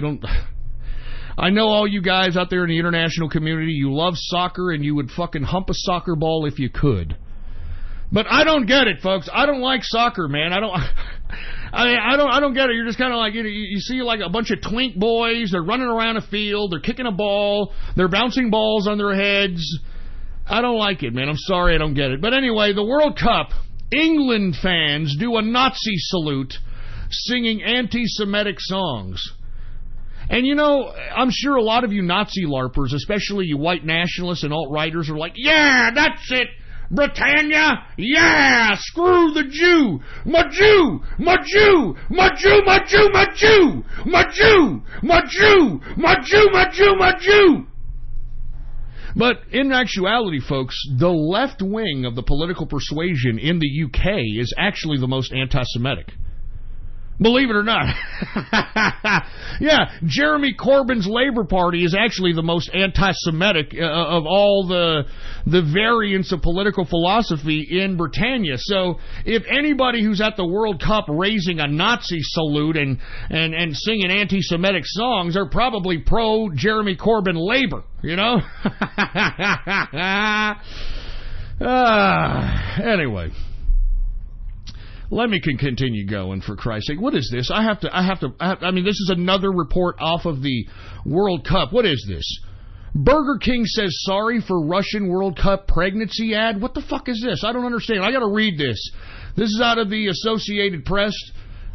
know all you guys out there in the international community, you love soccer, and you would fucking hump a soccer ball if you could. But I don't get it, folks. I don't like soccer, man. I don't get it. You're just kind of like, you see like a bunch of twink boys. They're running around a field. They're kicking a ball. They're bouncing balls on their heads. I don't like it, man. I'm sorry, I don't get it. But anyway, the World Cup, England fans do a Nazi salute singing anti-Semitic songs. And I'm sure a lot of you Nazi LARPers, especially you white nationalists and alt-righters, are like, yeah, that's it. Britannia, yeah, screw the Jew, my Jew, my Jew, my Jew, my Jew, my Jew, my Jew, my Jew, my Jew, my Jew, my Jew. But in actuality, folks, the left wing of the political persuasion in the UK is actually the most anti-Semitic. Believe it or not. Yeah, Jeremy Corbyn's Labour Party is actually the most anti-Semitic of all the variants of political philosophy in Britannia. So if anybody who's at the World Cup raising a Nazi salute and singing anti-Semitic songs are probably pro-Jeremy Corbyn Labour, Anyway. Let me continue going, for Christ's sake. What is this? I mean, this is another report off of the World Cup. What is this? Burger King says sorry for Russian World Cup pregnancy ad. What the fuck is this? I don't understand. I got to read this. This is out of the Associated Press,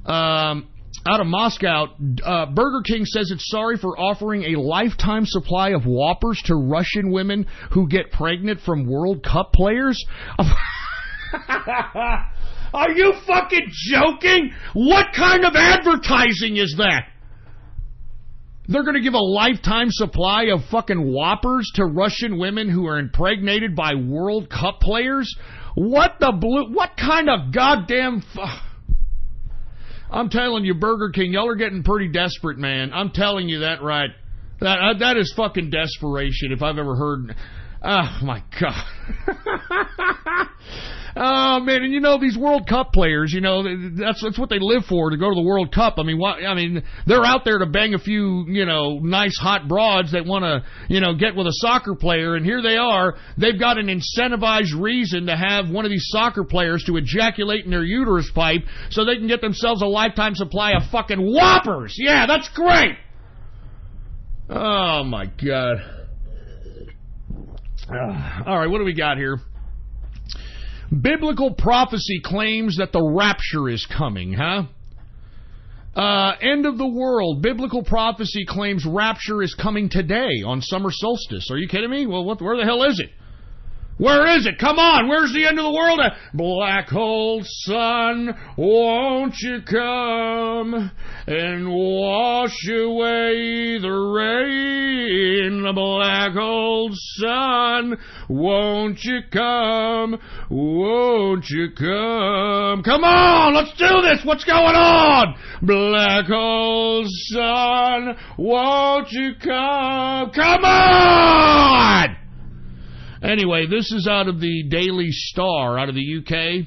out of Moscow. Burger King says it's sorry for offering a lifetime supply of Whoppers to Russian women who get pregnant from World Cup players. Are you fucking joking? What kind of advertising is that? They're going to give a lifetime supply of fucking Whoppers to Russian women who are impregnated by World Cup players? What kind of goddamn... I'm telling you, Burger King, y'all are getting pretty desperate, man. I'm telling you that right. That is fucking desperation if I've ever heard... Oh, my God. Oh, man, and you know, these World Cup players, you know, that's what they live for, to go to the World Cup. I mean, they're out there to bang a few, you know, nice hot broads that want to, you know, get with a soccer player, and here they are. They've got an incentivized reason to have one of these soccer players to ejaculate in their uterus pipe so they can get themselves a lifetime supply of fucking Whoppers. Yeah, that's great. Oh, my God. All right, what do we got here? Biblical prophecy claims that the rapture is coming, huh? End of the world. Biblical prophecy claims rapture is coming today on summer solstice. Are you kidding me? Well, where the hell is it? Where is it? Come on, where's the end of the world? Black hole sun, won't you come and wash away the rain? Black hole sun, won't you come? Won't you come? Come on, let's do this. What's going on? Black hole sun, won't you come? Come on! Anyway, this is out of the Daily Star out of the UK.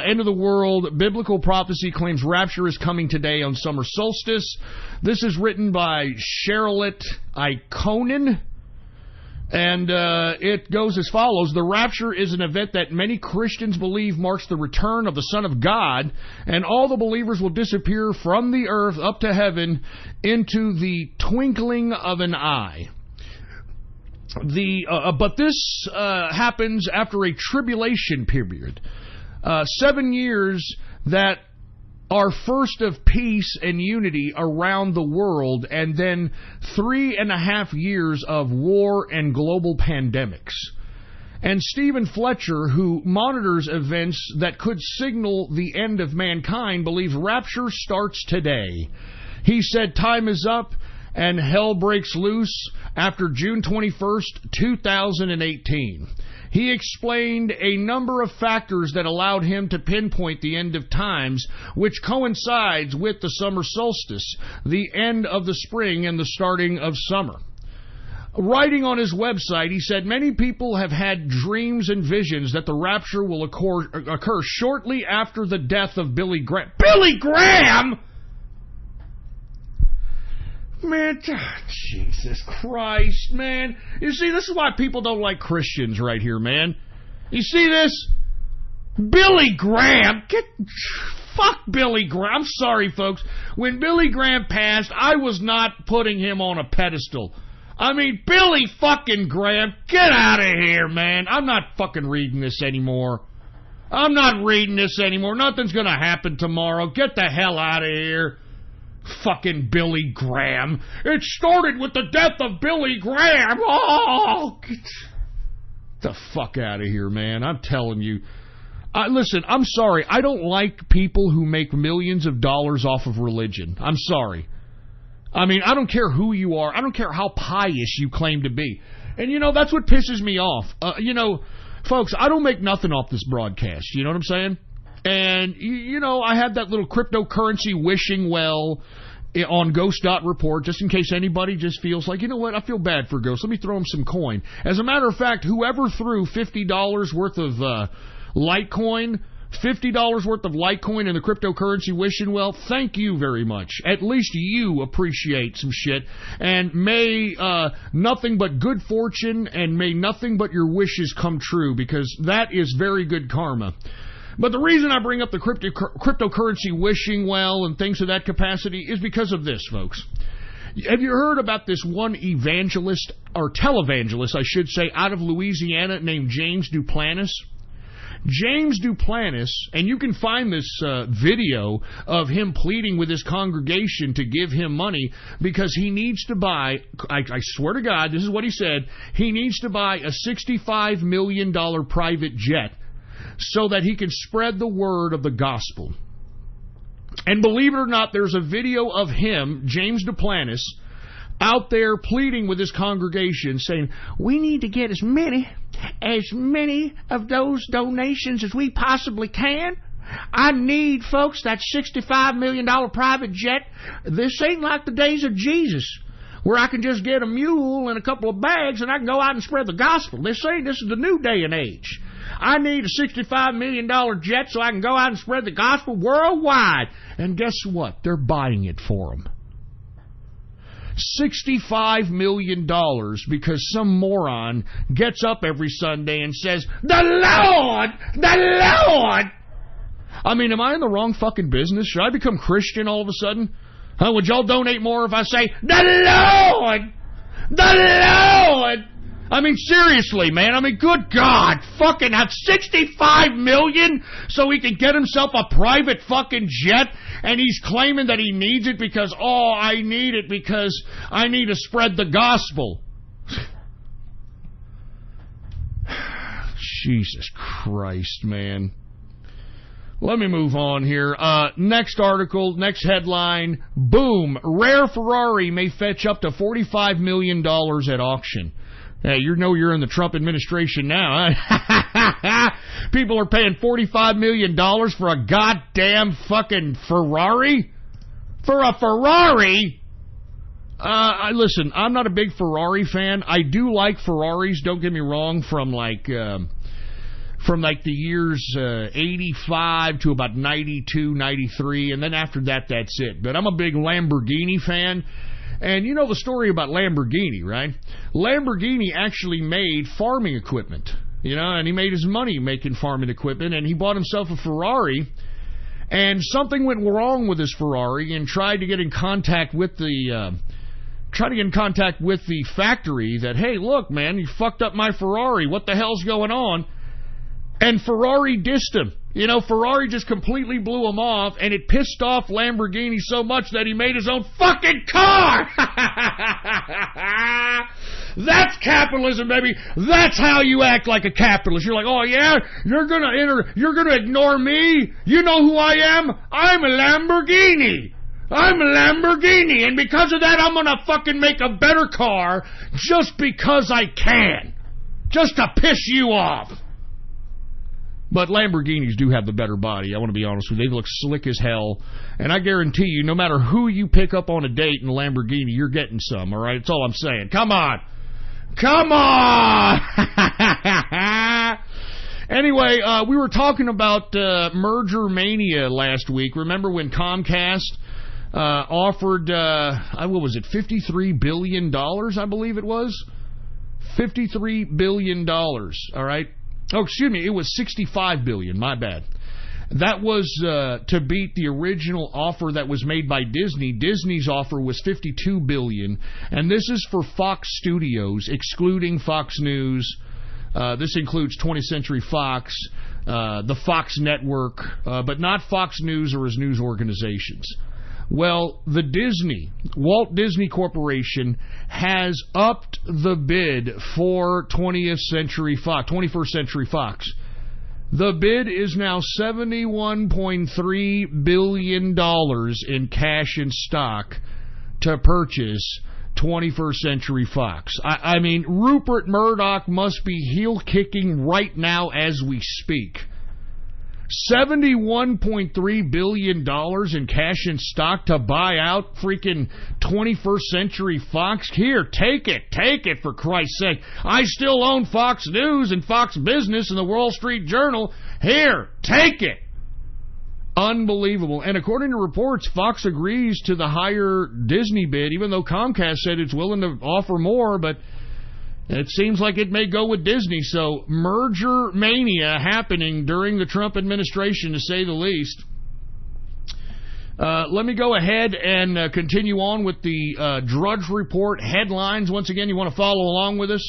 End of the world. Biblical prophecy claims rapture is coming today on summer solstice. This is written by Charlotte Ikonen. And it goes as follows. The rapture is an event that many Christians believe marks the return of the Son of God, and all the believers will disappear from the earth up to heaven into the twinkling of an eye. But this happens after a tribulation period. 7 years that are first of peace and unity around the world, and then 3.5 years of war and global pandemics. And Stephen Fletcher, who monitors events that could signal the end of mankind, believes rapture starts today. He said time is up and hell breaks loose after June 21st, 2018. He explained a number of factors that allowed him to pinpoint the end of times, which coincides with the summer solstice, the end of the spring and the starting of summer. Writing on his website, he said, many people have had dreams and visions that the rapture will occur shortly after the death of Billy Graham. Billy Graham?! Man, Jesus Christ, man. You see, this is why people don't like Christians right here, man. You see this? Billy Graham. Fuck Billy Graham. I'm sorry, folks. When Billy Graham passed, I was not putting him on a pedestal. I mean, Billy fucking Graham, get out of here, man. I'm not fucking reading this anymore. I'm not reading this anymore. Nothing's gonna happen tomorrow. Get the hell out of here. Fucking Billy Graham. It started with the death of Billy Graham. Oh, get the fuck out of here, man. I'm telling you. Listen, I'm sorry. I don't like people who make millions of dollars off of religion. I'm sorry. I mean, I don't care who you are. I don't care how pious you claim to be. And, you know, that's what pisses me off. You know, folks, I don't make nothing off this broadcast. You know what I'm saying? And, you know, I had that little cryptocurrency wishing well on Ghost.report, just in case anybody just feels like, you know what, I feel bad for Ghost. Let me throw him some coin. As a matter of fact, whoever threw $50 worth of Litecoin, $50 worth of Litecoin in the cryptocurrency wishing well, thank you very much. At least you appreciate some shit. And may nothing but good fortune and may nothing but your wishes come true, because that is very good karma. But the reason I bring up the cryptocurrency wishing well and things of that capacity is because of this, folks. Have you heard about this one evangelist, or televangelist, I should say, out of Louisiana named James Duplantis? James Duplantis, and you can find this video of him pleading with his congregation to give him money because he needs to buy, I swear to God, this is what he said, he needs to buy a $65 million private jet so that he can spread the word of the gospel. And believe it or not, there's a video of him, James Duplantis, out there pleading with his congregation, saying, we need to get as many of those donations as we possibly can. I need, folks, that $65 million private jet. This ain't like the days of Jesus, where I can just get a mule and a couple of bags and I can go out and spread the gospel. This is the new day and age. I need a $65 million jet so I can go out and spread the gospel worldwide. And guess what? They're buying it for him. $65 million because some moron gets up every Sunday and says, the Lord! The Lord! I mean, am I in the wrong fucking business? Should I become Christian all of a sudden? Huh? Would y'all donate more if I say, the Lord! The Lord! I mean, seriously, man. I mean, good God. Fucking have $65 million so he can get himself a private fucking jet, and he's claiming that he needs it because, oh, I need it because I need to spread the gospel. Jesus Christ, man. Let me move on here. Next article, next headline. Boom. Rare Ferrari may fetch up to $45 million at auction. Hey, you know you're in the Trump administration now, huh? People are paying $45 million for a goddamn fucking Ferrari? For a Ferrari? Listen, I'm not a big Ferrari fan. I do like Ferraris, don't get me wrong, from the years 85 to about 92, 93, and then after that, that's it. But I'm a big Lamborghini fan. And you know the story about Lamborghini, right? Lamborghini actually made farming equipment, and he made his money making farming equipment, and he bought himself a Ferrari, and something went wrong with his Ferrari, and tried to get in contact with the factory that, hey, look, man, you fucked up my Ferrari. What the hell's going on? And Ferrari dissed him. Ferrari just completely blew him off, and it pissed off Lamborghini so much that he made his own fucking car! That's capitalism, baby! That's how you act like a capitalist. You're like, oh yeah? You're gonna ignore me? You know who I am? I'm a Lamborghini! I'm a Lamborghini, and because of that, I'm gonna fucking make a better car just because I can. Just to piss you off. But Lamborghinis do have the better body, I want to be honest with you. They look slick as hell. And I guarantee you, no matter who you pick up on a date in a Lamborghini, you're getting some, all right? That's all I'm saying. Come on! Come on! Anyway, we were talking about merger mania last week. Remember when Comcast offered, what was it, $53 billion, I believe it was? $53 billion, all right? Oh, excuse me, it was $65 billion, my bad. That was to beat the original offer that was made by Disney. Disney's offer was $52 billion, and this is for Fox Studios, excluding Fox News. This includes 20th Century Fox, the Fox Network, but not Fox News or his news organizations. Well, Walt Disney Corporation has upped the bid for 21st Century Fox. The bid is now $71.3 billion in cash and stock to purchase 21st Century Fox. I mean, Rupert Murdoch must be heel-kicking right now as we speak. $71.3 billion in cash and stock to buy out freaking 21st Century Fox? Here, take it for Christ's sake. I still own Fox News and Fox Business and the Wall Street Journal. Here, take it. Unbelievable. And according to reports, Fox agrees to the higher Disney bid, even though Comcast said it's willing to offer more, but it seems like it may go with Disney. So merger mania happening during the Trump administration, to say the least. Let me go ahead and continue on with the Drudge Report headlines. Once again, you want to follow along with us,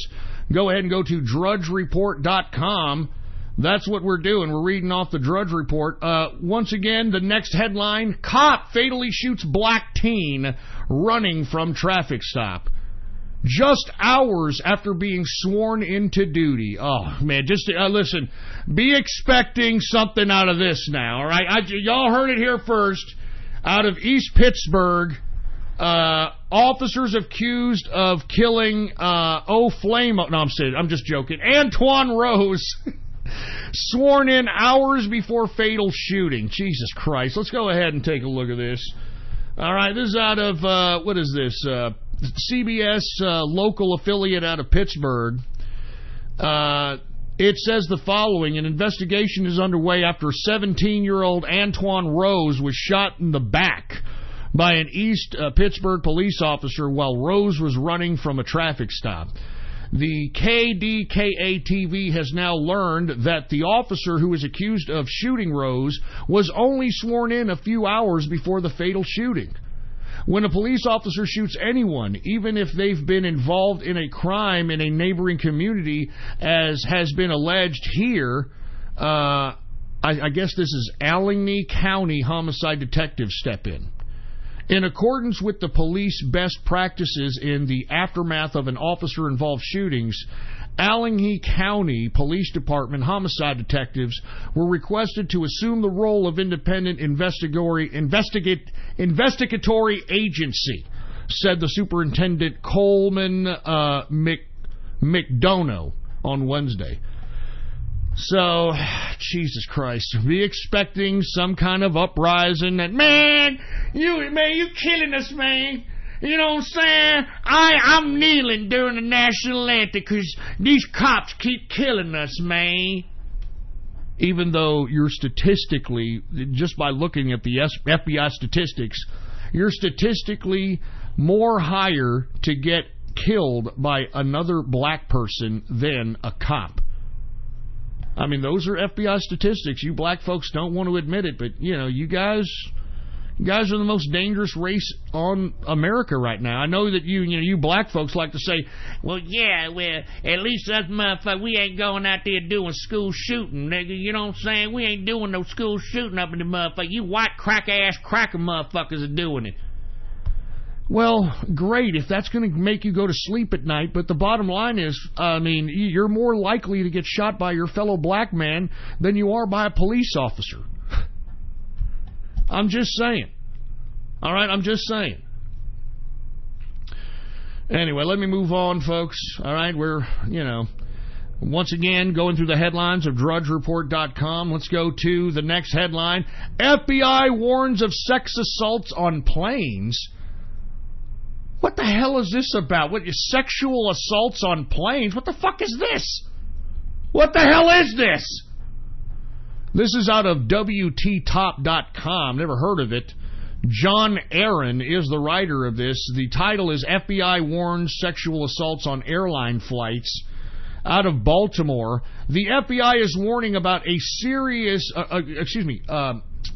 go ahead and go to drudgereport.com. That's what we're doing. We're reading off the Drudge Report. Once again, the next headline: cop fatally shoots black teen running from traffic stop. Just hours after being sworn into duty. Oh, man, just listen, be expecting something out of this now, all right? Y'all heard it here first. Out of East Pittsburgh, officers accused of killing I'm just joking. Antoine Rose, sworn in hours before fatal shooting. Jesus Christ. Let's go ahead and take a look at this. All right, this is out of, what is this, CBS local affiliate out of Pittsburgh. It says the following: an investigation is underway after 17-year-old Antoine Rose was shot in the back by an East Pittsburgh police officer while Rose was running from a traffic stop. The KDKA-TV has now learned that the officer who is accused of shooting Rose was only sworn in a few hours before the fatal shooting. When a police officer shoots anyone, even if they've been involved in a crime in a neighboring community, as has been alleged here, I guess this is Allegheny County homicide detectives step in. In accordance with the police best practices in the aftermath of an officer-involved shootings, Allegheny County Police Department homicide detectives were requested to assume the role of independent investigatory agency, said the Superintendent Coleman McDonough on Wednesday. So, Jesus Christ, be expecting some kind of uprising that, man, you killing us, man. You know what I'm saying? I'm kneeling during the national anthem because these cops keep killing us, man. Even though you're statistically, just by looking at the FBI statistics, you're statistically more higher to get killed by another black person than a cop. I mean, those are FBI statistics. You black folks don't want to admit it, but, you know, you guys are the most dangerous race on America right now. I know that you black folks like to say, well, at least us motherfuckers, we ain't going out there doing school shooting, nigga. You know what I'm saying? We ain't doing no school shooting up in the motherfucker. You white cracker-ass cracker motherfuckers are doing it. Well, great, if that's going to make you go to sleep at night, but the bottom line is, I mean, you're more likely to get shot by your fellow black man than you are by a police officer. I'm just saying. All right, I'm just saying. Anyway, let me move on, folks. All right, we're, once again going through the headlines of drudgereport.com. Let's go to the next headline. FBI warns of sex assaults on planes. What the hell is this about? Sexual assaults on planes? What the fuck is this? What the hell is this? This is out of WTTop.com. Never heard of it. John Aaron is the writer of this. The title is FBI Warns Sexual Assaults on Airline Flights. Out of Baltimore, the FBI is warning about a serious...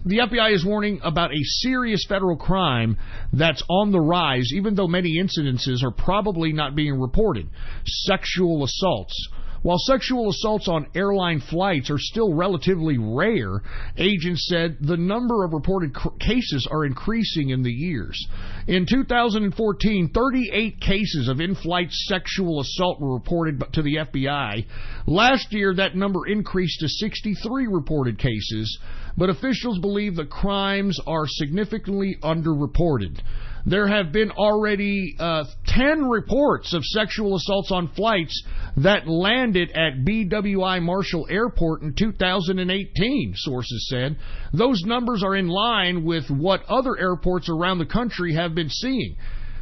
The FBI is warning about a serious federal crime that's on the rise, even though many incidences are probably not being reported. Sexual assaults. While sexual assaults on airline flights are still relatively rare, agents said the number of reported cases are increasing in the years. In 2014, 38 cases of in-flight sexual assault were reported to the FBI. Last year, that number increased to 63 reported cases, but officials believe the crimes are significantly underreported. There have been already 10 reports of sexual assaults on flights that landed at BWI Marshall Airport in 2018, sources said. Those numbers are in line with what other airports around the country have been seeing.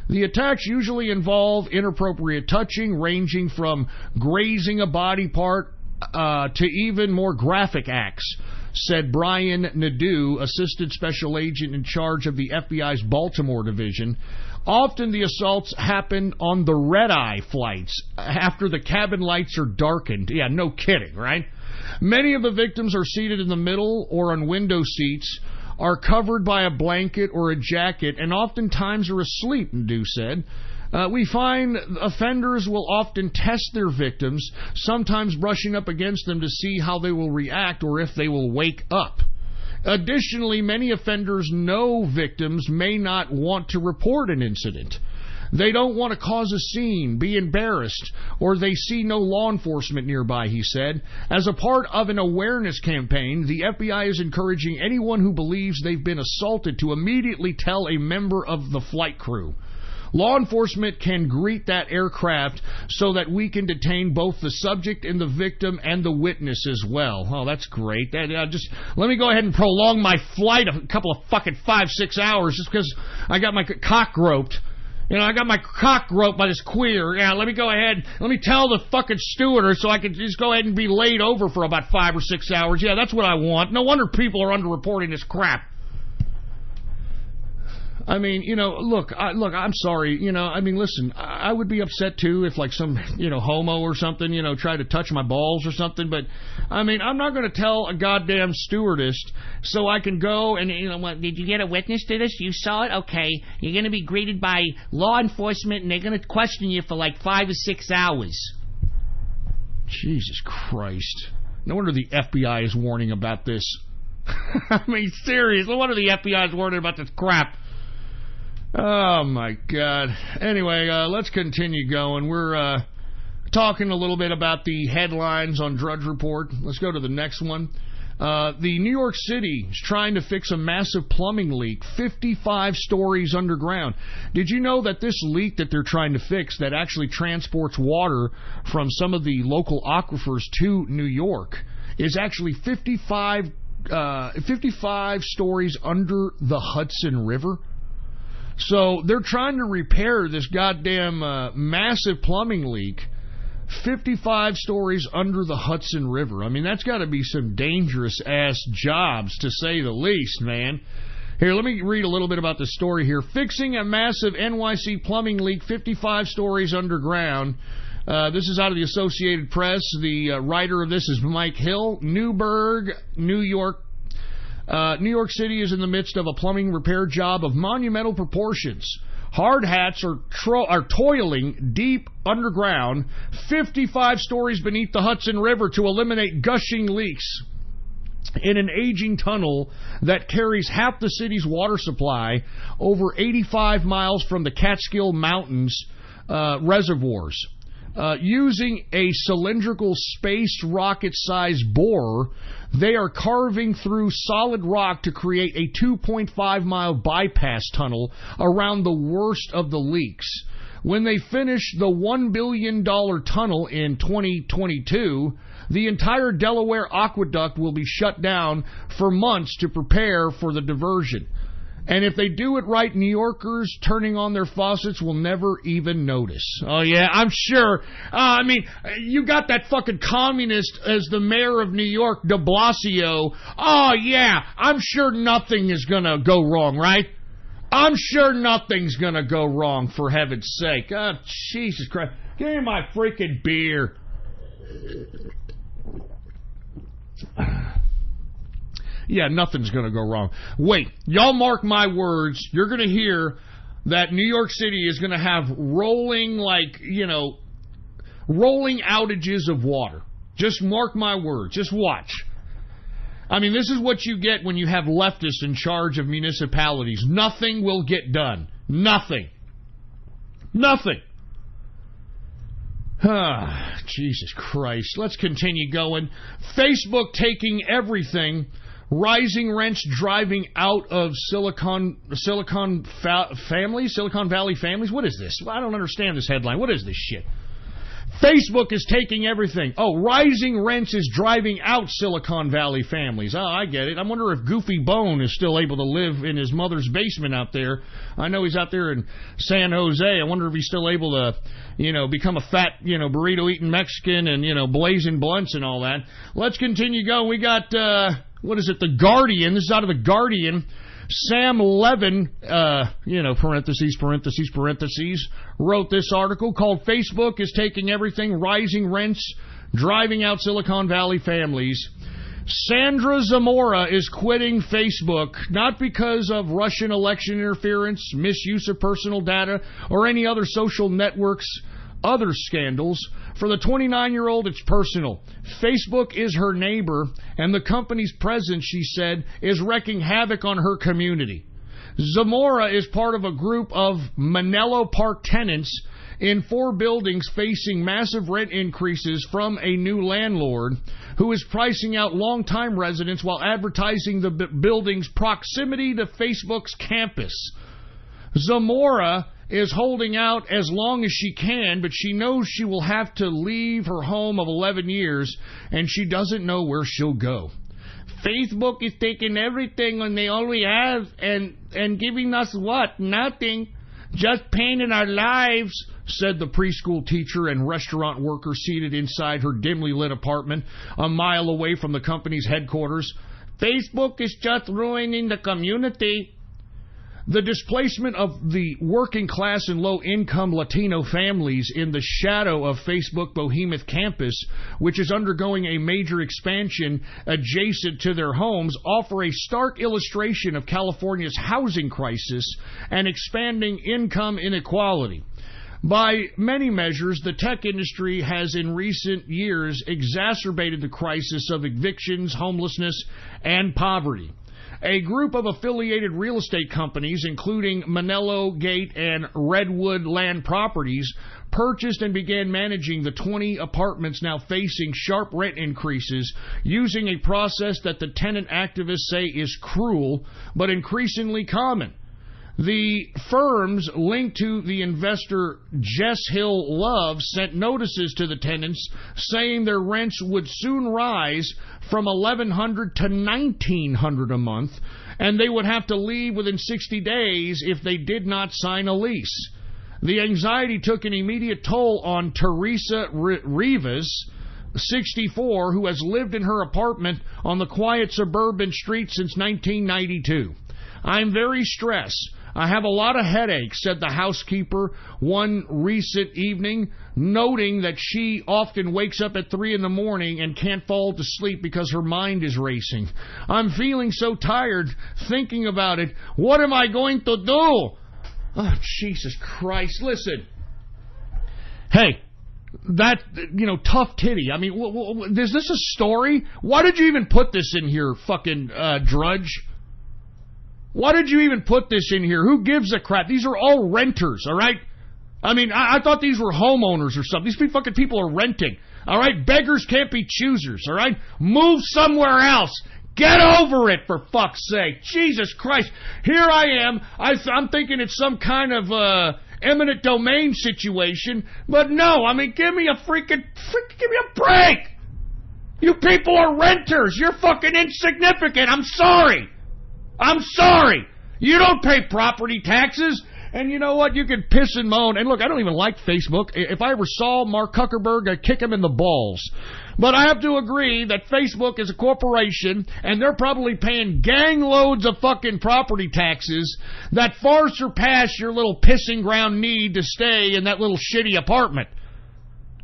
The attacks usually involve inappropriate touching, ranging from grazing a body part to even more graphic acts, said Brian Nadeau, Assistant Special Agent in charge of the FBI's Baltimore division. Often the assaults happen on the red-eye flights after the cabin lights are darkened. Yeah, no kidding, right? Many of the victims are seated in the middle or on window seats, are covered by a blanket or a jacket, and oftentimes are asleep, Nadeau said. We find offenders will often test their victims, sometimes brushing up against them to see how they will react or if they will wake up. Additionally, many offenders know victims may not want to report an incident. They don't want to cause a scene, be embarrassed, or they see no law enforcement nearby, he said. As a part of an awareness campaign, the FBI is encouraging anyone who believes they've been assaulted to immediately tell a member of the flight crew. Law enforcement can greet that aircraft so that we can detain both the subject and the victim and the witness as well. Oh, that's great. Just let me go ahead and prolong my flight a couple of fucking 5-6 hours just because I got my cock groped You know, I got my cock groped by this queer. Yeah, let me go ahead. Let me tell the fucking stewardess so I can just go ahead and be laid over for about 5 or 6 hours. Yeah, that's what I want. No wonder people are underreporting this crap. I mean, you know, look, I'm sorry. You know, I mean, listen, I would be upset, too, if, like, some, you know, homo or something, you know, tried to touch my balls or something. But, I mean, I'm not going to tell a goddamn stewardess so I can go and, you know, what, did you get a witness to this? You saw it? Okay. You're going to be greeted by law enforcement, and they're going to question you for, like, 5 or 6 hours. Jesus Christ. No wonder the FBI is warning about this. I mean, serious. No wonder the FBI is warning about this crap. Oh, my God. Anyway, let's continue going. We're talking a little bit about the headlines on Drudge Report. Let's go to the next one. The New York City is trying to fix a massive plumbing leak 55 stories underground. Did you know that this leak that they're trying to fix that actually transports water from some of the local aquifers to New York is actually 55 stories under the Hudson River? So they're trying to repair this goddamn massive plumbing leak 55 stories under the Hudson River. I mean, that's got to be some dangerous-ass jobs, to say the least, man. Here, let me read a little bit about the story here. Fixing a massive NYC plumbing leak 55 stories underground. This is out of the Associated Press. The writer of this is Mike Hill. Newburgh, New York. New York City is in the midst of a plumbing repair job of monumental proportions. Hard hats are toiling deep underground, 55 stories beneath the Hudson River to eliminate gushing leaks in an aging tunnel that carries half the city's water supply over 85 miles from the Catskill Mountains reservoirs. Using a cylindrical space rocket-sized borer, they are carving through solid rock to create a 2.5-mile bypass tunnel around the worst of the leaks. When they finish the $1 billion tunnel in 2022, the entire Delaware aqueduct will be shut down for months to prepare for the diversion. And if they do it right, New Yorkers turning on their faucets will never even notice. Oh, yeah, I'm sure. I mean, you got that fucking communist as the mayor of New York, de Blasio. Oh, yeah, I'm sure nothing is going to go wrong, right? I'm sure nothing's going to go wrong, for heaven's sake. Oh, Jesus Christ. Give me my freaking beer. Yeah, nothing's going to go wrong. Wait, y'all mark my words. You're going to hear that New York City is going to have rolling outages of water. Just mark my words. Just watch. I mean, this is what you get when you have leftists in charge of municipalities. Nothing will get done. Nothing. Nothing. Jesus Christ. Let's continue going. Facebook taking everything. Rising rents driving out of Silicon Valley families. What is this? I don't understand this headline. What is this shit? Facebook is taking everything. Oh, rising rents is driving out Silicon Valley families. Oh, I get it. I wonder if Goofy Bone is still able to live in his mother's basement out there. I know he's out there in San Jose. I wonder if he's still able to, become a fat, burrito-eating Mexican and, blazing blunts and all that. Let's continue going. We got... what is it? The Guardian. This is out of the Guardian. Sam Levin, parentheses, wrote this article called Facebook is Taking Everything, Rising Rents, Driving Out Silicon Valley Families. Sandra Zamora is quitting Facebook, not because of Russian election interference, misuse of personal data, or any other social networks' other scandals. For the 29-year-old, it's personal. Facebook is her neighbor, and the company's presence, she said, is wreaking havoc on her community. Zamora is part of a group of Manello Park tenants in 4 buildings facing massive rent increases from a new landlord who is pricing out longtime residents while advertising the building's proximity to Facebook's campus. Zamora is holding out as long as she can, but she knows she will have to leave her home of 11 years, and she doesn't know where she'll go. Facebook is taking everything and they all we have and giving us what? Nothing. Just painting our lives, said the preschool teacher and restaurant worker seated inside her dimly lit apartment a mile away from the company's headquarters. Facebook is just ruining the community. The displacement of the working class and low-income Latino families in the shadow of Facebook behemoth campus, which is undergoing a major expansion adjacent to their homes, offer a stark illustration of California's housing crisis and expanding income inequality. By many measures, the tech industry has in recent years exacerbated the crisis of evictions, homelessness, and poverty. A group of affiliated real estate companies, including Manello Gate and Redwood Land Properties, purchased and began managing the 20 apartments now facing sharp rent increases using a process that the tenant activists say is cruel but increasingly common. The firms linked to the investor Jess Hill Love sent notices to the tenants saying their rents would soon rise from $1,100 to $1,900 a month, and they would have to leave within 60 days if they did not sign a lease. The anxiety took an immediate toll on Teresa Rivas, 64, who has lived in her apartment on the quiet suburban street since 1992. I'm very stressed. I have a lot of headaches, said the housekeeper one recent evening, noting that she often wakes up at 3 in the morning and can't fall to sleep because her mind is racing. I'm feeling so tired thinking about it. What am I going to do? Oh, Jesus Christ. Listen. Hey, that, tough titty. I mean, is this a story? Why did you even put this in here, fucking Drudge? Why did you even put this in here? Who gives a crap? These are all renters, all right? I mean, I thought these were homeowners or something. These fucking people are renting, all right? Beggars can't be choosers, all right? Move somewhere else. Get over it, for fuck's sake. Jesus Christ. Here I am. I'm thinking it's some kind of eminent domain situation, but no. I mean, give me a give me a break. You people are renters. You're fucking insignificant. I'm sorry. You don't pay property taxes. And you know what? You can piss and moan. And look, I don't even like Facebook. If I ever saw Mark Zuckerberg, I'd kick him in the balls. But I have to agree that Facebook is a corporation, and they're probably paying gang loads of fucking property taxes that far surpass your little pissing ground need to stay in that little shitty apartment.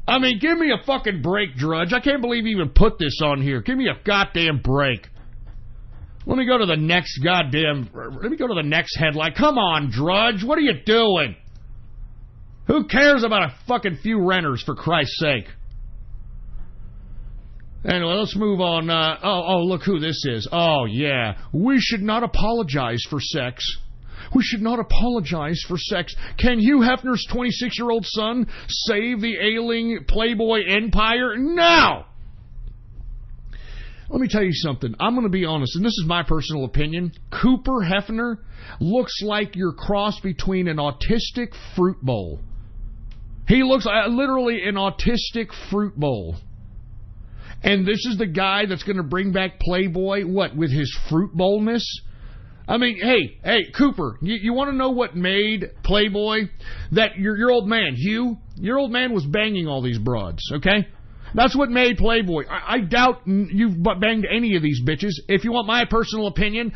I mean, give me a fucking break, Drudge. I can't believe you even put this on here. Give me a goddamn break. Let me go to the next headline. Come on, Drudge. What are you doing? Who cares about a fucking few renters, for Christ's sake? Anyway, let's move on. Look who this is. Oh, yeah. We should not apologize for sex. We should not apologize for sex. Can Hugh Hefner's 26-year-old son save the ailing Playboy empire? No! Let me tell you something. I'm going to be honest, and this is my personal opinion. Cooper Hefner looks like your cross between an autistic fruit bowl. He looks literally an autistic fruit bowl. And this is the guy that's going to bring back Playboy, what, with his fruit bowlness? I mean, hey, Cooper, you want to know what made Playboy? That your old man, Hugh, your old man was banging all these broads, okay? That's what made Playboy. I doubt you've banged any of these bitches. If you want my personal opinion,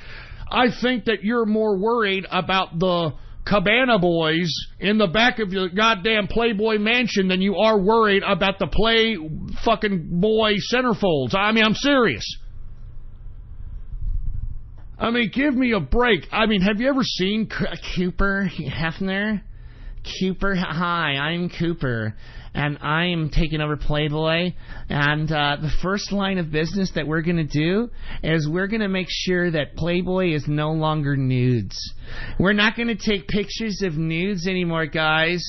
I think that you're more worried about the Cabana Boys in the back of your goddamn Playboy mansion than you are worried about the Boy centerfolds. I mean, I'm serious. I mean, give me a break. I mean, have you ever seen Cooper Hefner? Cooper, hi, I'm Cooper, and I'm taking over Playboy, and the first line of business that we're going to do is we're going to make sure that Playboy is no longer nudes. We're not going to take pictures of nudes anymore, guys.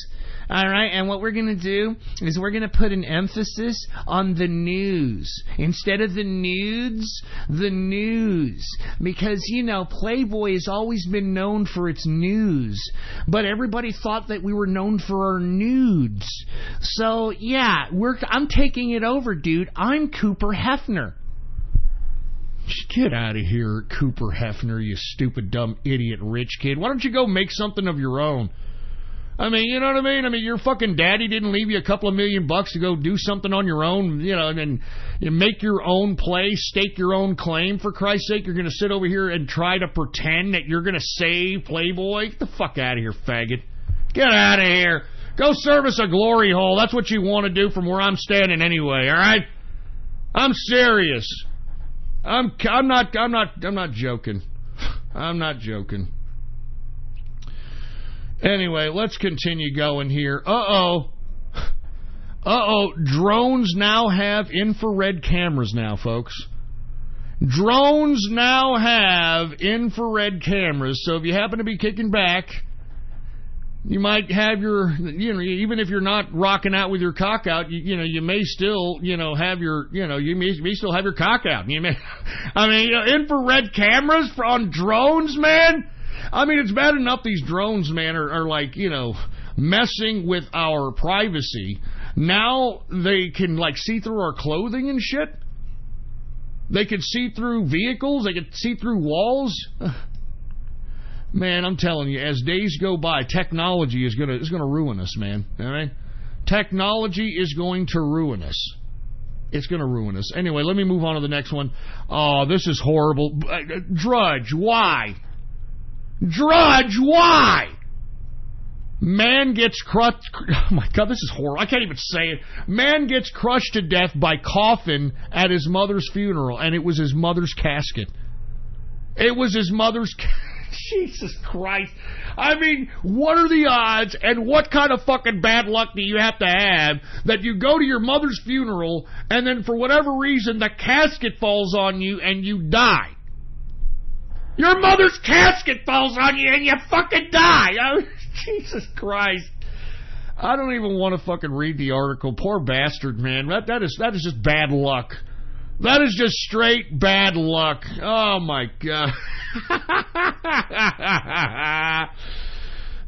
All right, and what we're going to do is we're going to put an emphasis on the news. Instead of the nudes, the news. Because, Playboy has always been known for its news. But everybody thought that we were known for our nudes. So, yeah, I'm taking it over, dude. I'm Cooper Hefner. Get out of here, Cooper Hefner, you stupid, dumb, idiot, rich kid. Why don't you go make something of your own? I mean, you know what I mean? I mean, your fucking daddy didn't leave you a couple of $1,000,000 to go do something on your own, you know, and then you make your own play, stake your own claim. For Christ's sake, you're going to sit over here and try to pretend that you're going to save Playboy? Get the fuck out of here, faggot. Get out of here. Go service a glory hole. That's what you want to do from where I'm standing anyway, all right? I'm serious. I'm not joking. I'm not joking. Anyway, let's continue going here. Drones now have infrared cameras now, folks. Drones now have infrared cameras, so if you happen to be kicking back, you might have your, you know, even if you're not rocking out with your cock out, you may still, have your, you may still have your cock out. You may, I mean, infrared cameras on drones, man. I mean, it's bad enough these drones, man, are like, messing with our privacy. Now they can, like, see through our clothing and shit. They can see through vehicles. They can see through walls. Man, I'm telling you, as days go by, technology is gonna ruin us, man. All right? Technology is going to ruin us. It's going to ruin us. Anyway, let me move on to the next one. Oh, this is horrible. Drudge, why? Drudge, why? Man gets crushed. Oh my God, this is horrible. I can't even say it. Man gets crushed to death by coffin at his mother's funeral, and it was his mother's casket. It was his mother's. Jesus Christ. I mean, what are the odds, and what kind of fucking bad luck do you have to have that you go to your mother's funeral, and then for whatever reason the casket falls on you and you die? Your mother's casket falls on you and you fucking die. Jesus Christ. I don't even want to fucking read the article. Poor bastard, man. That is just bad luck. That is just straight bad luck. Oh, my God.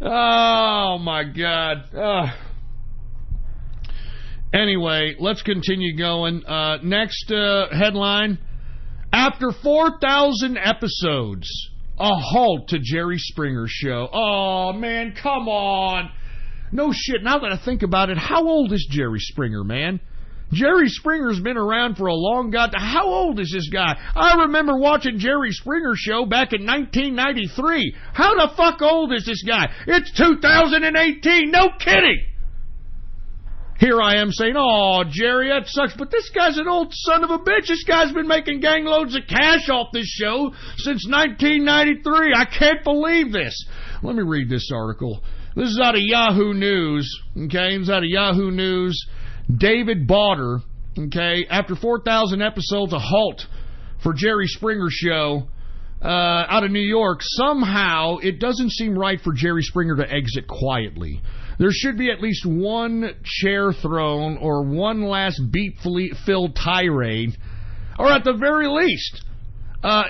Oh, my God. Anyway, let's continue going. Next headline. After 4,000 episodes, a halt to Jerry Springer's show. Oh, man, come on. No shit. Now that I think about it, how old is Jerry Springer, man? Jerry Springer's been around for a long time. How old is this guy? I remember watching Jerry Springer's show back in 1993. How the fuck old is this guy? It's 2018. No kidding. Here I am saying, oh, Jerry, that sucks, but this guy's an old son of a bitch. This guy's been making gang loads of cash off this show since 1993. I can't believe this. Let me read this article. This is out of Yahoo News, okay? It's out of Yahoo News. David Bauder, okay? After 4,000 episodes, a halt for Jerry Springer's show out of New York. Somehow, it doesn't seem right for Jerry Springer to exit quietly. There should be at least one chair thrown or one last beat-filled tirade, or at the very least.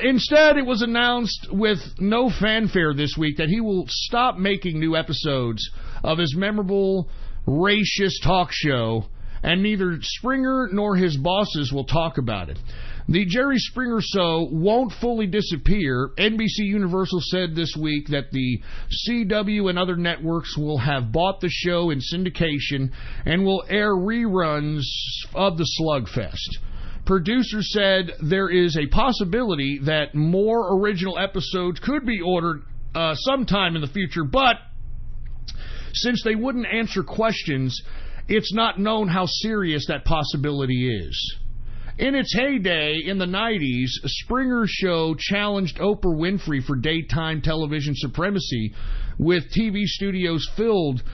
Instead, it was announced with no fanfare this week that he will stop making new episodes of his memorable racist talk show, and neither Springer nor his bosses will talk about it. The Jerry Springer Show won't fully disappear. NBC Universal said this week that the CW and other networks will have bought the show in syndication and will air reruns of the Slugfest. Producers said there is a possibility that more original episodes could be ordered sometime in the future, but since they wouldn't answer questions, it's not known how serious that possibility is. In its heyday in the 90s, Springer's show challenged Oprah Winfrey for daytime television supremacy, with TV studios filled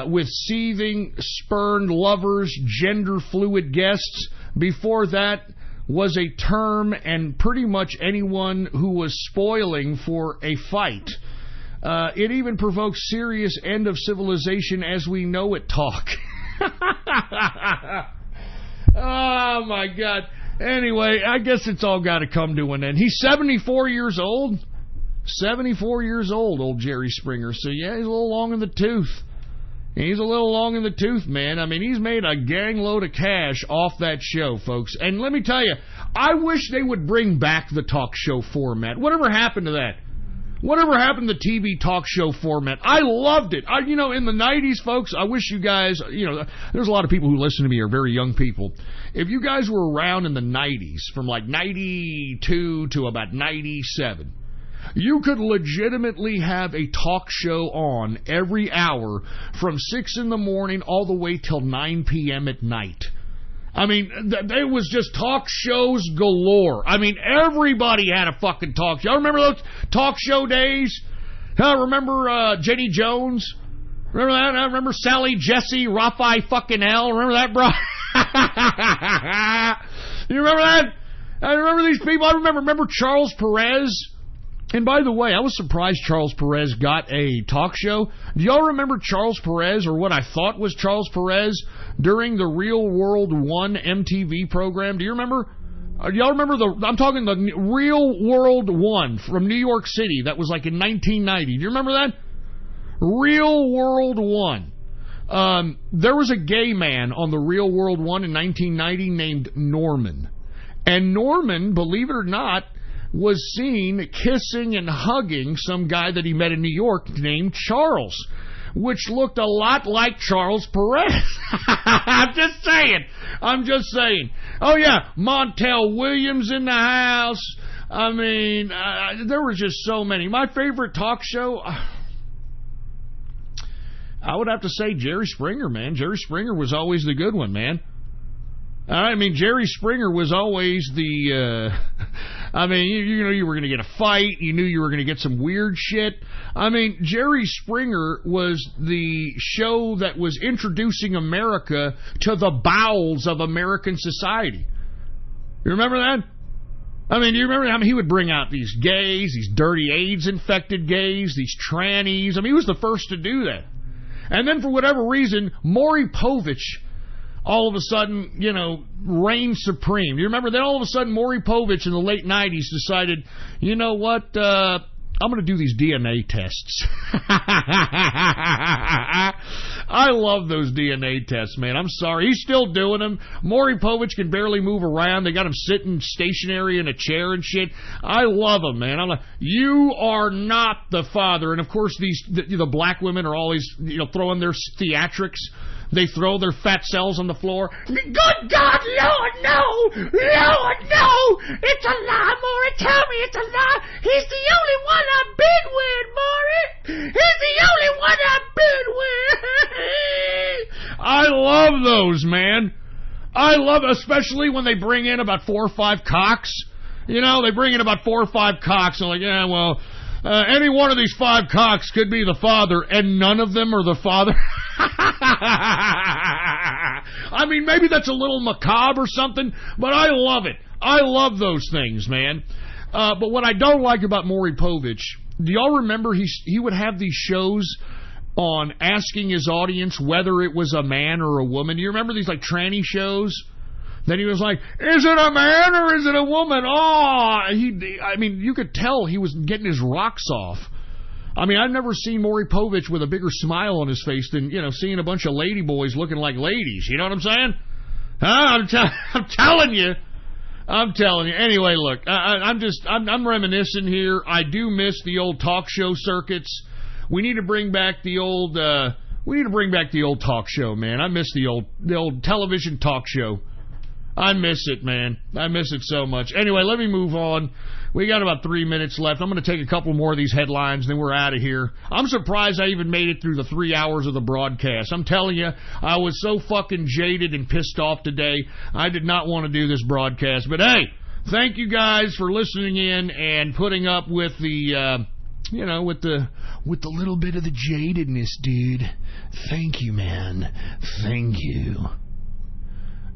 with seething, spurned lovers, gender-fluid guests. Before that was a term and pretty much anyone who was spoiling for a fight. It even provoked serious end of civilization as we know it talk. Oh, my God. Anyway, I guess it's all got to come to an end. He's 74 years old. 74 years old, old Jerry Springer. So, yeah, he's a little long in the tooth. He's a little long in the tooth, man. I mean, he's made a gang load of cash off that show, folks. And let me tell you, I wish they would bring back the talk show format. Whatever happened to that? Whatever happened to the TV talk show format? I loved it. In the 90s, folks, I wish you guys, there's a lot of people who listen to me are very young people. If you guys were around in the 90s, from like 92 to about 97, you could legitimately have a talk show on every hour from 6 in the morning all the way till 9 p.m. at night. I mean, there was just talk shows galore. I mean, everybody had a fucking talk show. I remember those talk show days. I remember Jenny Jones. Remember that? I remember Sally Jesse, Raphael fucking L. Remember that, bro? You remember that? I remember these people. I remember Charles Perez. And by the way, I was surprised Charles Perez got a talk show. Do y'all remember Charles Perez, or what I thought was Charles Perez, during the Real World 1 MTV program? Do you remember? Do y'all remember I'm talking the Real World 1 from New York City. That was like in 1990. Do you remember that? Real World 1. There was a gay man on the Real World 1 in 1990 named Norman. And Norman, believe it or not, was seen kissing and hugging some guy that he met in New York named Charles, which looked a lot like Charles Perez. I'm just saying. Oh, yeah, Montel Williams in the house. I mean, there were just so many. My favorite talk show, I would have to say Jerry Springer, man. Jerry Springer was always the good one, man. I mean, Jerry Springer was always the, you know you were going to get a fight. You knew you were going to get some weird shit. I mean, Jerry Springer was the show that was introducing America to the bowels of American society. You remember that? I mean, do you remember how he would bring out these gays, these dirty AIDS-infected gays, these trannies? I mean, he was the first to do that. And then for whatever reason, Maury Povich all of a sudden, reigned supreme. You remember then all of a sudden Maury Povich in the late 90s decided, you know what, I'm going to do these DNA tests. I love those DNA tests, man. I'm sorry. He's still doing them. Maury Povich can barely move around. They got him sitting stationary in a chair and shit. I love him, man. I'm like, you are not the father. And, of course, the black women are always, throwing their theatrics. They throw their fat cells on the floor. Good God, Lord, no! Lord, no! It's a lie, Maury. Tell me it's a lie. He's the only one I've been with, Maury. He's the only one I've been with. I love those, man. I love, especially when they bring in about 4 or 5 cocks. They bring in about 4 or 5 cocks. And like, yeah, well, any one of these 5 cocks could be the father, and none of them are the father. I mean, maybe that's a little macabre or something, but I love it. I love those things, man. But what I don't like about Maury Povich, do y'all remember he would have these shows on asking his audience whether it was a man or a woman? Do you remember these like tranny shows? Then he was like, is it a man or is it a woman? Oh, you could tell he was getting his rocks off. I mean, I've never seen Maury Povich with a bigger smile on his face than, seeing a bunch of lady boys looking like ladies. You know what I'm saying? Huh? I'm telling you. Anyway, look, I'm reminiscing here. I do miss the old talk show circuits. We need to bring back the old talk show, man. I miss the old television talk show. I miss it, man. I miss it so much. Anyway, let me move on. We got about 3 minutes left. I'm going to take a couple more of these headlines, then we're out of here. I'm surprised I even made it through the 3 hours of the broadcast. I'm telling you, I was so fucking jaded and pissed off today. I did not want to do this broadcast. But hey, thank you guys for listening in and putting up with the, with the little bit of the jadedness, dude. Thank you, man. Thank you.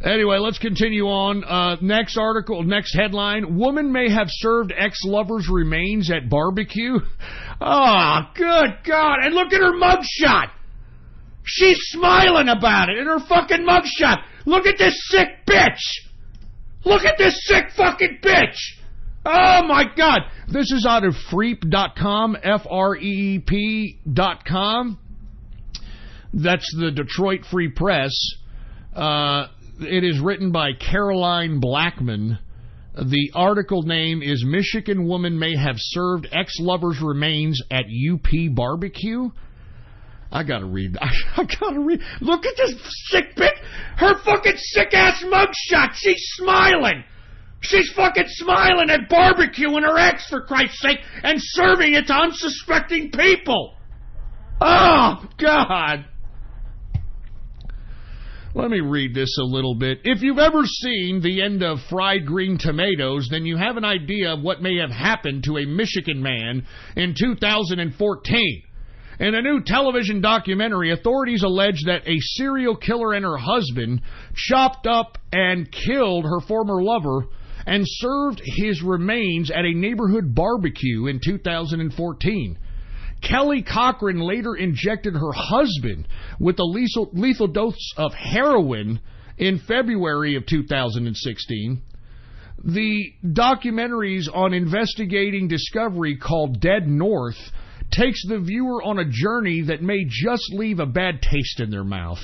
Anyway, let's continue on. Next article, next headline. Woman may have served ex-lover's remains at barbecue. Oh, good God. And look at her mugshot. She's smiling about it in her fucking mugshot. Look at this sick bitch. Look at this sick fucking bitch. Oh, my God. This is out of Freep.com, Freep.com. That's the Detroit Free Press. It is written by Caroline Blackman, The article name is Michigan Woman May Have Served Ex-Lover's Remains at UP Barbecue. I gotta read. I gotta read. Look at this sick pic. Her fucking sick-ass mugshot. She's smiling. She's fucking smiling at barbecuing her ex, for Christ's sake, and serving it to unsuspecting people. Oh, God. Let me read this a little bit. If you've ever seen the end of Fried Green Tomatoes, then you have an idea of what may have happened to a Michigan man in 2014. In a new television documentary, authorities allege that a serial killer and her husband chopped up and killed her former lover and served his remains at a neighborhood barbecue in 2014. Kelly Cochran later injected her husband with a lethal dose of heroin in February of 2016. The documentaries on investigating Discovery called Dead North takes the viewer on a journey that may just leave a bad taste in their mouth.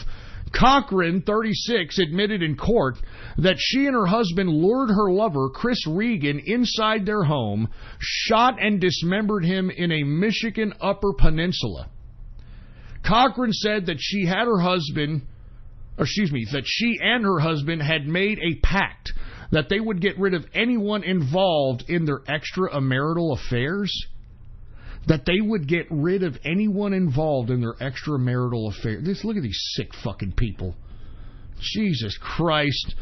Cochran, 36, admitted in court that she and her husband lured her lover, Chris Regan, inside their home, shot and dismembered him in a Michigan Upper Peninsula. Cochran said that she and her husband had made a pact that they would get rid of anyone involved in their extramarital affairs. That they would get rid of anyone involved in their extramarital affair. Look at these sick fucking people. Jesus Christ.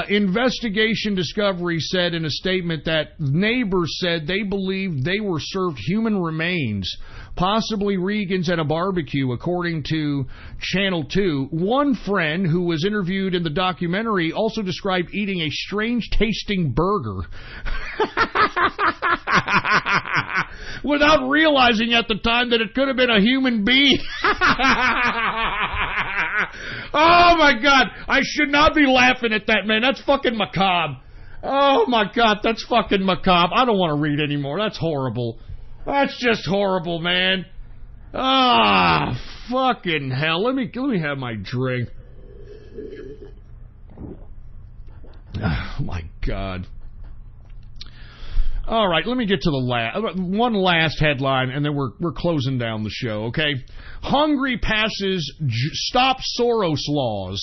Investigation Discovery said in a statement that neighbors said they believed they were served human remains, possibly Regan's, at a barbecue, according to Channel 2. One friend who was interviewed in the documentary also described eating a strange-tasting burger without realizing at the time that it could have been a human being. Oh, my God. I should not be laughing at that, man. That's fucking macabre. Oh, my God. That's fucking macabre. I don't want to read anymore. That's horrible. That's just horrible, man. Ah, fucking hell. Let me have my drink. Oh, my God. All right, let me get to the one last headline, and then we're closing down the show, okay? Hungary passes Stop Soros laws,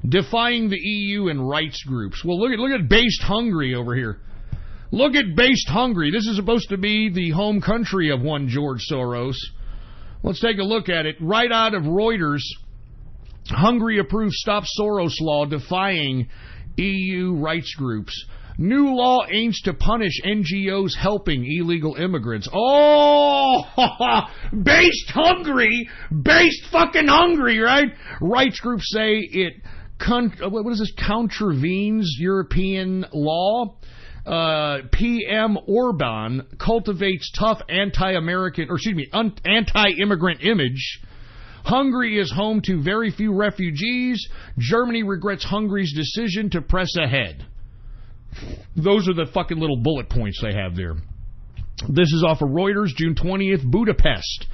defying the EU and rights groups. Well, look at based Hungary over here. Look at based Hungary. This is supposed to be the home country of one George Soros. Let's take a look at it. Right out of Reuters, Hungary approves Stop Soros law, defying EU rights groups. New law aims to punish NGOs helping illegal immigrants. Oh, based Hungary, based fucking Hungary, right? Rights groups say it, contravenes European law. PM Orban cultivates tough anti-immigrant image. Hungary is home to very few refugees. Germany regrets Hungary's decision to press ahead. Those are the fucking little bullet points they have there. This is off of Reuters, June 20th, Budapest.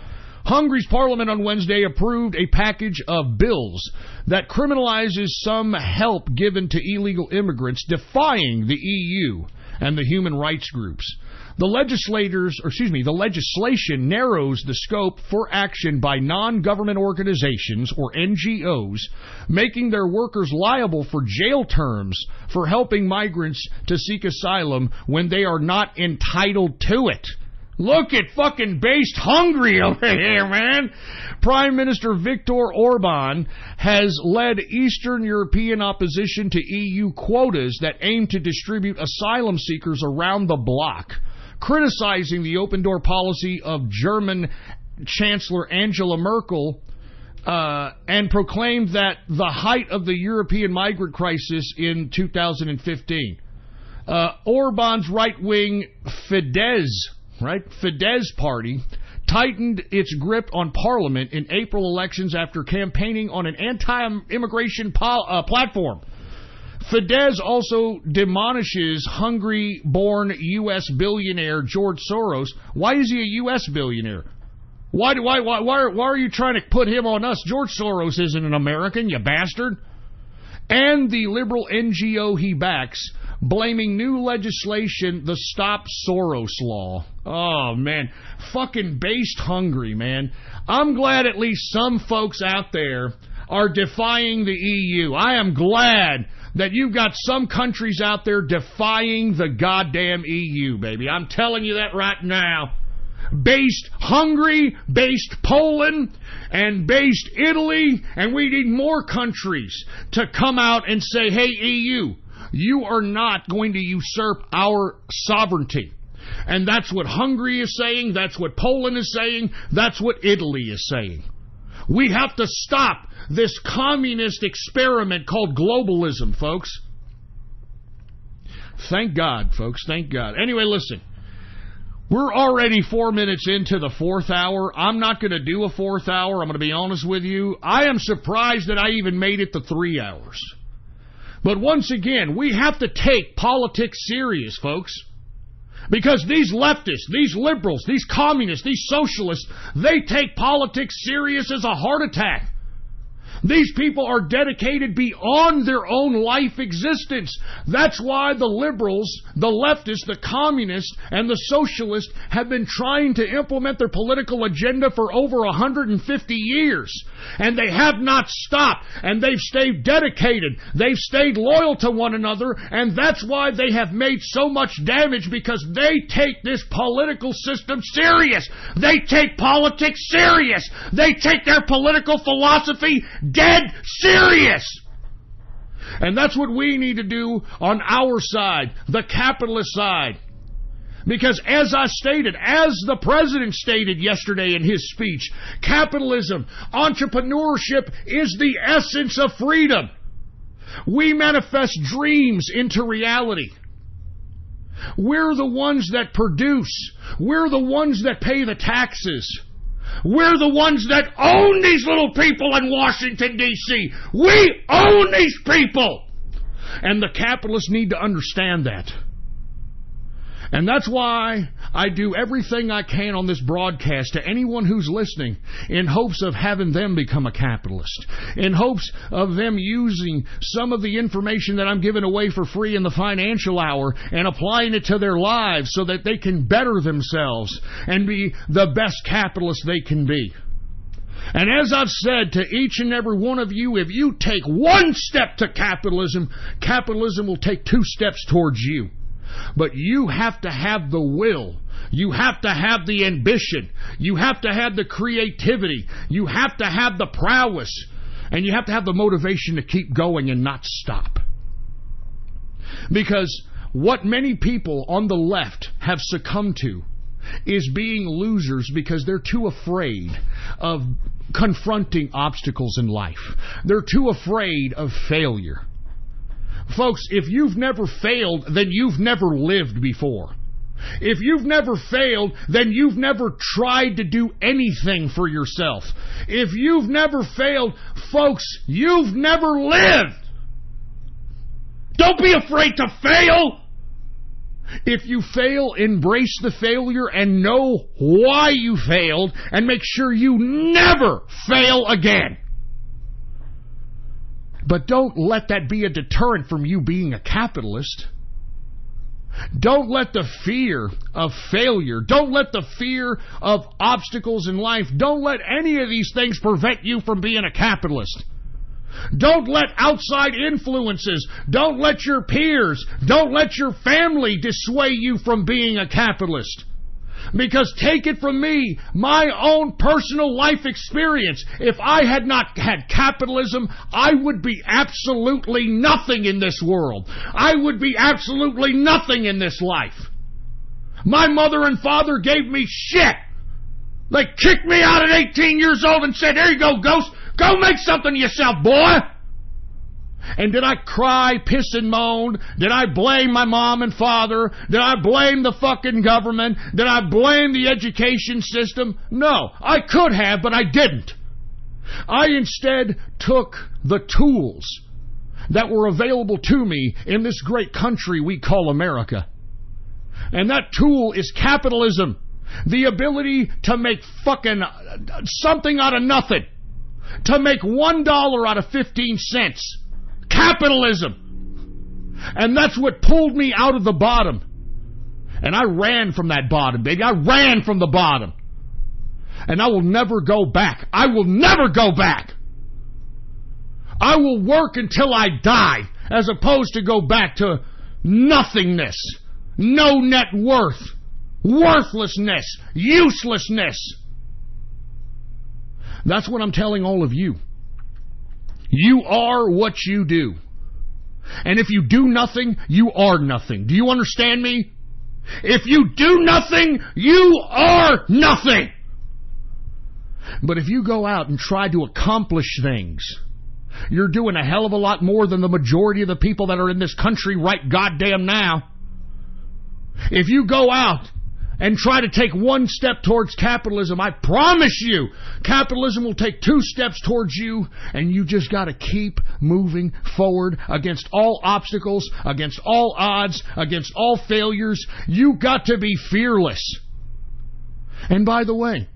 Hungary's parliament on Wednesday approved a package of bills that criminalizes some help given to illegal immigrants, defying the EU and the human rights groups. The legislation narrows the scope for action by non-government organizations, or NGOs, making their workers liable for jail terms for helping migrants to seek asylum when they are not entitled to it. Look at fucking based Hungary over here, man. Prime Minister Viktor Orban has led Eastern European opposition to EU quotas that aim to distribute asylum seekers around the bloc, criticizing the open-door policy of German Chancellor Angela Merkel, and proclaimed that the height of the European migrant crisis in 2015. Orban's right-wing Fidesz party tightened its grip on Parliament in April elections after campaigning on an anti-immigration platform. Fidesz also demolishes Hungary-born U.S. billionaire George Soros. Why is he a U.S. billionaire? Why are you trying to put him on us? George Soros isn't an American, you bastard. And the liberal NGO he backs, blaming new legislation, the Stop Soros Law. Oh, man. Fucking based hungry, man. I'm glad at least some folks out there are defying the EU. I am glad that you've got some countries out there defying the goddamn EU, baby. I'm telling you that right now. Based Hungary, based Poland, and based Italy, and we need more countries to come out and say, hey, EU, you are not going to usurp our sovereignty. And that's what Hungary is saying, that's what Poland is saying, that's what Italy is saying. We have to stop this communist experiment called globalism, folks. Thank God, folks, thank God. Anyway, listen. We're already 4 minutes into the fourth hour. I'm not going to do a fourth hour. I'm going to be honest with you. I am surprised that I even made it to 3 hours. But once again, we have to take politics serious, folks. Because these leftists, these liberals, these communists, these socialists, they take politics serious as a heart attack. These people are dedicated beyond their own life existence. That's why the liberals, the leftists, the communists, and the socialists have been trying to implement their political agenda for over 150 years. And they have not stopped. And they've stayed dedicated. They've stayed loyal to one another. And that's why they have made so much damage, because they take this political system serious. They take politics serious. They take their political philosophy dead serious. And that's what we need to do on our side, the capitalist side. Because as I stated, as the president stated yesterday in his speech, capitalism, entrepreneurship is the essence of freedom. We manifest dreams into reality. We're the ones that produce. We're the ones that pay the taxes. We're the ones that own these little people in Washington, D.C. We own these people. And the capitalists need to understand that. And that's why I do everything I can on this broadcast to anyone who's listening, in hopes of having them become a capitalist, in hopes of them using some of the information that I'm giving away for free in the financial hour and applying it to their lives so that they can better themselves and be the best capitalists they can be. And as I've said to each and every one of you, if you take one step to capitalism, capitalism will take 2 steps towards you. But you have to have the will. You have to have the ambition. You have to have the creativity. You have to have the prowess. And you have to have the motivation to keep going and not stop. Because what many people on the left have succumbed to is being losers because they're too afraid of confronting obstacles in life. They're too afraid of failure. Folks, if you've never failed, then you've never lived before. If you've never failed, then you've never tried to do anything for yourself. If you've never failed, folks, you've never lived. Don't be afraid to fail. If you fail, embrace the failure and know why you failed and make sure you never fail again. But don't let that be a deterrent from you being a capitalist. Don't let the fear of failure, don't let the fear of obstacles in life, don't let any of these things prevent you from being a capitalist. Don't let outside influences, don't let your peers, don't let your family dissuade you from being a capitalist. Because take it from me, my own personal life experience, if I had not had capitalism, I would be absolutely nothing in this world. I would be absolutely nothing in this life. My mother and father gave me shit. They kicked me out at 18 years old and said, "There you go, Ghost. Go make something of yourself, boy." And did I cry, piss and moan? Did I blame my mom and father? Did I blame the fucking government? Did I blame the education system? No, I could have, but I didn't. I instead took the tools that were available to me in this great country we call America. And that tool is capitalism. The ability to make fucking something out of nothing. To make $1 out of 15 cents. Capitalism. And that's what pulled me out of the bottom. And I ran from that bottom, baby. I ran from the bottom. And I will never go back. I will never go back. I will work until I die, as opposed to go back to nothingness, no net worth, worthlessness, uselessness. That's what I'm telling all of you. You are what you do. And if you do nothing, you are nothing. Do you understand me? If you do nothing, you are nothing. But if you go out and try to accomplish things, you're doing a hell of a lot more than the majority of the people that are in this country right goddamn now. If you go out and try to take one step towards capitalism, I promise you, capitalism will take 2 steps towards you, and you just got to keep moving forward against all obstacles, against all odds, against all failures. You got to be fearless. And by the way,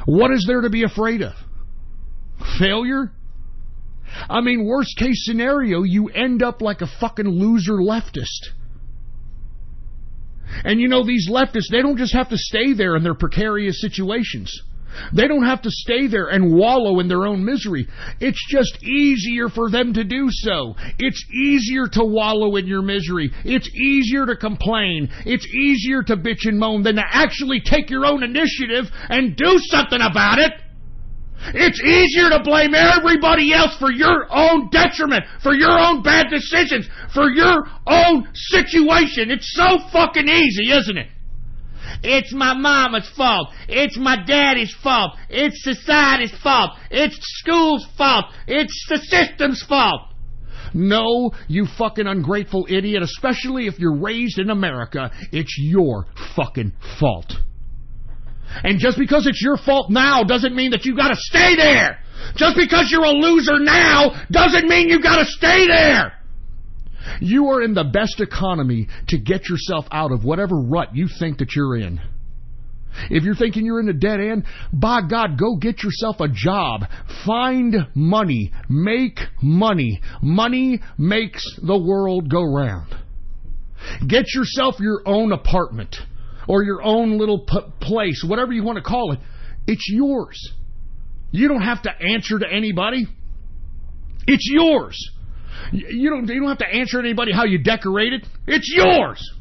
what is there to be afraid of? Failure? I mean, worst case scenario, you end up like a fucking loser leftist. And you know, these leftists, they don't just have to stay there in their precarious situations. They don't have to stay there and wallow in their own misery. It's just easier for them to do so. It's easier to wallow in your misery. It's easier to complain. It's easier to bitch and moan than to actually take your own initiative and do something about it. It's easier to blame everybody else for your own detriment, for your own bad decisions, for your own situation. It's so fucking easy, isn't it? It's my mama's fault. It's my daddy's fault. It's society's fault. It's school's fault. It's the system's fault. No, you fucking ungrateful idiot, especially if you're raised in America, it's your fucking fault. And just because it's your fault now doesn't mean that you gotta stay there. Just because you're a loser now doesn't mean you gotta stay there. You are in the best economy to get yourself out of whatever rut you think that you're in. If you're thinking you're in a dead end, by God, go get yourself a job. Find money. Make money. Money makes the world go round. Get yourself your own apartment or your own little place, whatever you want to call it. It's yours. You don't have to answer to anybody. It's yours. You don't have to answer to anybody how you decorate it. It's yours.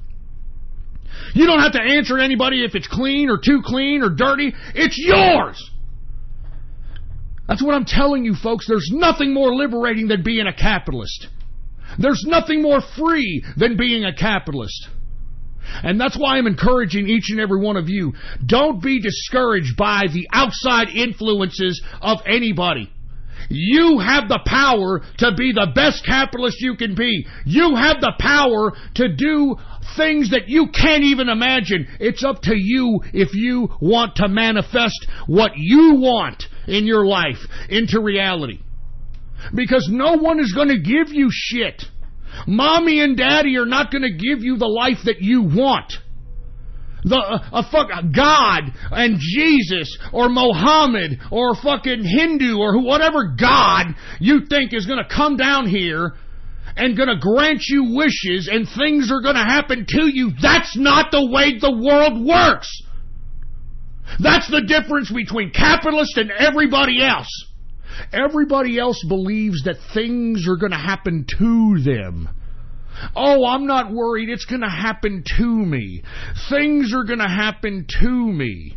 You don't have to answer to anybody if it's clean or too clean or dirty. It's yours. That's what I'm telling you, folks. There's nothing more liberating than being a capitalist. There's nothing more free than being a capitalist. And that's why I'm encouraging each and every one of you, don't be discouraged by the outside influences of anybody. You have the power to be the best capitalist you can be. You have the power to do things that you can't even imagine. It's up to you if you want to manifest what you want in your life into reality. Because no one is going to give you shit. Mommy and daddy are not going to give you the life that you want. God and Jesus or Mohammed or fucking Hindu or whatever God you think is going to come down here and going to grant you wishes and things are going to happen to you. That's not the way the world works. That's the difference between capitalists and everybody else. Everybody else believes that things are going to happen to them. Oh, I'm not worried. It's going to happen to me. Things are going to happen to me.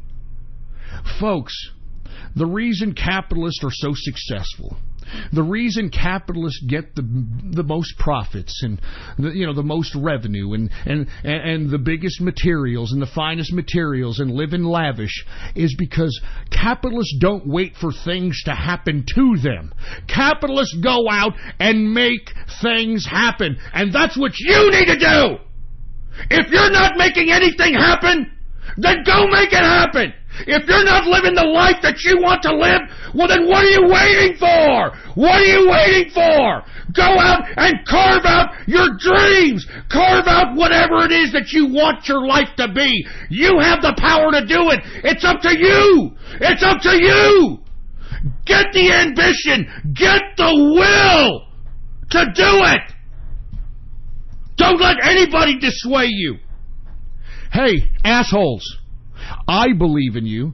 Folks, the reason capitalists are so successful, the reason capitalists get the most profits and the most revenue and the biggest materials and the finest materials and live in lavish is because capitalists don't wait for things to happen to them. Capitalists go out and make things happen. And that's what you need to do. If you're not making anything happen, then go make it happen. If you're not living the life that you want to live, well then what are you waiting for? What are you waiting for? Go out and carve out your dreams. Carve out whatever it is that you want your life to be. You have the power to do it. It's up to you. It's up to you. Get the ambition. Get the will to do it. Don't let anybody dissuade you. Hey, assholes, I believe in you.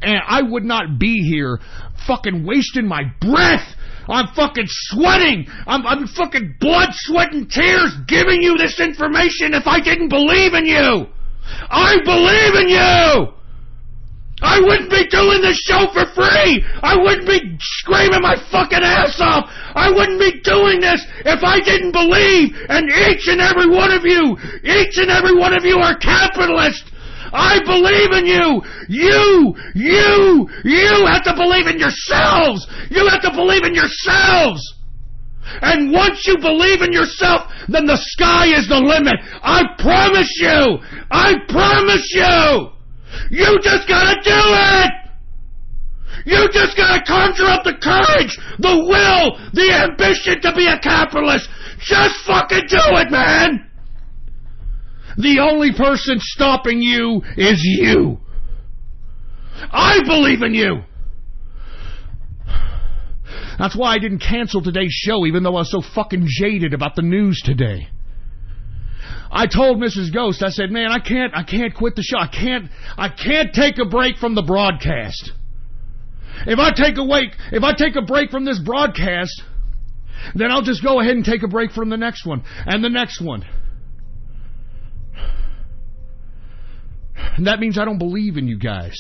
And I would not be here fucking wasting my breath. I'm fucking sweating. I'm fucking blood, sweat, and tears giving you this information if I didn't believe in you. I believe in you. I wouldn't be doing this show for free. I wouldn't be screaming my fucking ass off. I wouldn't be doing this if I didn't believe. And each and every one of you are capitalists. I believe in you. You have to believe in yourselves. You have to believe in yourselves. And once you believe in yourself, then the sky is the limit. I promise you. I promise you. You just gotta do it. You just gotta conjure up the courage, the will, the ambition to be a capitalist. Just fucking do it, man. The only person stopping you is you. I believe in you. That's why I didn't cancel today's show, even though I was so fucking jaded about the news today. I told Mrs. Ghost, I said, man, I can't quit the show. I can't take a break from the broadcast. If I take a break from this broadcast, then I'll just go ahead and take a break from the next one and the next one. And that means I don't believe in you guys.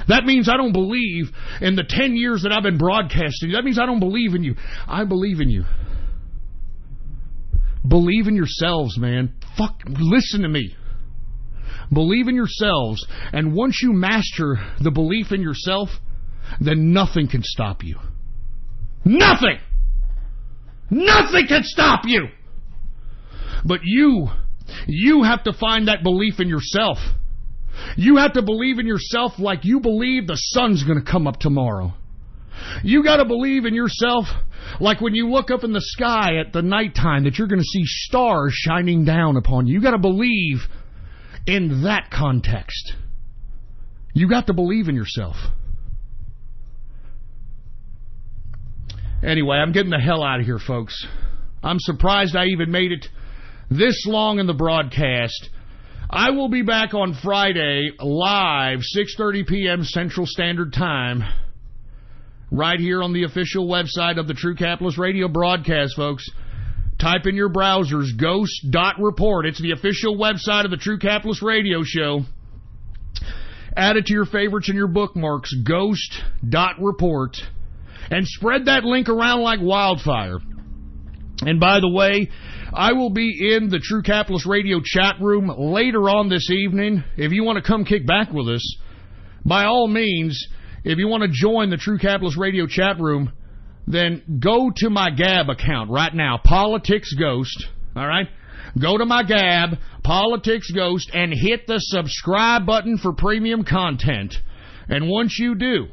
That means I don't believe in the 10 years that I've been broadcasting. That means I don't believe in you. I believe in you. Believe in yourselves, man. Listen to me. Believe in yourselves. And once you master the belief in yourself, then nothing can stop you. Nothing! Nothing can stop you! But you have to find that belief in yourself. You have to believe in yourself like you believe the sun's going to come up tomorrow. You got to believe in yourself like when you look up in the sky at the nighttime that you're going to see stars shining down upon you. You got to believe in that context. You got to believe in yourself. Anyway, I'm getting the hell out of here, folks. I'm surprised I even made it this long in the broadcast. I will be back on Friday live, 6:30 p.m. Central Standard Time, right here on the official website of the True Capitalist Radio broadcast, folks. Type in your browsers, ghost.report. It's the official website of the True Capitalist Radio Show. Add it to your favorites and your bookmarks, ghost.report. And spread that link around like wildfire. And by the way, I will be in the True Capitalist Radio chat room later on this evening. If you want to come kick back with us, by all means, if you want to join the True Capitalist Radio chat room, then go to my Gab account right now, Politics Ghost, all right? Go to my Gab, Politics Ghost, and hit the subscribe button for premium content. And once you do,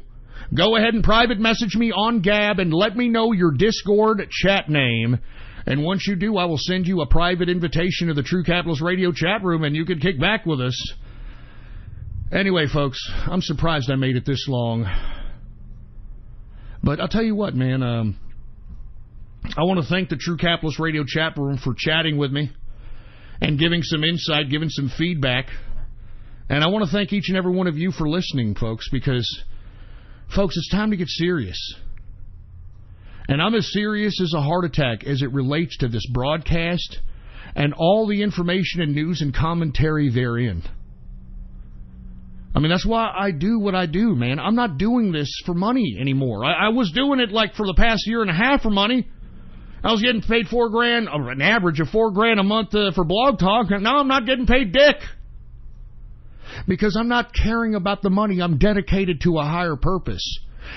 go ahead and private message me on Gab and let me know your Discord chat name. And once you do, I will send you a private invitation to the True Capitalist Radio chat room, and you can kick back with us. Anyway, folks, I'm surprised I made it this long. But I'll tell you what, man, I want to thank the True Capitalist Radio chat room for chatting with me and giving some insight, giving some feedback. And I want to thank each and every one of you for listening, folks, because, folks, it's time to get serious. And I'm as serious as a heart attack as it relates to this broadcast and all the information and news and commentary therein. I mean, that's why I do what I do, man. I'm not doing this for money anymore. I was doing it like for the past year and a half for money. I was getting paid $4,000, or an average of $4,000 a month for Blog Talk. And now I'm not getting paid dick. Because I'm not caring about the money. I'm dedicated to a higher purpose.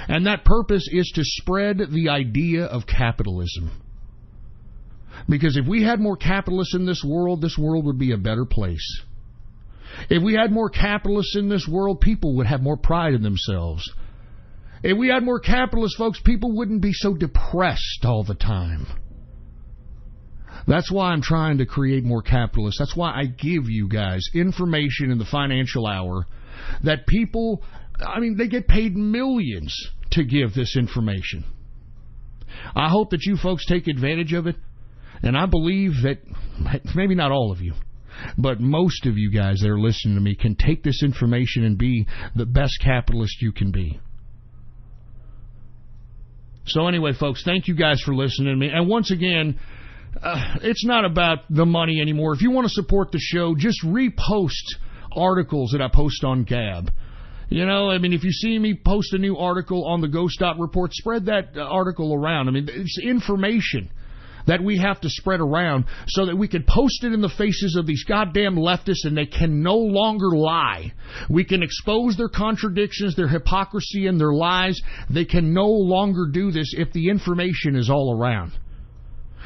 And that purpose is to spread the idea of capitalism. Because if we had more capitalists in this world would be a better place. If we had more capitalists in this world, people would have more pride in themselves. If we had more capitalists, folks, people wouldn't be so depressed all the time. That's why I'm trying to create more capitalists. That's why I give you guys information in the financial hour that people, I mean, they get paid millions to give this information. I hope that you folks take advantage of it. And I believe that maybe not all of you, but most of you guys that are listening to me can take this information and be the best capitalist you can be. So anyway, folks, thank you guys for listening to me. And once again, it's not about the money anymore. If you want to support the show, just repost articles that I post on Gab. You know, I mean, if you see me post a new article on the Ghost Dot Report, spread that article around. I mean, it's information that we have to spread around so that we can post it in the faces of these goddamn leftists and they can no longer lie. We can expose their contradictions, their hypocrisy, and their lies. They can no longer do this if the information is all around.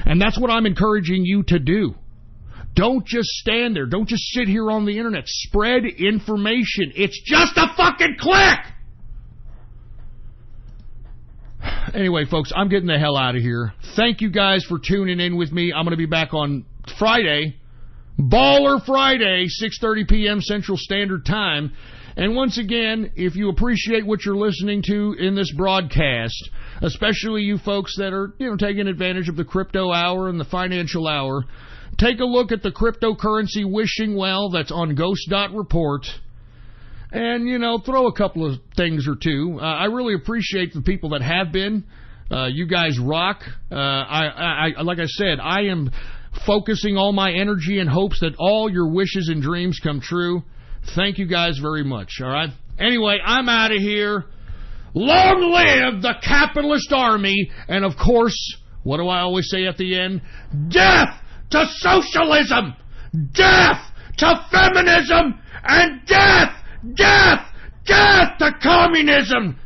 And that's what I'm encouraging you to do. Don't just stand there. Don't just sit here on the internet. Spread information. It's just a fucking click! Anyway, folks, I'm getting the hell out of here. Thank you guys for tuning in with me. I'm going to be back on Friday, Baller Friday, 6:30 p.m. Central Standard Time. And once again, if you appreciate what you're listening to in this broadcast, especially you folks that are, taking advantage of the crypto hour and the financial hour, take a look at the cryptocurrency wishing well that's on Ghost Dot Report. And, throw a couple of things or two. I really appreciate the people that have been. You guys rock. Like I said, I am focusing all my energy and hopes that all your wishes and dreams come true. Thank you guys very much, all right? Anyway, I'm out of here. Long live the capitalist army. And, of course, what do I always say at the end? Death to socialism! Death to feminism! And death to communism!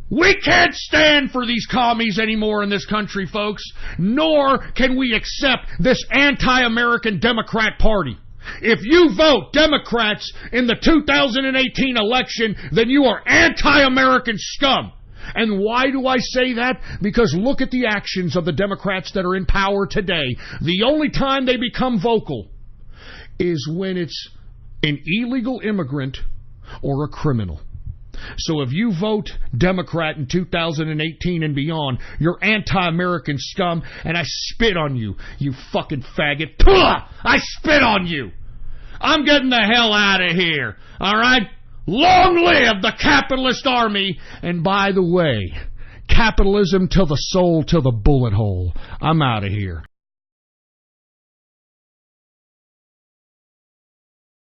We can't stand for these commies anymore in this country, folks, nor can we accept this anti-American Democrat Party. If you vote Democrats in the 2018 election, then you are anti-American scum. And why do I say that? Because look at the actions of the Democrats that are in power today. The only time they become vocal is when it's an illegal immigrant or a criminal. So if you vote Democrat in 2018 and beyond, you're anti-American scum, and I spit on you, you fucking faggot. Puh! I spit on you! I'm getting the hell out of here, all right? Long live the capitalist army! And by the way, capitalism till the soul, till the bullet hole. I'm out of here.